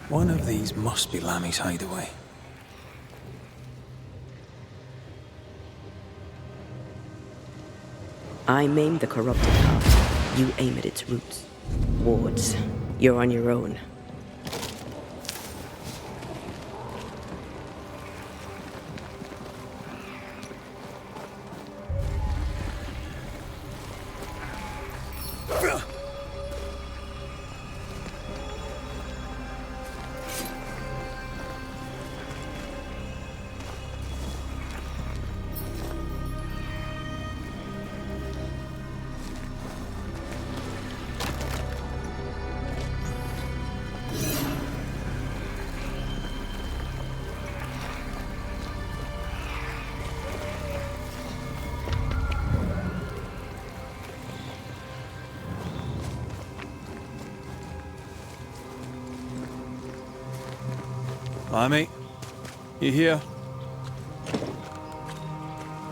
[SPEAKER 3] One of these must be Lammy's hideaway.
[SPEAKER 2] I maim the corrupted heart. You aim at its roots. Wards, you're on your own.
[SPEAKER 3] Lammy,
[SPEAKER 1] You here?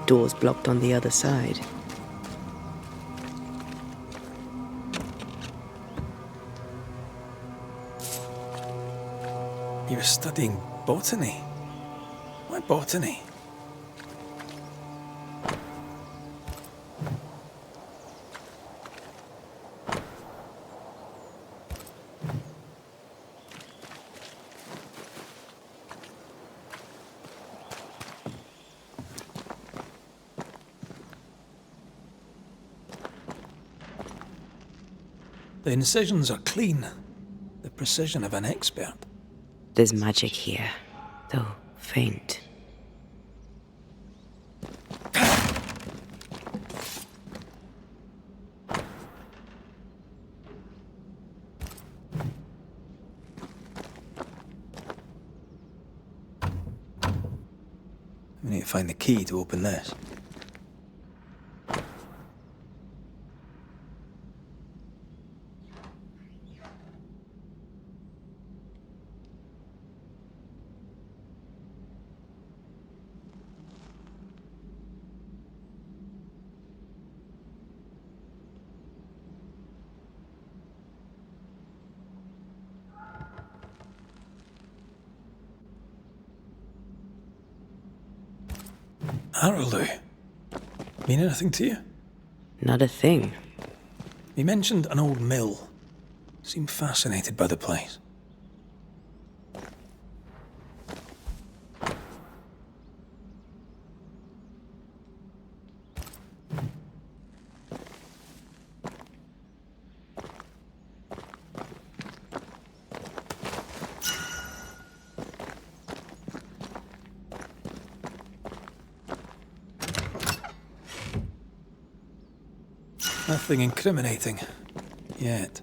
[SPEAKER 2] Door's blocked on the other side.
[SPEAKER 3] You were studying botany? Why botany? The incisions are clean. The precision of an expert.
[SPEAKER 2] There's magic here, though faint.
[SPEAKER 3] We need to find the key to open this. Arrowloo. Mean anything to you?
[SPEAKER 2] Not a thing.
[SPEAKER 3] You mentioned an old mill. Seemed fascinated by the place. Nothing incriminating. Yet.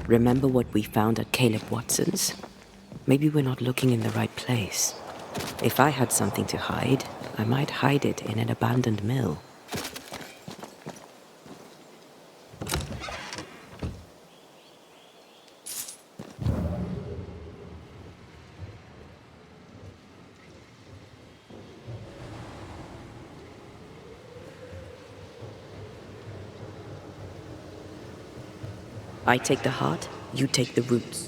[SPEAKER 2] Remember what we found at Caleb Watson's? Maybe we're not looking in the right place. If I had something to hide, I might hide it in an abandoned mill. I take the heart, you take the roots.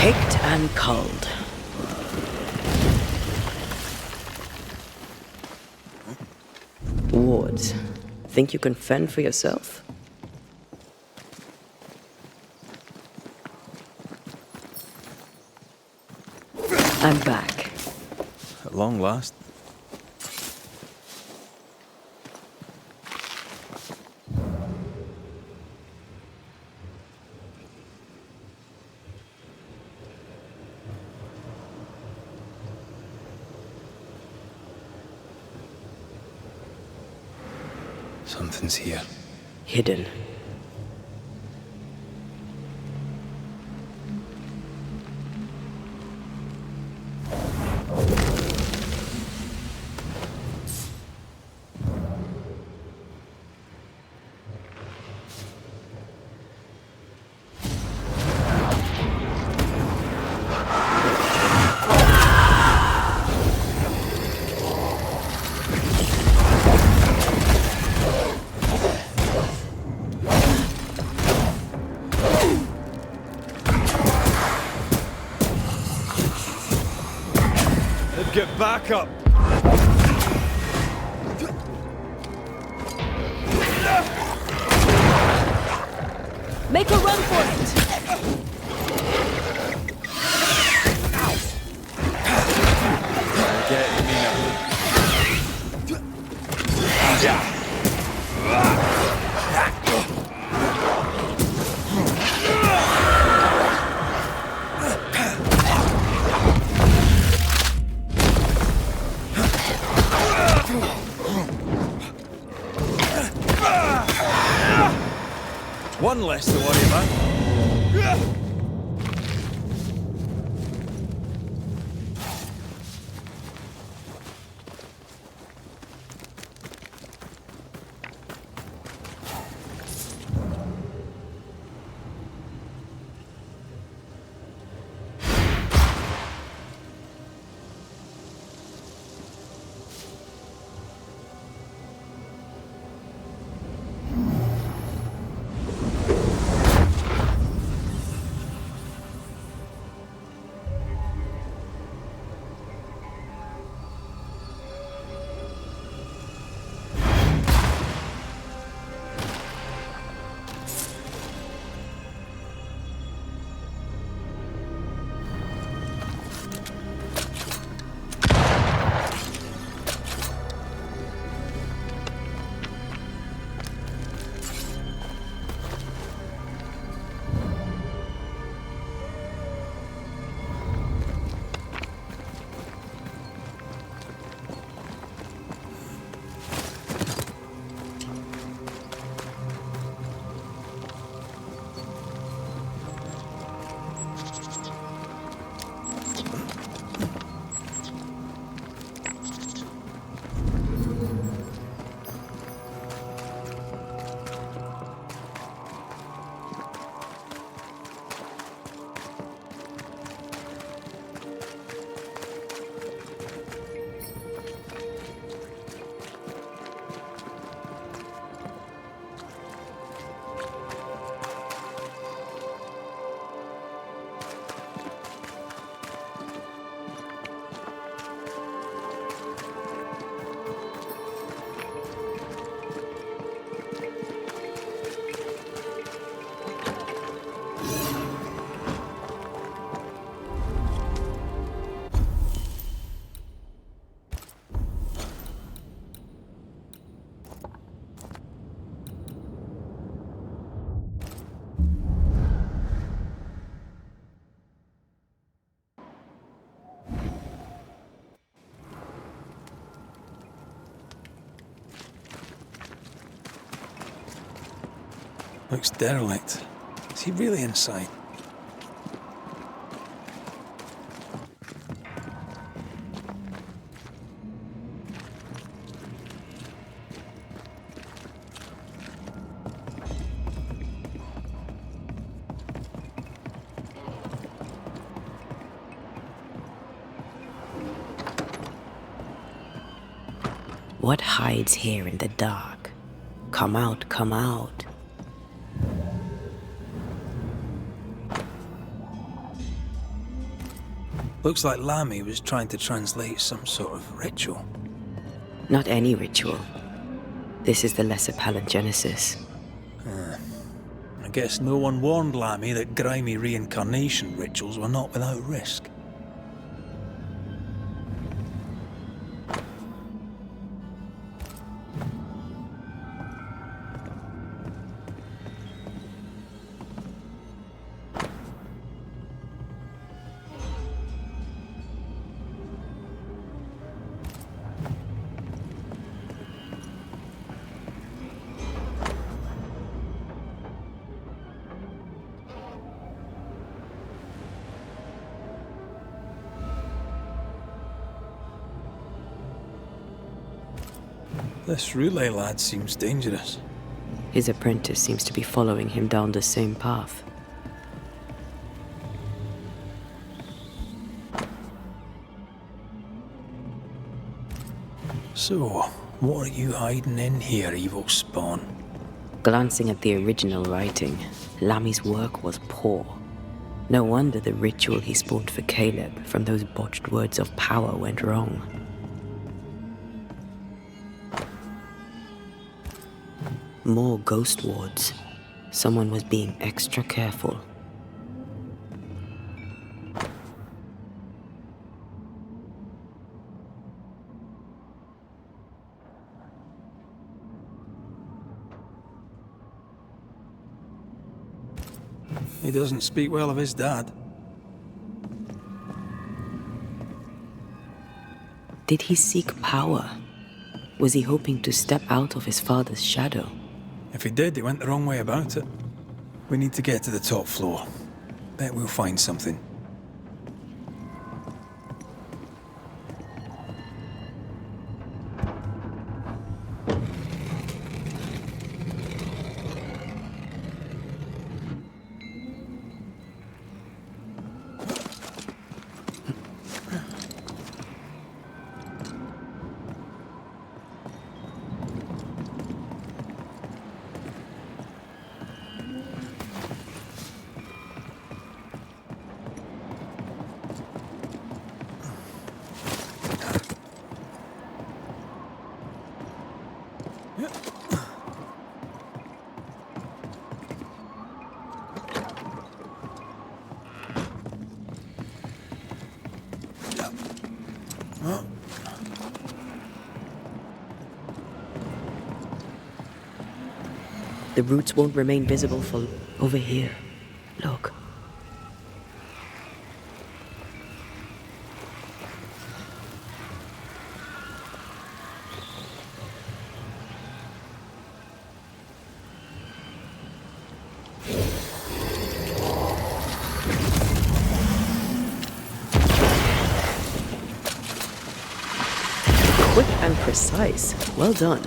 [SPEAKER 2] Picked and culled. Wards, think you can fend for yourself? I'm back.
[SPEAKER 3] At long last. Something's here.
[SPEAKER 2] Hidden.
[SPEAKER 1] Get back up!
[SPEAKER 9] Make a run for it!
[SPEAKER 1] One less to worry about.
[SPEAKER 3] Looks derelict. Is he really inside?
[SPEAKER 2] What hides here in the dark? Come out, come out.
[SPEAKER 3] Looks like Lammy was trying to translate some sort of ritual.
[SPEAKER 2] Not any ritual. This is the Lesser Palingenesis.
[SPEAKER 3] I guess no one warned Lammy that grimy reincarnation rituals were not without risk. This relay lad seems dangerous.
[SPEAKER 2] His apprentice seems to be following him down the same path.
[SPEAKER 3] So, what are you hiding in here, evil spawn?
[SPEAKER 2] Glancing at the original writing, Lammy's work was poor. No wonder the ritual he spawned for Caleb from those botched words of power went wrong. More ghost wards. Someone was being extra careful.
[SPEAKER 3] He doesn't speak well of his dad.
[SPEAKER 2] Did he seek power? Was he hoping to step out of his father's shadow?
[SPEAKER 3] If he did, he went the wrong way about it. We need to get to the top floor. Bet we'll find something.
[SPEAKER 2] The roots won't remain visible for... Over here. Look. Quick and precise. Well done.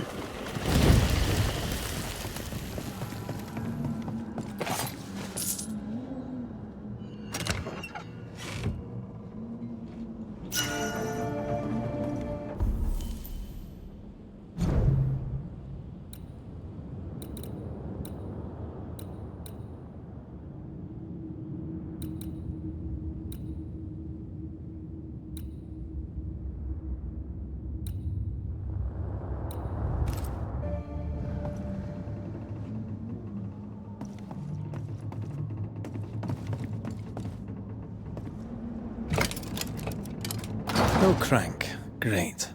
[SPEAKER 3] No crank. Great.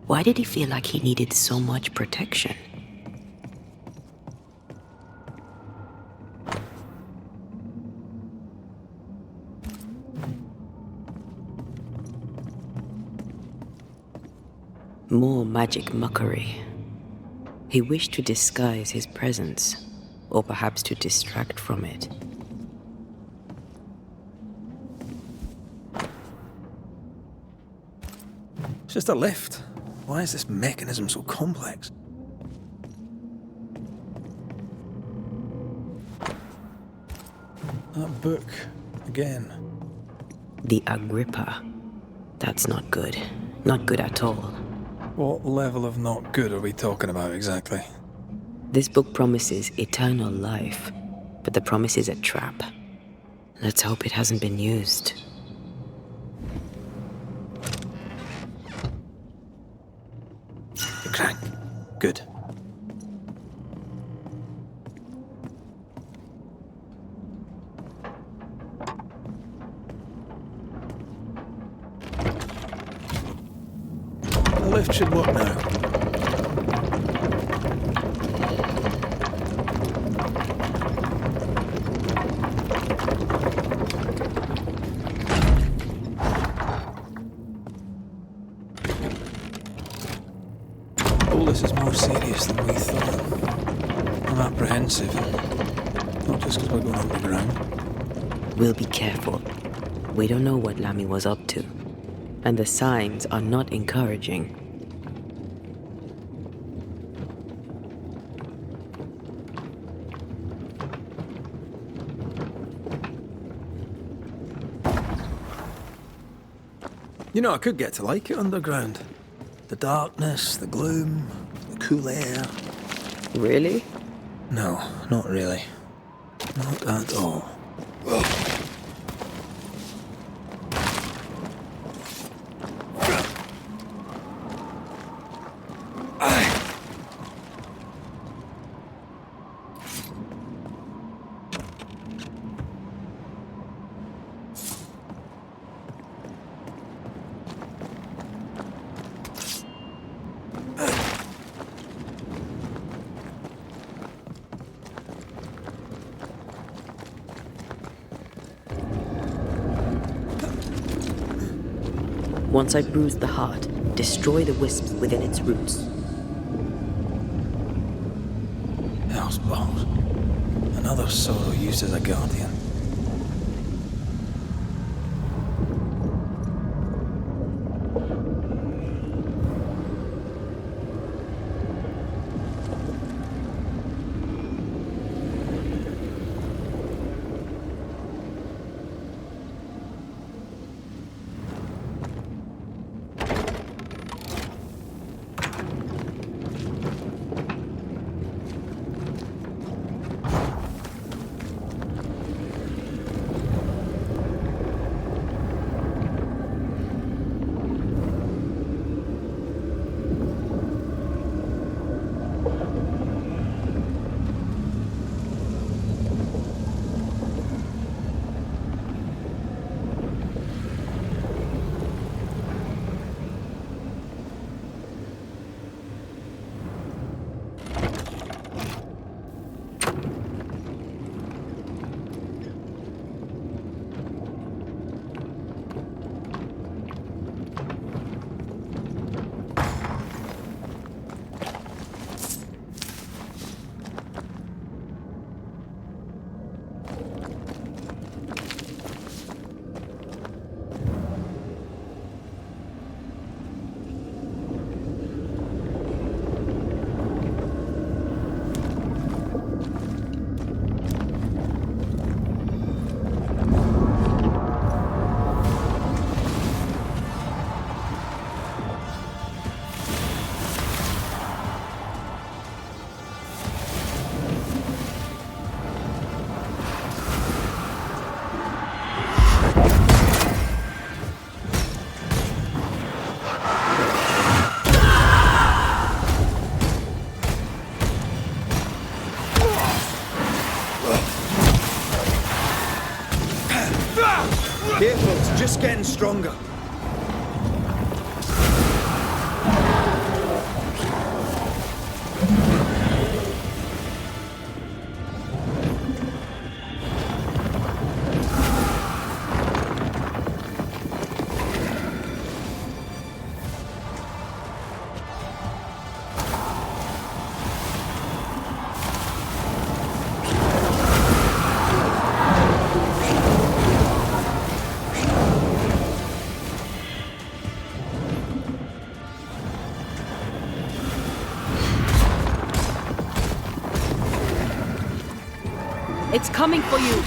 [SPEAKER 2] Why did he feel like he needed so much protection? More magic muckery. He wished to disguise his presence, or perhaps to distract from it.
[SPEAKER 3] It's just a lift. Why is this mechanism so complex? That book, again.
[SPEAKER 2] The Agrippa. That's not good. Not good at all.
[SPEAKER 3] What level of not good are we talking about exactly?
[SPEAKER 2] This book promises eternal life, but the promise is a trap. Let's hope it hasn't been used.
[SPEAKER 3] The crank. Good. The lift should work now. All this is more serious than we thought. I'm apprehensive. Not just because we're going underground.
[SPEAKER 2] We'll be careful. We don't know what Lammy was up to, and the signs are not encouraging.
[SPEAKER 3] You know, I could get to like it underground. The darkness, the gloom, the cool air.
[SPEAKER 2] Really?
[SPEAKER 3] No, not really. Not at all.
[SPEAKER 2] Once I bruise the heart, destroy the wisps within its roots.
[SPEAKER 3] Hell's balls. Another sorrow used as a guardian. Careful, it's just getting stronger.
[SPEAKER 2] It's coming for you!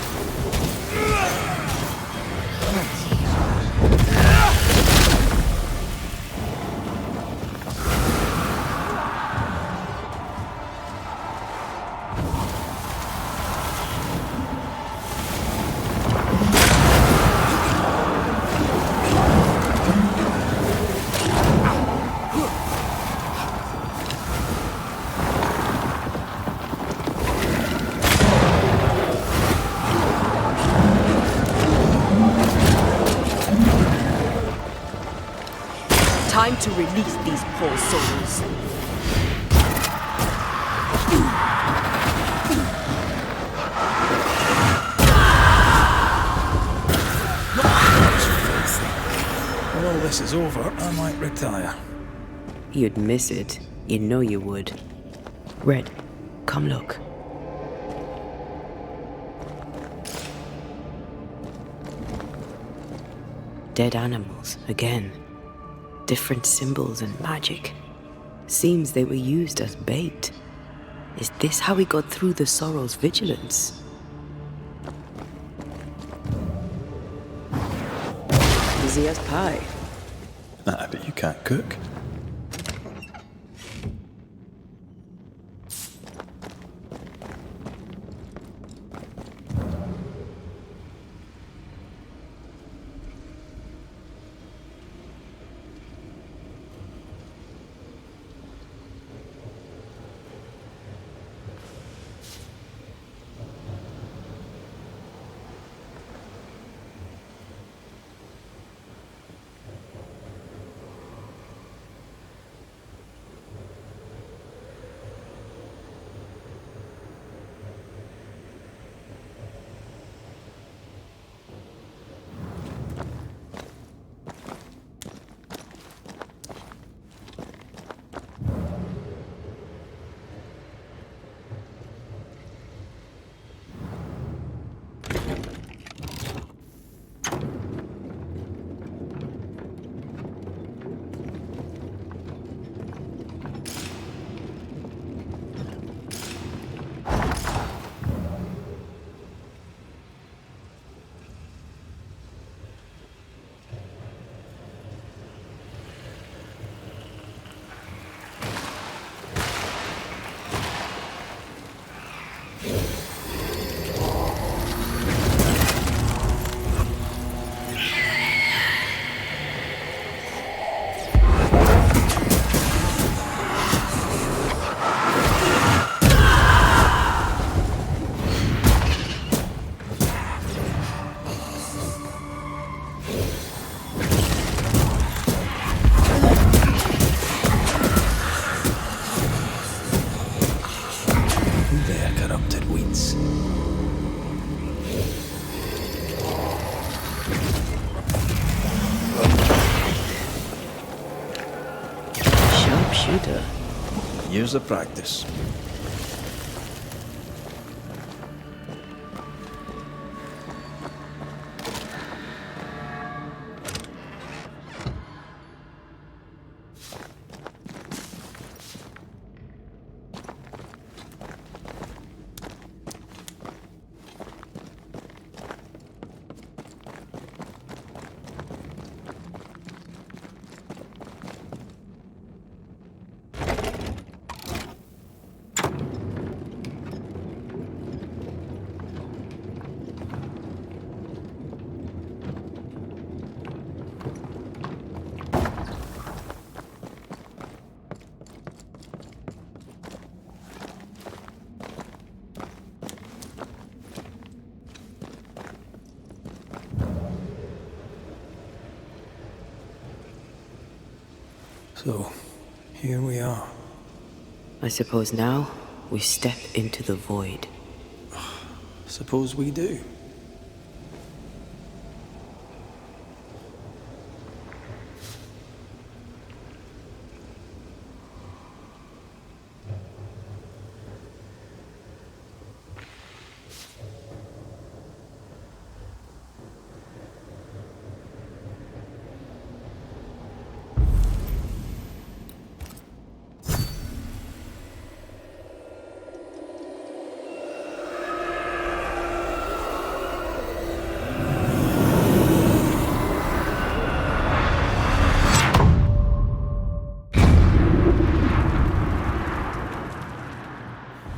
[SPEAKER 2] Time to release these poor souls.
[SPEAKER 3] When all this is over, I might retire.
[SPEAKER 2] You'd miss it. You know you would. Red, come look. Dead animals, again. Different symbols and magic. Seems they were used as bait. Is this how we got through the Sorrow's vigilance? Easy as pie.
[SPEAKER 3] I bet you can't cook. corrupted weeds.
[SPEAKER 2] Sharpshooter.
[SPEAKER 3] Years of practice. So, here we are.
[SPEAKER 2] I suppose now we step into the void.
[SPEAKER 3] Suppose we do.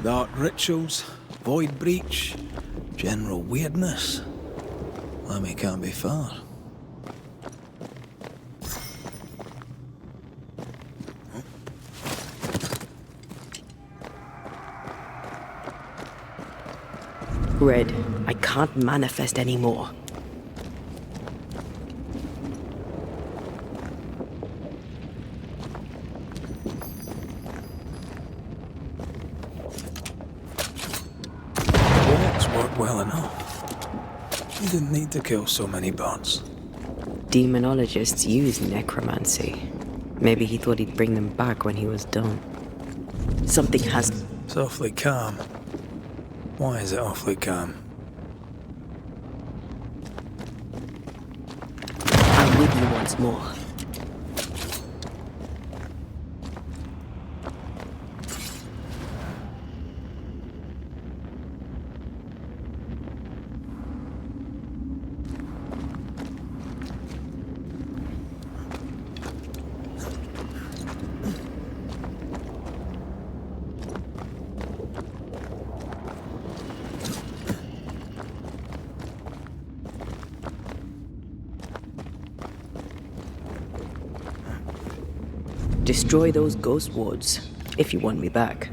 [SPEAKER 3] Dark rituals, void breach, general weirdness. Lammy can't be far.
[SPEAKER 2] Red, I can't manifest anymore.
[SPEAKER 3] It's worked well enough. You didn't need to kill so many bots.
[SPEAKER 2] Demonologists use necromancy. Maybe he thought he'd bring them back when he was done. Something has...
[SPEAKER 3] It's awfully calm. Why is it awfully calm?
[SPEAKER 2] I'm with you once more. Destroy those ghost wards, if you want me back.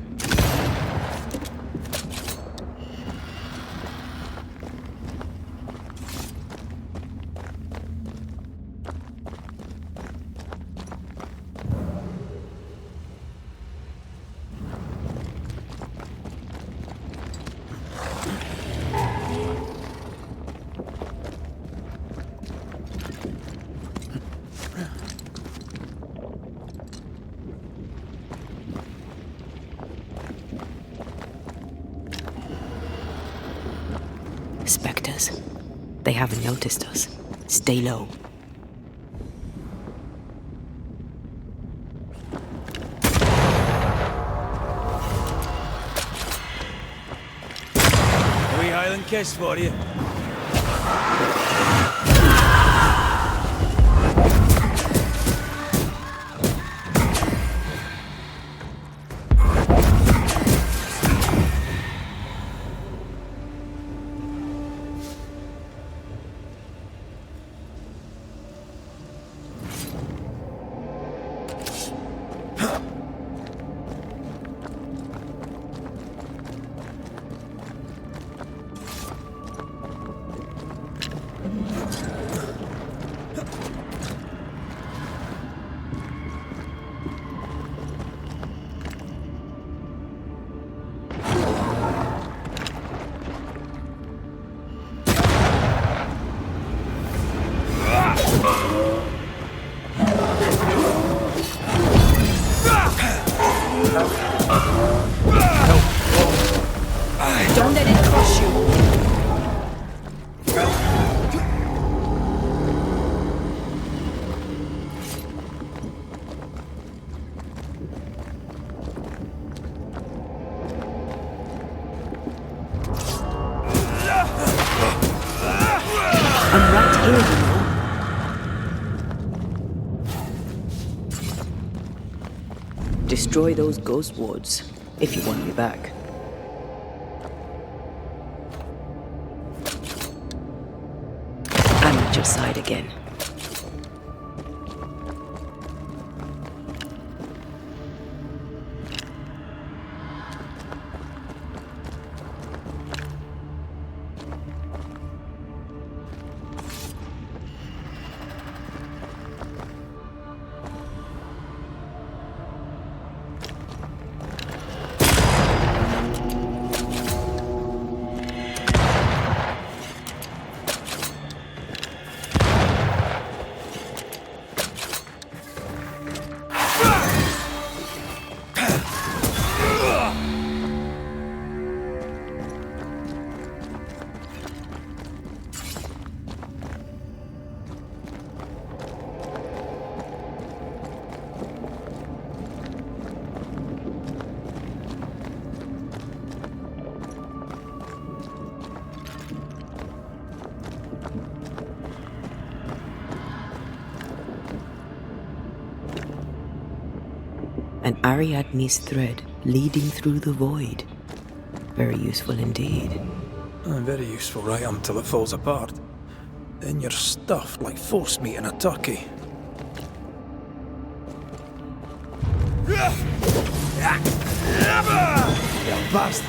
[SPEAKER 2] Spectres. They haven't noticed us. Stay low.
[SPEAKER 3] A wee Highland kiss for you.
[SPEAKER 2] I'm right here, you know. Destroy those ghost wards, if you want me back. I'm at your side again. An Ariadne's thread leading through the void. Very useful indeed.
[SPEAKER 1] Very useful right until it falls apart. Then you're stuffed like force meat in a turkey. You bastard!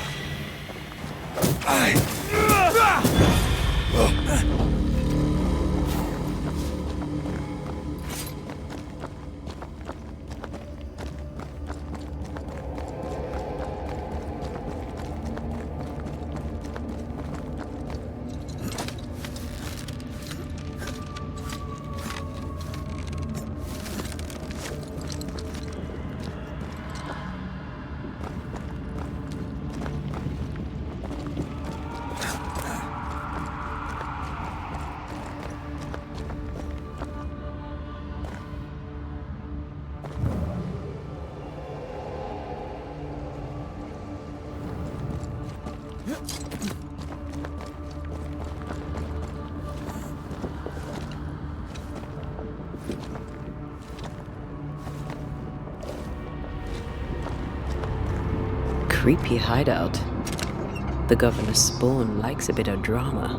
[SPEAKER 2] Creepy hideout. The governor's spawn likes a bit of drama.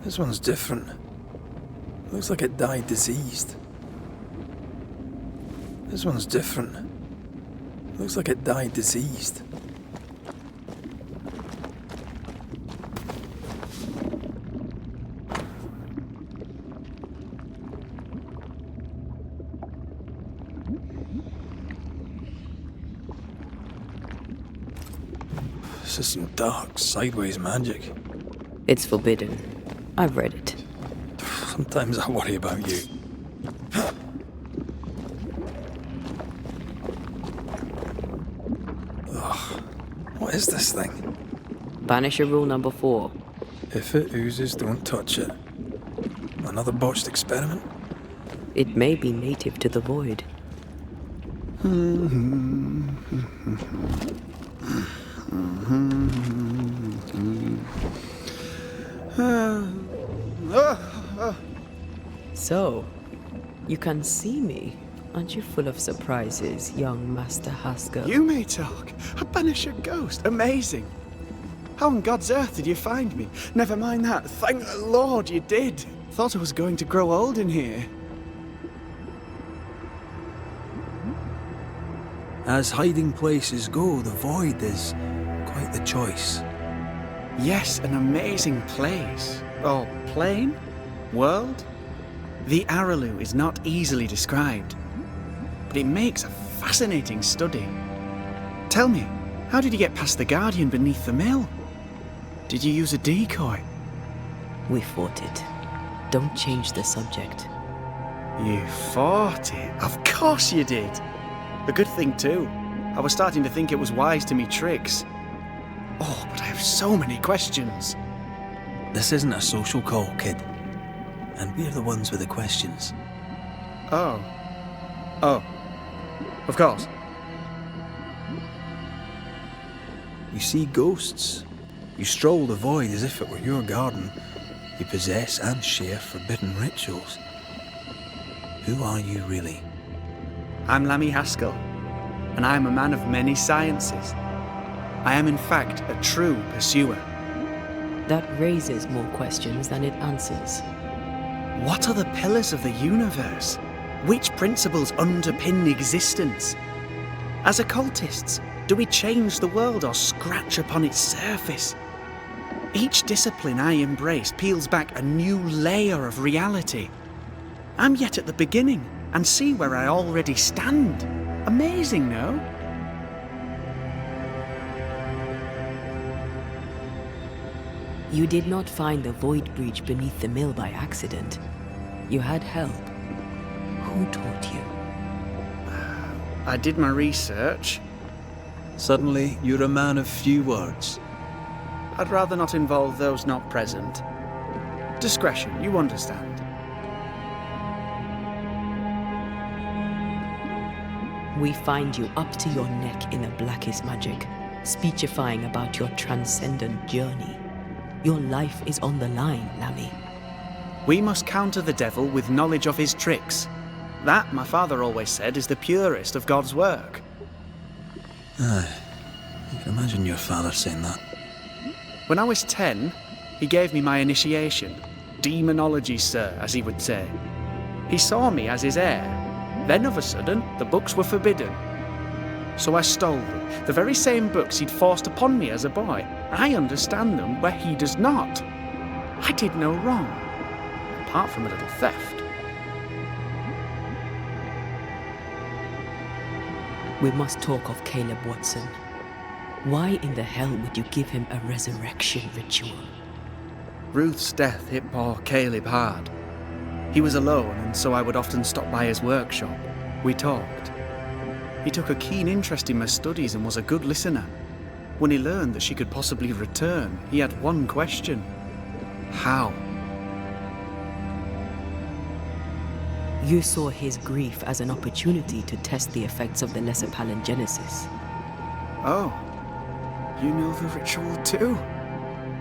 [SPEAKER 1] This one's different. Looks like it died diseased. This one's different. Looks like it died diseased. This is some dark, sideways magic.
[SPEAKER 2] It's forbidden. I've read it.
[SPEAKER 1] Sometimes I worry about you. Ugh. What is this thing?
[SPEAKER 2] Banisher rule number 4.
[SPEAKER 1] If it oozes, don't touch it. Another botched experiment?
[SPEAKER 2] It may be native to the void. So, you can see me. Aren't you full of surprises, young Master Haskell?
[SPEAKER 5] You may talk. A Banisher ghost. Amazing. How on God's earth did you find me? Never mind that. Thank the Lord you did. Thought I was going to grow old in here.
[SPEAKER 1] As hiding places go, the void is quite the choice.
[SPEAKER 5] Yes, an amazing place. Or plane? World? The Araloo is not easily described, but it makes a fascinating study. Tell me, how did you get past the Guardian beneath the mill? Did you use a decoy?
[SPEAKER 2] We fought it. Don't change the subject.
[SPEAKER 5] You fought it? Of course you did. A good thing too. I was starting to think it was wise to me tricks. Oh, but I have so many questions.
[SPEAKER 3] This isn't a social call, kid. And we're the ones with the questions.
[SPEAKER 5] Oh. Oh. Of course.
[SPEAKER 3] You see ghosts. You stroll the void as if it were your garden. You possess and share forbidden rituals. Who are you really?
[SPEAKER 5] I'm Lammy Haskell, and I am a man of many sciences. I am in fact a true pursuer.
[SPEAKER 2] That raises more questions than it answers.
[SPEAKER 5] What are the pillars of the universe? Which principles underpin existence? As occultists, do we change the world or scratch upon its surface? Each discipline I embrace peels back a new layer of reality. I'm yet at the beginning, and see where I already stand. Amazing, no?
[SPEAKER 2] You did not find the void breach beneath the mill by accident. You had help. Who taught you?
[SPEAKER 5] I did my research.
[SPEAKER 3] Suddenly, you're a man of few words.
[SPEAKER 5] I'd rather not involve those not present. Discretion, you understand.
[SPEAKER 2] We find you up to your neck in the blackest magic, speechifying about your transcendent journey. Your life is on the line, Lammy.
[SPEAKER 5] We must counter the devil with knowledge of his tricks. That, my father always said, is the purest of God's work.
[SPEAKER 3] Aye. You can imagine your father saying that.
[SPEAKER 5] When I was 10, he gave me my initiation. Demonology, sir, as he would say. He saw me as his heir. Then, of a sudden, the books were forbidden. So I stole them, the very same books he'd forced upon me as a boy. I understand them where he does not. I did no wrong, apart from a little theft.
[SPEAKER 2] We must talk of Caleb Watson. Why in the hell would you give him a resurrection ritual?
[SPEAKER 5] Ruth's death hit poor Caleb hard. He was alone, and so I would often stop by his workshop. We talked. He took a keen interest in my studies and was a good listener. When he learned that she could possibly return, he had one question. How?
[SPEAKER 2] You saw his grief as an opportunity to test the effects of the lesser palingenesis.
[SPEAKER 5] Oh, you know the ritual too?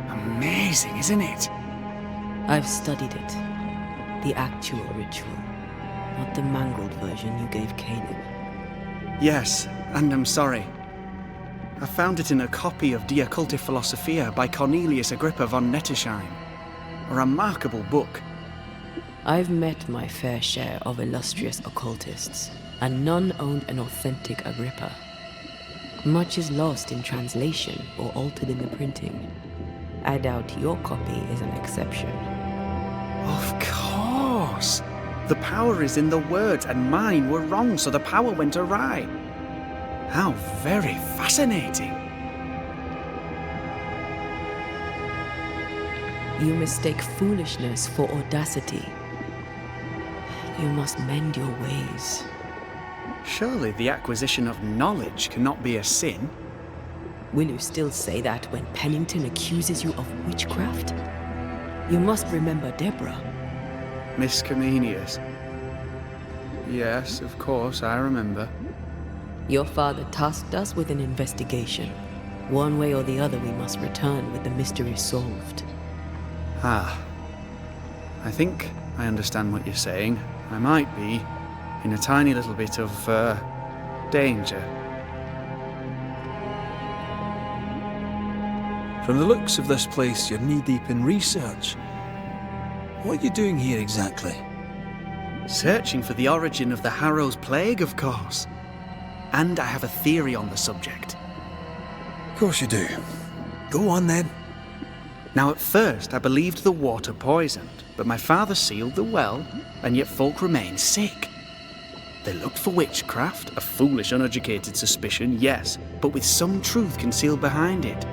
[SPEAKER 5] Amazing, isn't it?
[SPEAKER 2] I've studied it. The actual ritual, not the mangled version you gave Caleb.
[SPEAKER 5] Yes, and I'm sorry. I found it in a copy of De Occulti Philosophia by Cornelius Agrippa von Nettersheim. A remarkable book.
[SPEAKER 2] I've met my fair share of illustrious occultists, and none owned an authentic Agrippa. Much is lost in translation or altered in the printing. I doubt your copy is an exception.
[SPEAKER 5] Of course! The power is in the words, and mine were wrong, so the power went awry. How very fascinating!
[SPEAKER 2] You mistake foolishness for audacity. You must mend your ways.
[SPEAKER 5] Surely the acquisition of knowledge cannot be a sin.
[SPEAKER 2] Will you still say that when Pennington accuses you of witchcraft? You must remember Deborah.
[SPEAKER 5] Miss Comenius. Yes, of course, I remember.
[SPEAKER 2] Your father tasked us with an investigation. One way or the other, we must return with the mystery solved.
[SPEAKER 5] Ah. I think I understand what you're saying. I might be in a tiny little bit of, danger.
[SPEAKER 3] From the looks of this place, you're knee-deep in research. What are you doing here exactly?
[SPEAKER 5] Searching for the origin of the Harrow's Plague, of course. And I have a theory on the subject.
[SPEAKER 3] Of course you do. Go on then.
[SPEAKER 5] Now, at first, I believed the water poisoned, but my father sealed the well, and yet folk remained sick. They looked for witchcraft, a foolish, uneducated suspicion, yes, but with some truth concealed behind it.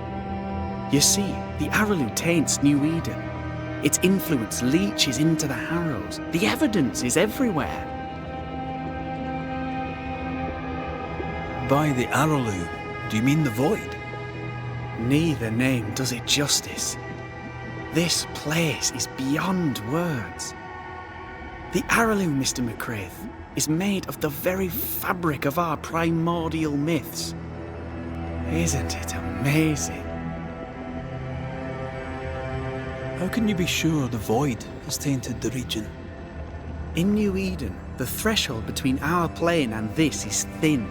[SPEAKER 5] You see, the Arrowlu taints New Eden. Its influence leaches into the Harrows. The evidence is everywhere.
[SPEAKER 3] By the Arrowlu, do you mean the void?
[SPEAKER 5] Neither name does it justice. This place is beyond words. The Araloo, Mr. McCraith, is made of the very fabric of our primordial myths. Isn't it amazing?
[SPEAKER 3] How can you be sure the void has tainted the region?
[SPEAKER 5] In New Eden, the threshold between our plane and this is thin.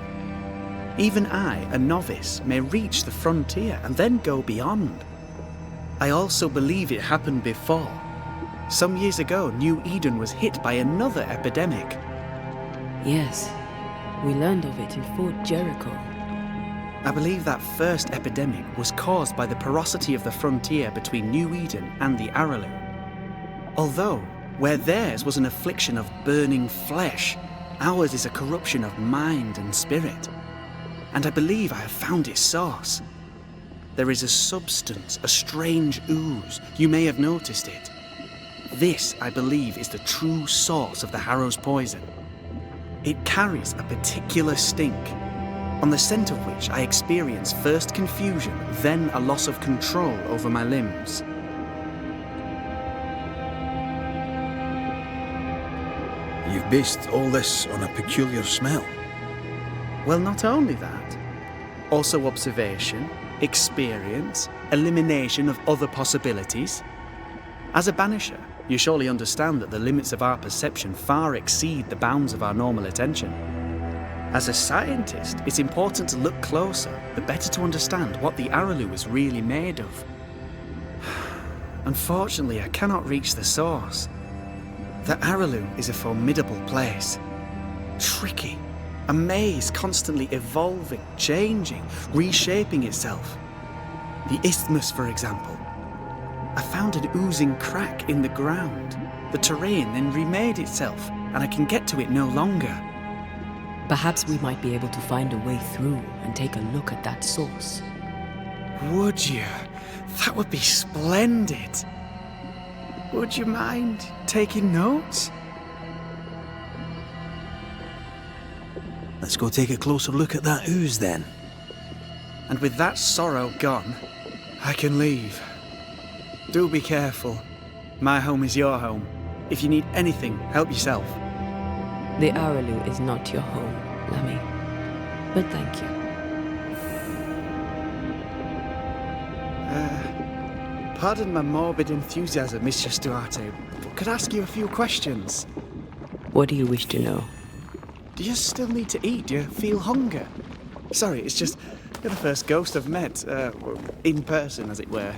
[SPEAKER 5] Even I, a novice, may reach the frontier and then go beyond. I also believe it happened before. Some years ago, New Eden was hit by another epidemic.
[SPEAKER 2] Yes, we learned of it in Fort Jericho.
[SPEAKER 5] I believe that first epidemic was caused by the porosity of the frontier between New Eden and the Araloo. Although, where theirs was an affliction of burning flesh, ours is a corruption of mind and spirit. And I believe I have found its source. There is a substance, a strange ooze. You may have noticed it. This, I believe, is the true source of the Harrow's poison. It carries a particular stink, on the scent of which I experience first confusion, then a loss of control over my limbs.
[SPEAKER 3] You've based all this on a peculiar smell.
[SPEAKER 5] Well, not only that, also observation, experience, elimination of other possibilities. As a Banisher, you surely understand that the limits of our perception far exceed the bounds of our normal attention. As a scientist, it's important to look closer, the better to understand what the Araloo is really made of. Unfortunately, I cannot reach the source. The Araloo is a formidable place. Tricky. A maze constantly evolving, changing, reshaping itself. The isthmus, for example. I found an oozing crack in the ground. The terrain then remade itself, and I can get to it no longer.
[SPEAKER 2] Perhaps we might be able to find a way through and take a look at that source.
[SPEAKER 5] Would you? That would be splendid. Would you mind taking notes?
[SPEAKER 3] Let's go take a closer look at that ooze then.
[SPEAKER 5] And with that sorrow gone, I can leave. Do be careful. My home is your home. If you need anything, help yourself.
[SPEAKER 2] The Araloo is not your home, Lammy. But thank you.
[SPEAKER 5] Pardon my morbid enthusiasm, Mistress Duarte, but could I ask you a few questions?
[SPEAKER 2] What do you wish to know?
[SPEAKER 5] Do you still need to eat? Do you feel hunger? Sorry, it's just you're the first ghost I've met, in person, as it were.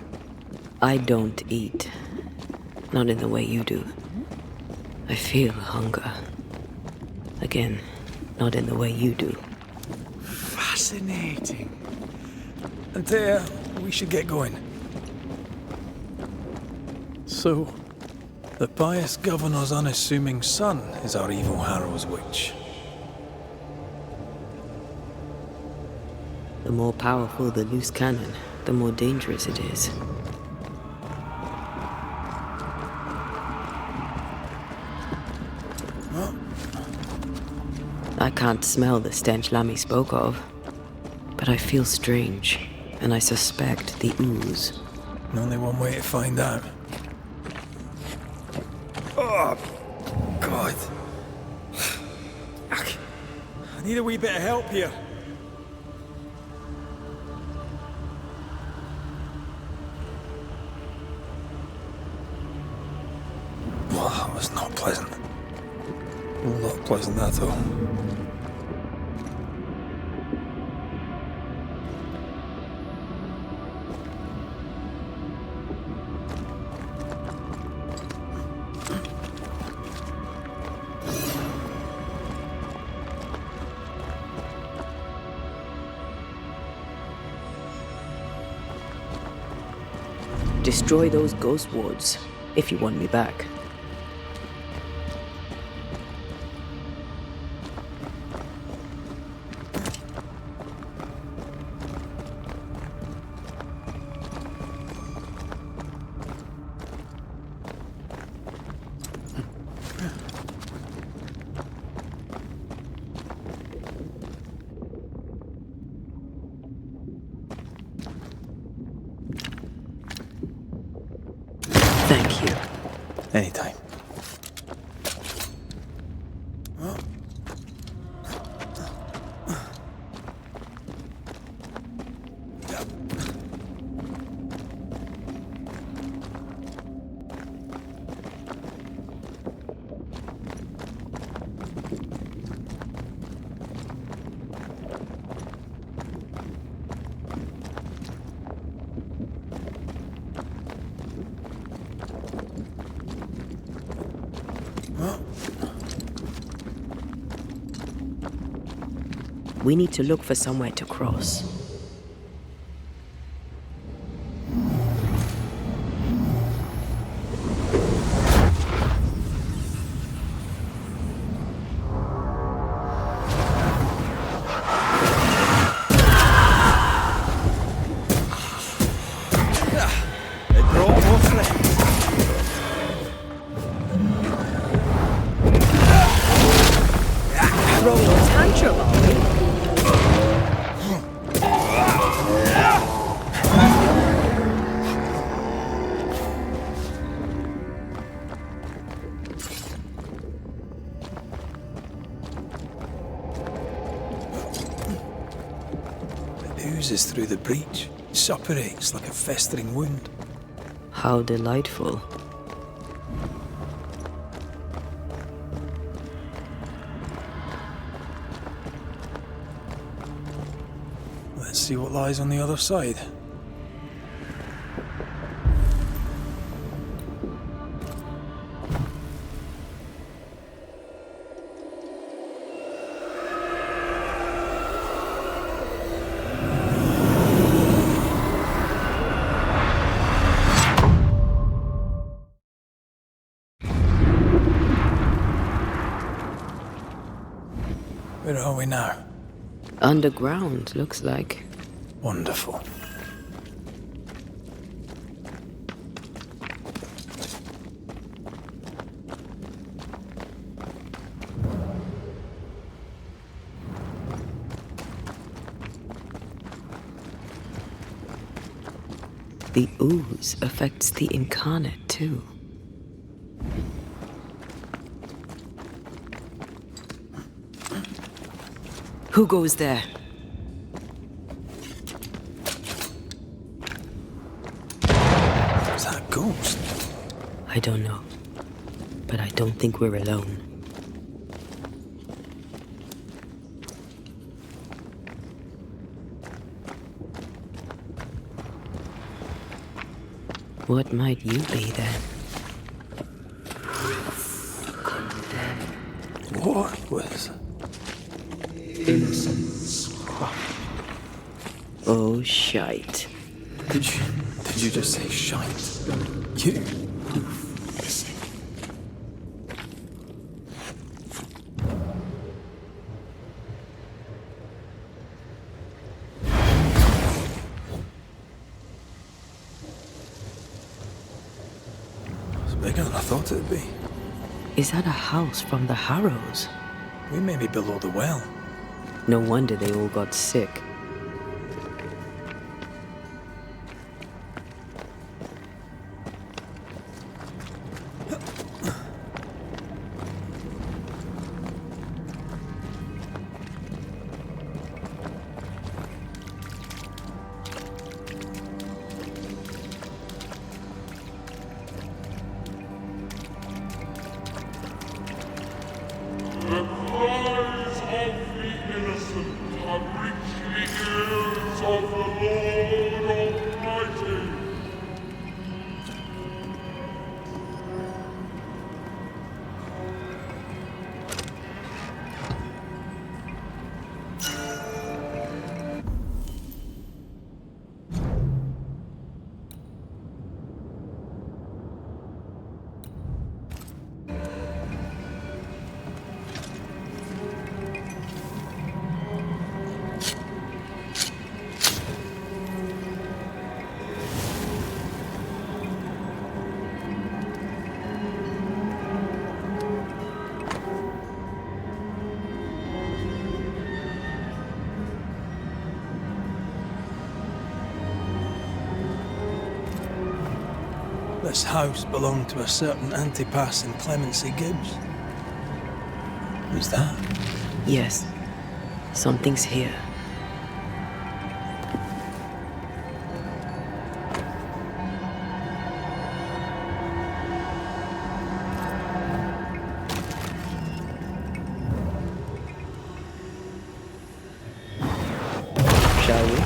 [SPEAKER 2] I don't eat. Not in the way you do. I feel hunger. Again, not in the way you do.
[SPEAKER 5] Fascinating.
[SPEAKER 1] Antea, we should get going. So, the pious governor's unassuming son is our evil Harrow's witch.
[SPEAKER 2] The more powerful the loose cannon, the more dangerous it is. I can't smell the stench Lammy spoke of, but I feel strange, and I suspect the ooze.
[SPEAKER 1] Only one way to find out. Oh, God. I need a wee bit of help here. Well, that was not pleasant. Not pleasant at all.
[SPEAKER 2] Destroy those ghost wards, if you want me back.
[SPEAKER 3] Anytime.
[SPEAKER 2] We need to look for somewhere to cross. Throwing a tantrum, are we?
[SPEAKER 3] It oozes through the breach, suppurates like a festering wound.
[SPEAKER 2] How delightful.
[SPEAKER 3] Let's see what lies on the other side. Where are we now?
[SPEAKER 2] Underground, looks like.
[SPEAKER 3] Wonderful.
[SPEAKER 2] The ooze affects the incarnate, too. Who goes there?
[SPEAKER 3] Is that a ghost?
[SPEAKER 2] I don't know. But I don't think we're alone. What might you be then?
[SPEAKER 3] What was...
[SPEAKER 10] Innocence.
[SPEAKER 2] Oh, shite.
[SPEAKER 3] Did you just say shite? You... It's bigger than I thought it'd be.
[SPEAKER 2] Is that a house from the Harrows?
[SPEAKER 3] We may be below the well.
[SPEAKER 2] No wonder they all got sick.
[SPEAKER 11] The cries of the innocent have reached the ears of the Lord Almighty.
[SPEAKER 1] This house belonged to a certain Antipas and Clemency Gibbs.
[SPEAKER 3] Who's that?
[SPEAKER 2] Yes, something's here. Shall we?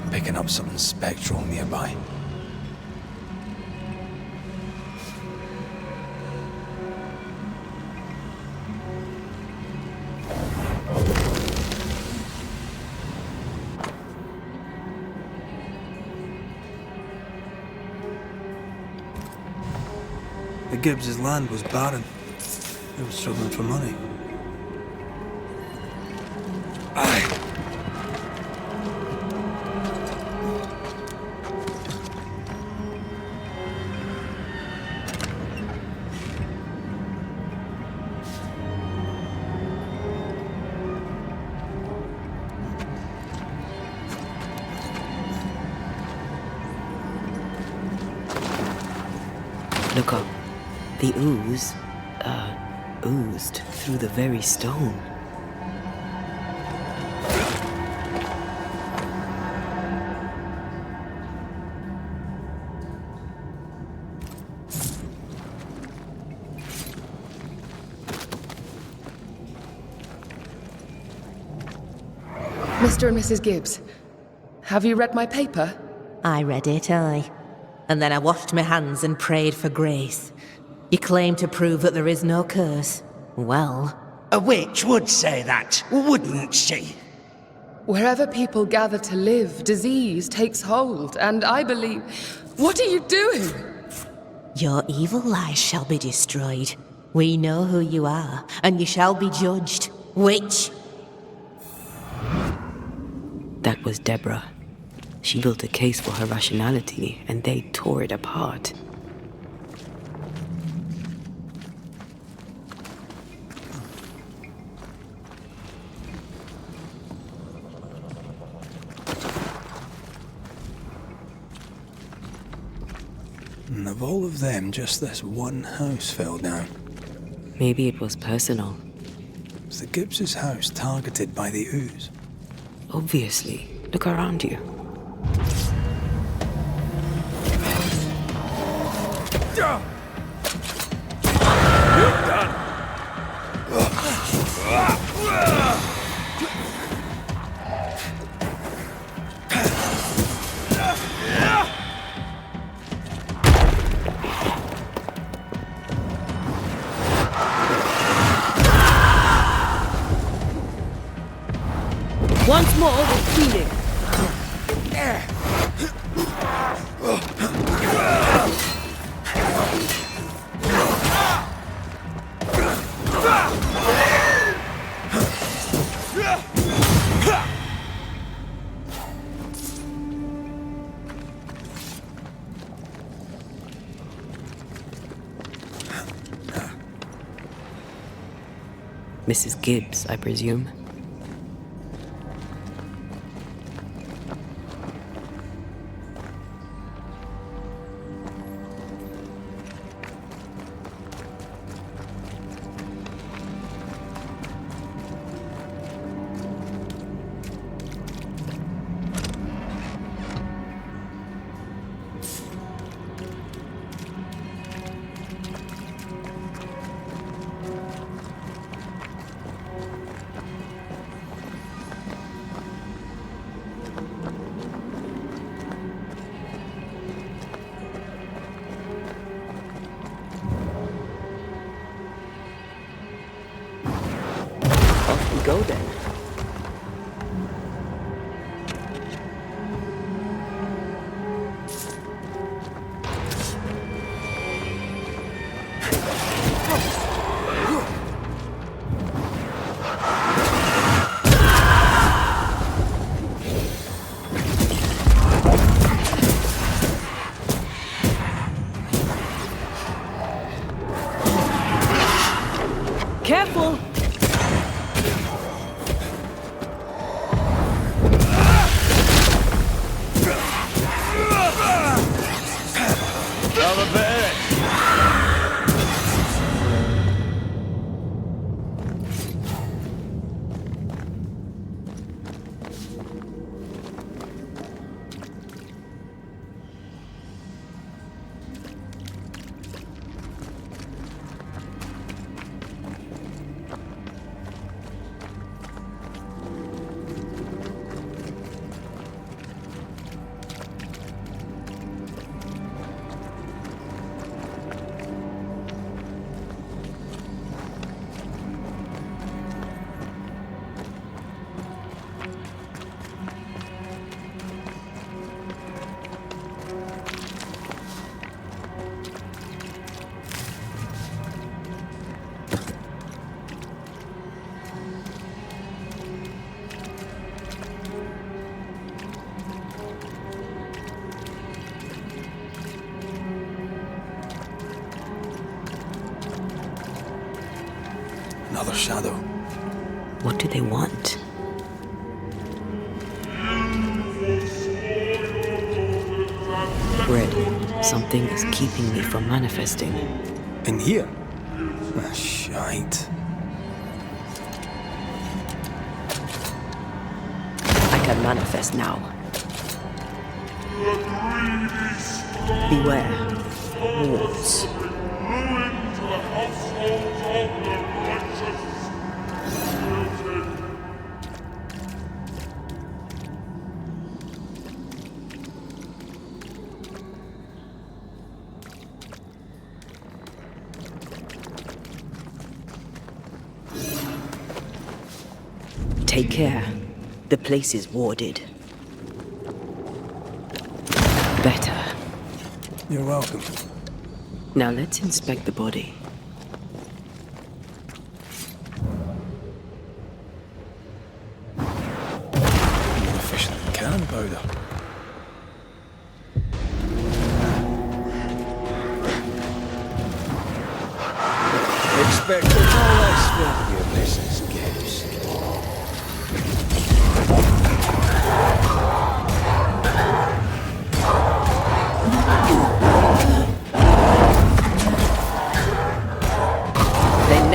[SPEAKER 3] Picking up something spectral nearby.
[SPEAKER 1] The Gibbs' land was barren. They were struggling for money.
[SPEAKER 2] Look up. The ooze, oozed through the very stone.
[SPEAKER 13] Mr. and Mrs. Gibbs, have you read my paper?
[SPEAKER 14] I read it, aye. And then I washed my hands and prayed for grace. You claim to prove that there is no curse. Well...
[SPEAKER 15] A witch would say that, wouldn't she?
[SPEAKER 13] Wherever people gather to live, disease takes hold, and I believe... What are you doing?
[SPEAKER 14] Your evil lies shall be destroyed. We know who you are, and you shall be judged. Witch!
[SPEAKER 2] That was Deborah. She built a case for her rationality, and they tore it apart.
[SPEAKER 3] of all of them, just this one house fell down.
[SPEAKER 2] Maybe it was personal.
[SPEAKER 3] Was the Gibbs' house targeted by the ooze?
[SPEAKER 2] Obviously. Look around you. Once more with healing. Mrs. Gibbs, I presume. Go then. Careful!
[SPEAKER 3] Another shadow.
[SPEAKER 2] What do they want? Red, something is keeping me from manifesting.
[SPEAKER 3] In here? Ah, shite.
[SPEAKER 2] I can manifest now. Beware. Wards. Take care. The place is warded. Better.
[SPEAKER 3] You're welcome.
[SPEAKER 2] Now let's inspect the body.
[SPEAKER 3] More efficient than cannon powder.
[SPEAKER 4] Expected no less from you, Mrs. Gibbs.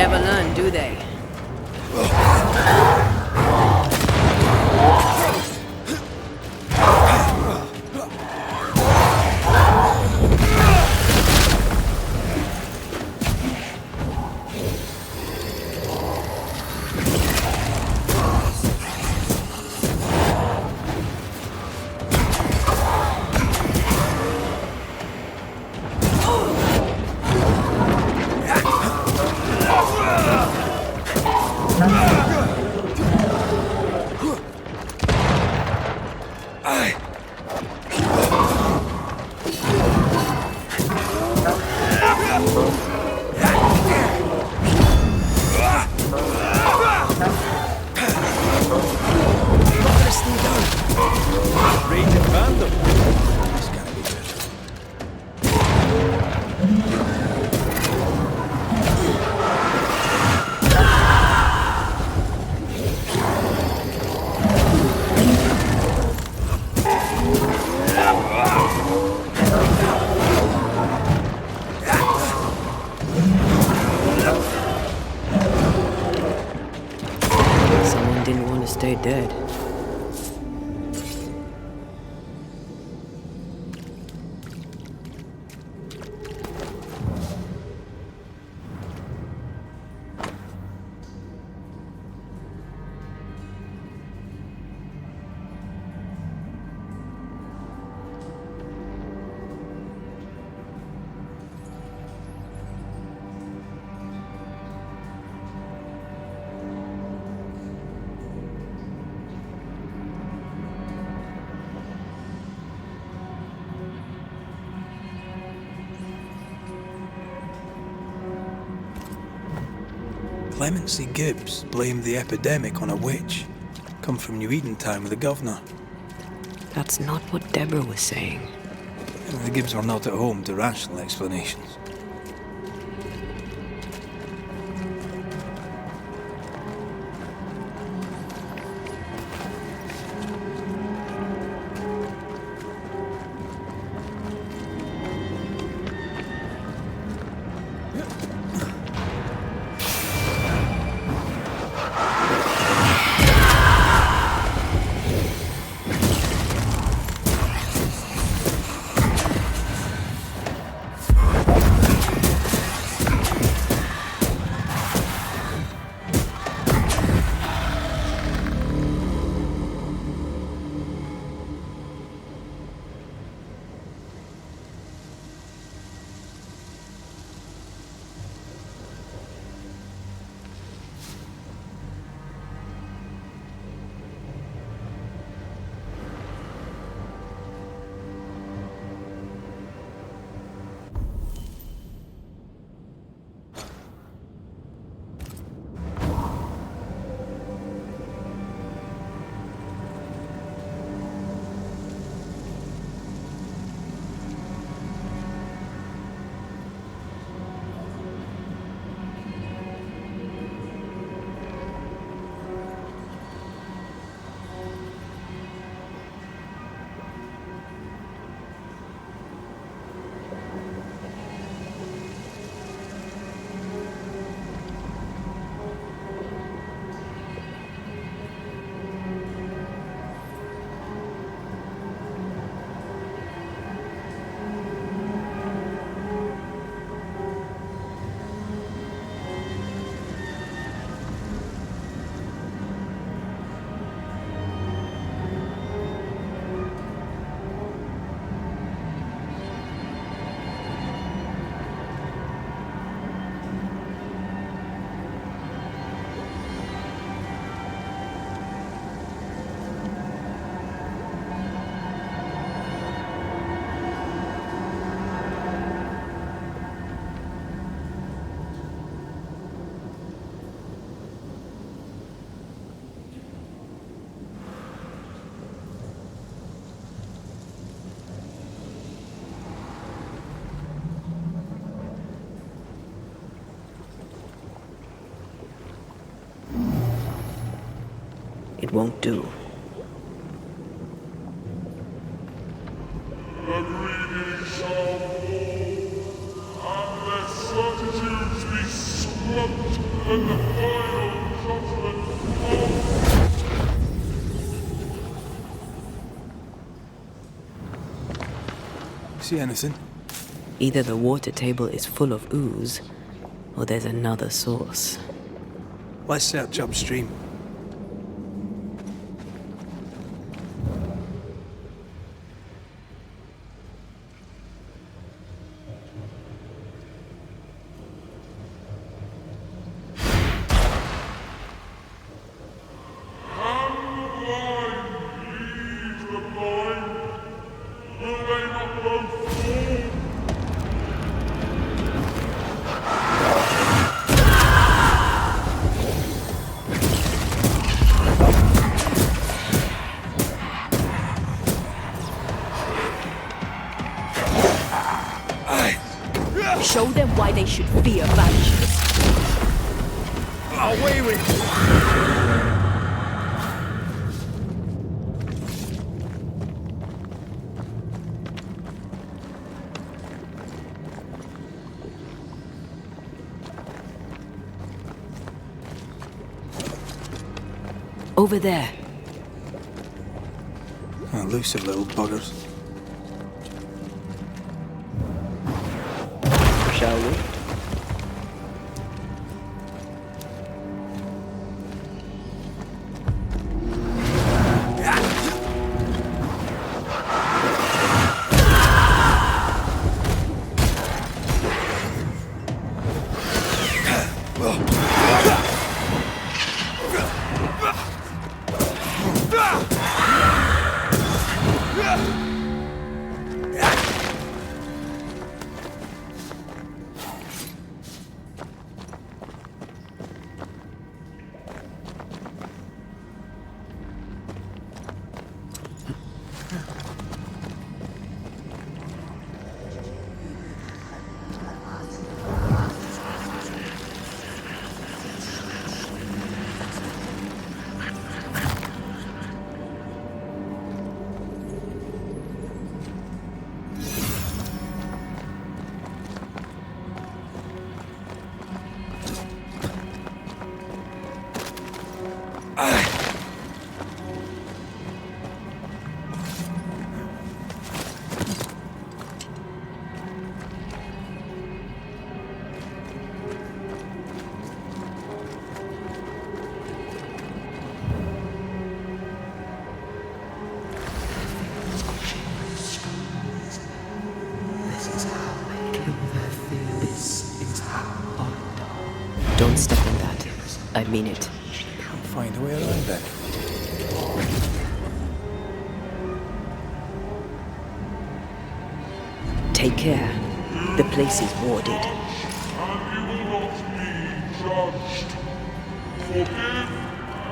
[SPEAKER 2] never learn, do they? Someone didn't want to stay dead.
[SPEAKER 1] Clemency Gibbs blamed the epidemic on a witch. Come from New Eden Town with the governor.
[SPEAKER 2] That's not what Deborah was saying.
[SPEAKER 1] The Gibbs were not at home to rational explanations.
[SPEAKER 2] It won't do.
[SPEAKER 11] The greedy shall fall, unless certitudes be swamped
[SPEAKER 1] See anything?
[SPEAKER 2] Either the water table is full of ooze, or there's another source.
[SPEAKER 1] Let's search upstream.
[SPEAKER 9] Show them why they should fear Banishers.
[SPEAKER 1] Away with you!
[SPEAKER 2] Over there.
[SPEAKER 1] Elusive little buggers.
[SPEAKER 2] Shall we? Don't step on that. I mean it.
[SPEAKER 1] I'll find a way around then.
[SPEAKER 2] Take care. The place is warded.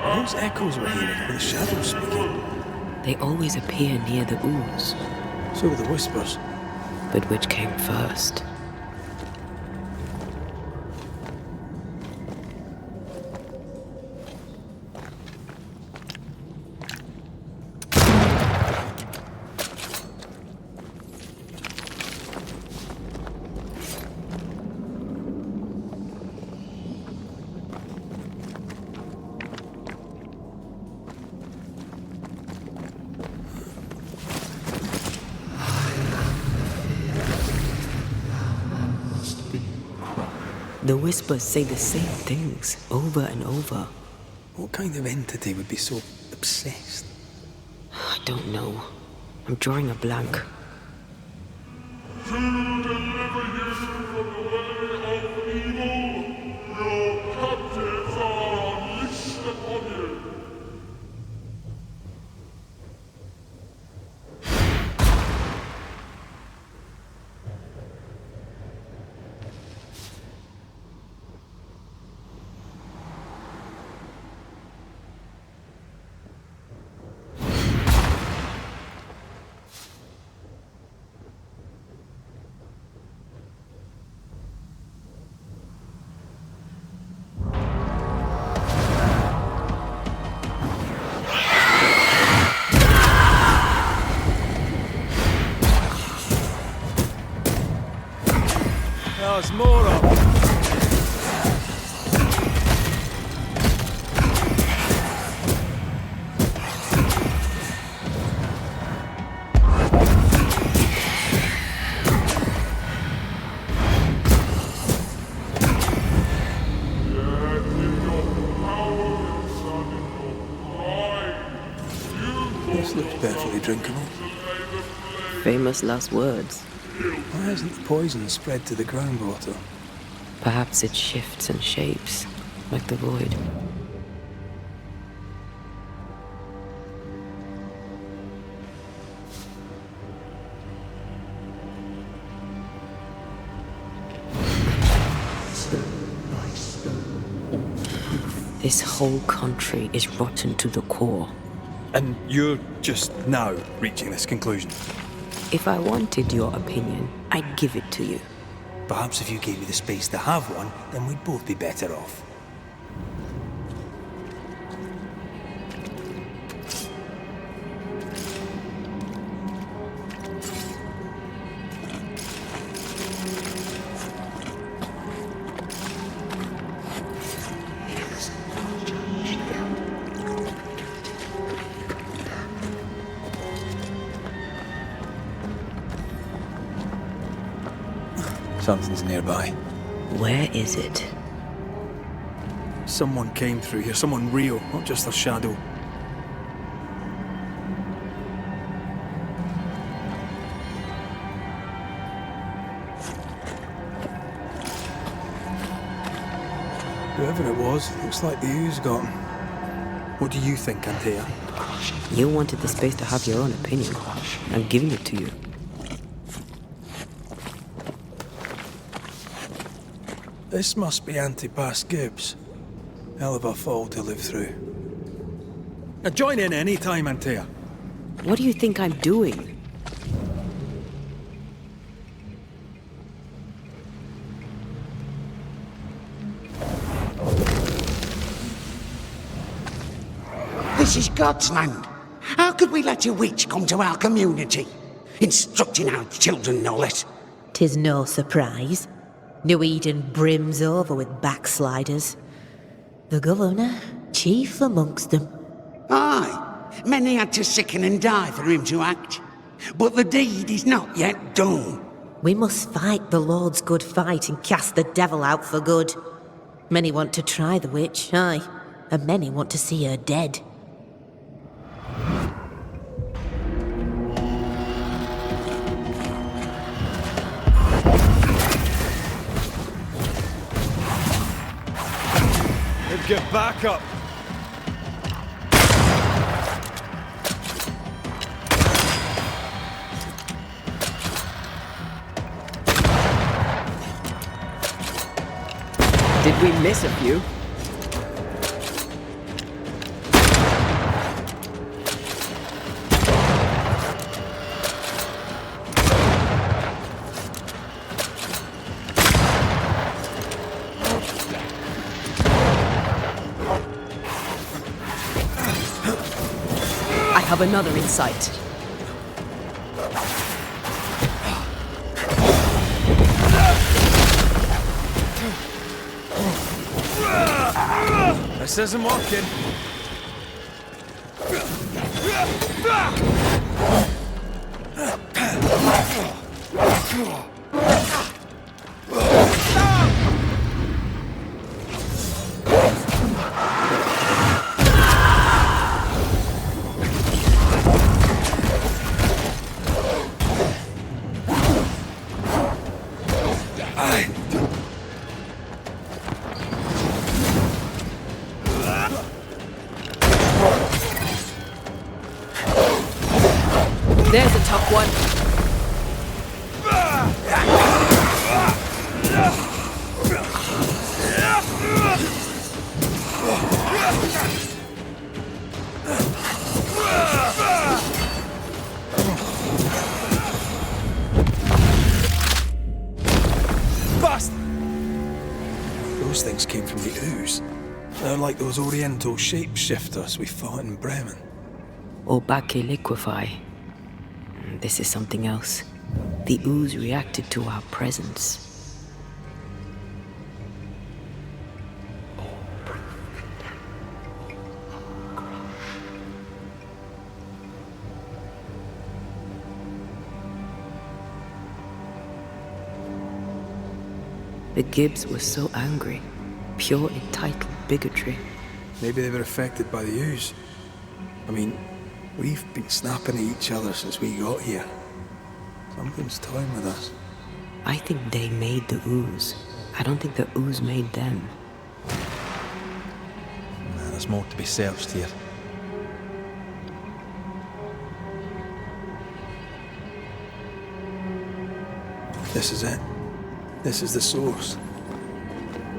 [SPEAKER 1] Those echoes we're hearing are the shadows speaking.
[SPEAKER 2] They always appear near the ooze.
[SPEAKER 1] So do the whispers.
[SPEAKER 2] But which came first? The whispers say the same things over and over.
[SPEAKER 1] What kind of entity would be so obsessed?
[SPEAKER 2] I don't know. I'm drawing a blank.
[SPEAKER 11] To deliver you from the way of evil, your captives are unleashed upon you.
[SPEAKER 1] There's more of them.
[SPEAKER 3] drinkable?
[SPEAKER 2] Famous last words.
[SPEAKER 3] Why hasn't the poison spread to the groundwater?
[SPEAKER 2] Perhaps it shifts and shapes, like the void. This whole country is rotten to the core.
[SPEAKER 3] And you're just now reaching this conclusion?
[SPEAKER 2] If I wanted your opinion, I'd give it to you.
[SPEAKER 3] Perhaps if you gave me the space to have one, then we'd both be better off. Something's nearby.
[SPEAKER 2] Where is it?
[SPEAKER 3] Someone came through here, someone real, not just a shadow. Whoever it was, looks like the ooze got him. What do you think, Antea?
[SPEAKER 2] You wanted the space to have your own opinion. I'm giving it to you.
[SPEAKER 3] This must be Antipas Gibbs. Hell of a fall to live through. Now join in any time, Antea.
[SPEAKER 2] What do you think I'm doing?
[SPEAKER 15] This is God's land. How could we let a witch come to our community? Instructing our children, no less.
[SPEAKER 14] 'Tis no surprise. New Eden brims over with backsliders. The governor, chief amongst them.
[SPEAKER 15] Aye, many had to sicken and die for him to act. But the deed is not yet done.
[SPEAKER 14] We must fight the Lord's good fight and cast the devil out for good. Many want to try the witch, aye, and many want to see her dead.
[SPEAKER 3] Get back up!
[SPEAKER 2] Did we miss a few? I have another in sight.
[SPEAKER 3] This isn't working.
[SPEAKER 2] There's a tough one.
[SPEAKER 3] Bust! Those things came from the ooze. They're like those oriental shapeshifters we fought in Bremen.
[SPEAKER 2] Obake liquefy. This is something else. The ooze reacted to our presence. The Gibbs were so angry. Pure entitled bigotry.
[SPEAKER 3] Maybe they were affected by the ooze. I mean, We've been snapping at each other since we got here. Something's toying with us.
[SPEAKER 2] I think they made the ooze. I don't think the ooze made them.
[SPEAKER 3] Nah, there's more to be searched here. This is it. This is the source.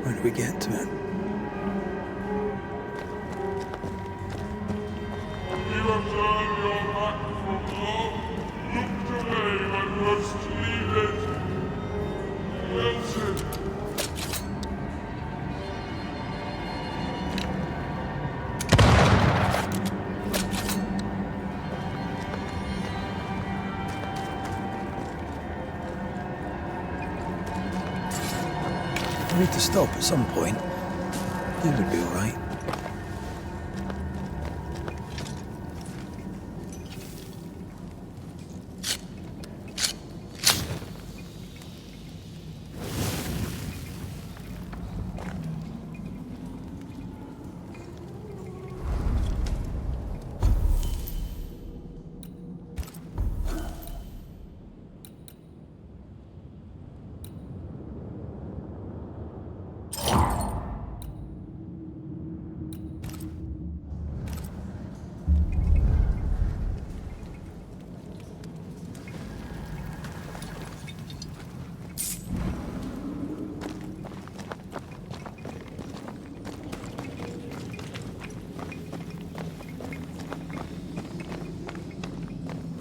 [SPEAKER 3] Where do we get to it?
[SPEAKER 11] You have turned your back from love, looked away when most needed. Melted.
[SPEAKER 3] We need to stop at some point. It would be alright.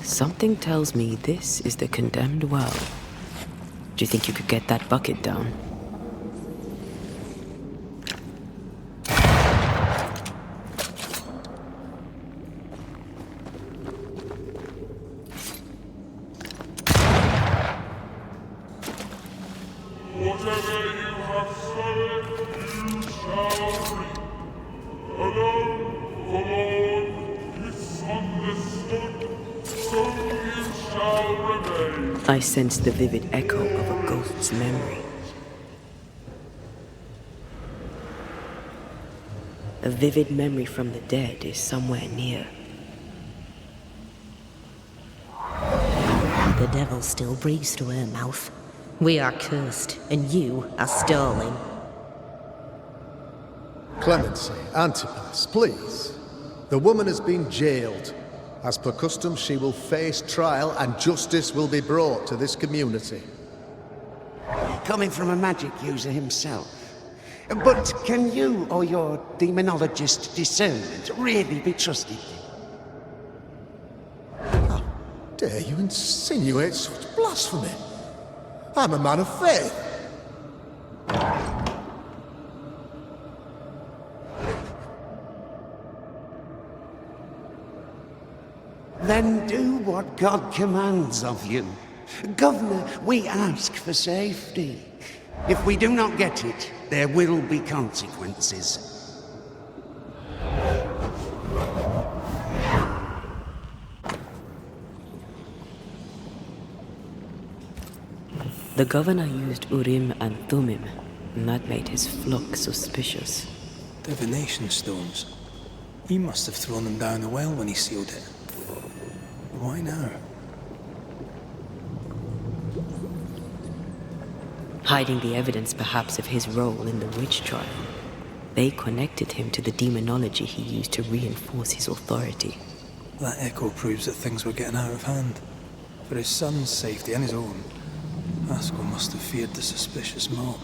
[SPEAKER 2] Something tells me this is the condemned well. Do you think you could get that bucket down?
[SPEAKER 11] Whatever you have sown, you shall reap. Alone, for Lord, misunderstood, so you shall remain.
[SPEAKER 2] I sense the vivid echo of a ghost's memory. A vivid memory from the dead is somewhere near.
[SPEAKER 14] The devil still breathes through her mouth. We are cursed, and you are stolen.
[SPEAKER 4] Clemency, Antipas, please. The woman has been jailed. As per custom, she will face trial and justice will be brought to this community.
[SPEAKER 15] Coming from a magic user himself. But can you or your demonologist discernment really be trusted?
[SPEAKER 4] How dare you insinuate such blasphemy? I'm a man of faith.
[SPEAKER 15] Then do what God commands of you. Governor, we ask for safety. If we do not get it, there will be consequences.
[SPEAKER 2] The governor used Urim and Thummim, and that made his flock suspicious.
[SPEAKER 3] Divination stones. He must have thrown them down the well when he sealed it. Why now?
[SPEAKER 2] Hiding the evidence perhaps of his role in the witch trial. They connected him to the demonology he used to reinforce his authority.
[SPEAKER 3] That echo proves that things were getting out of hand. For his son's safety and his own, Haskell must have feared the suspicious mob.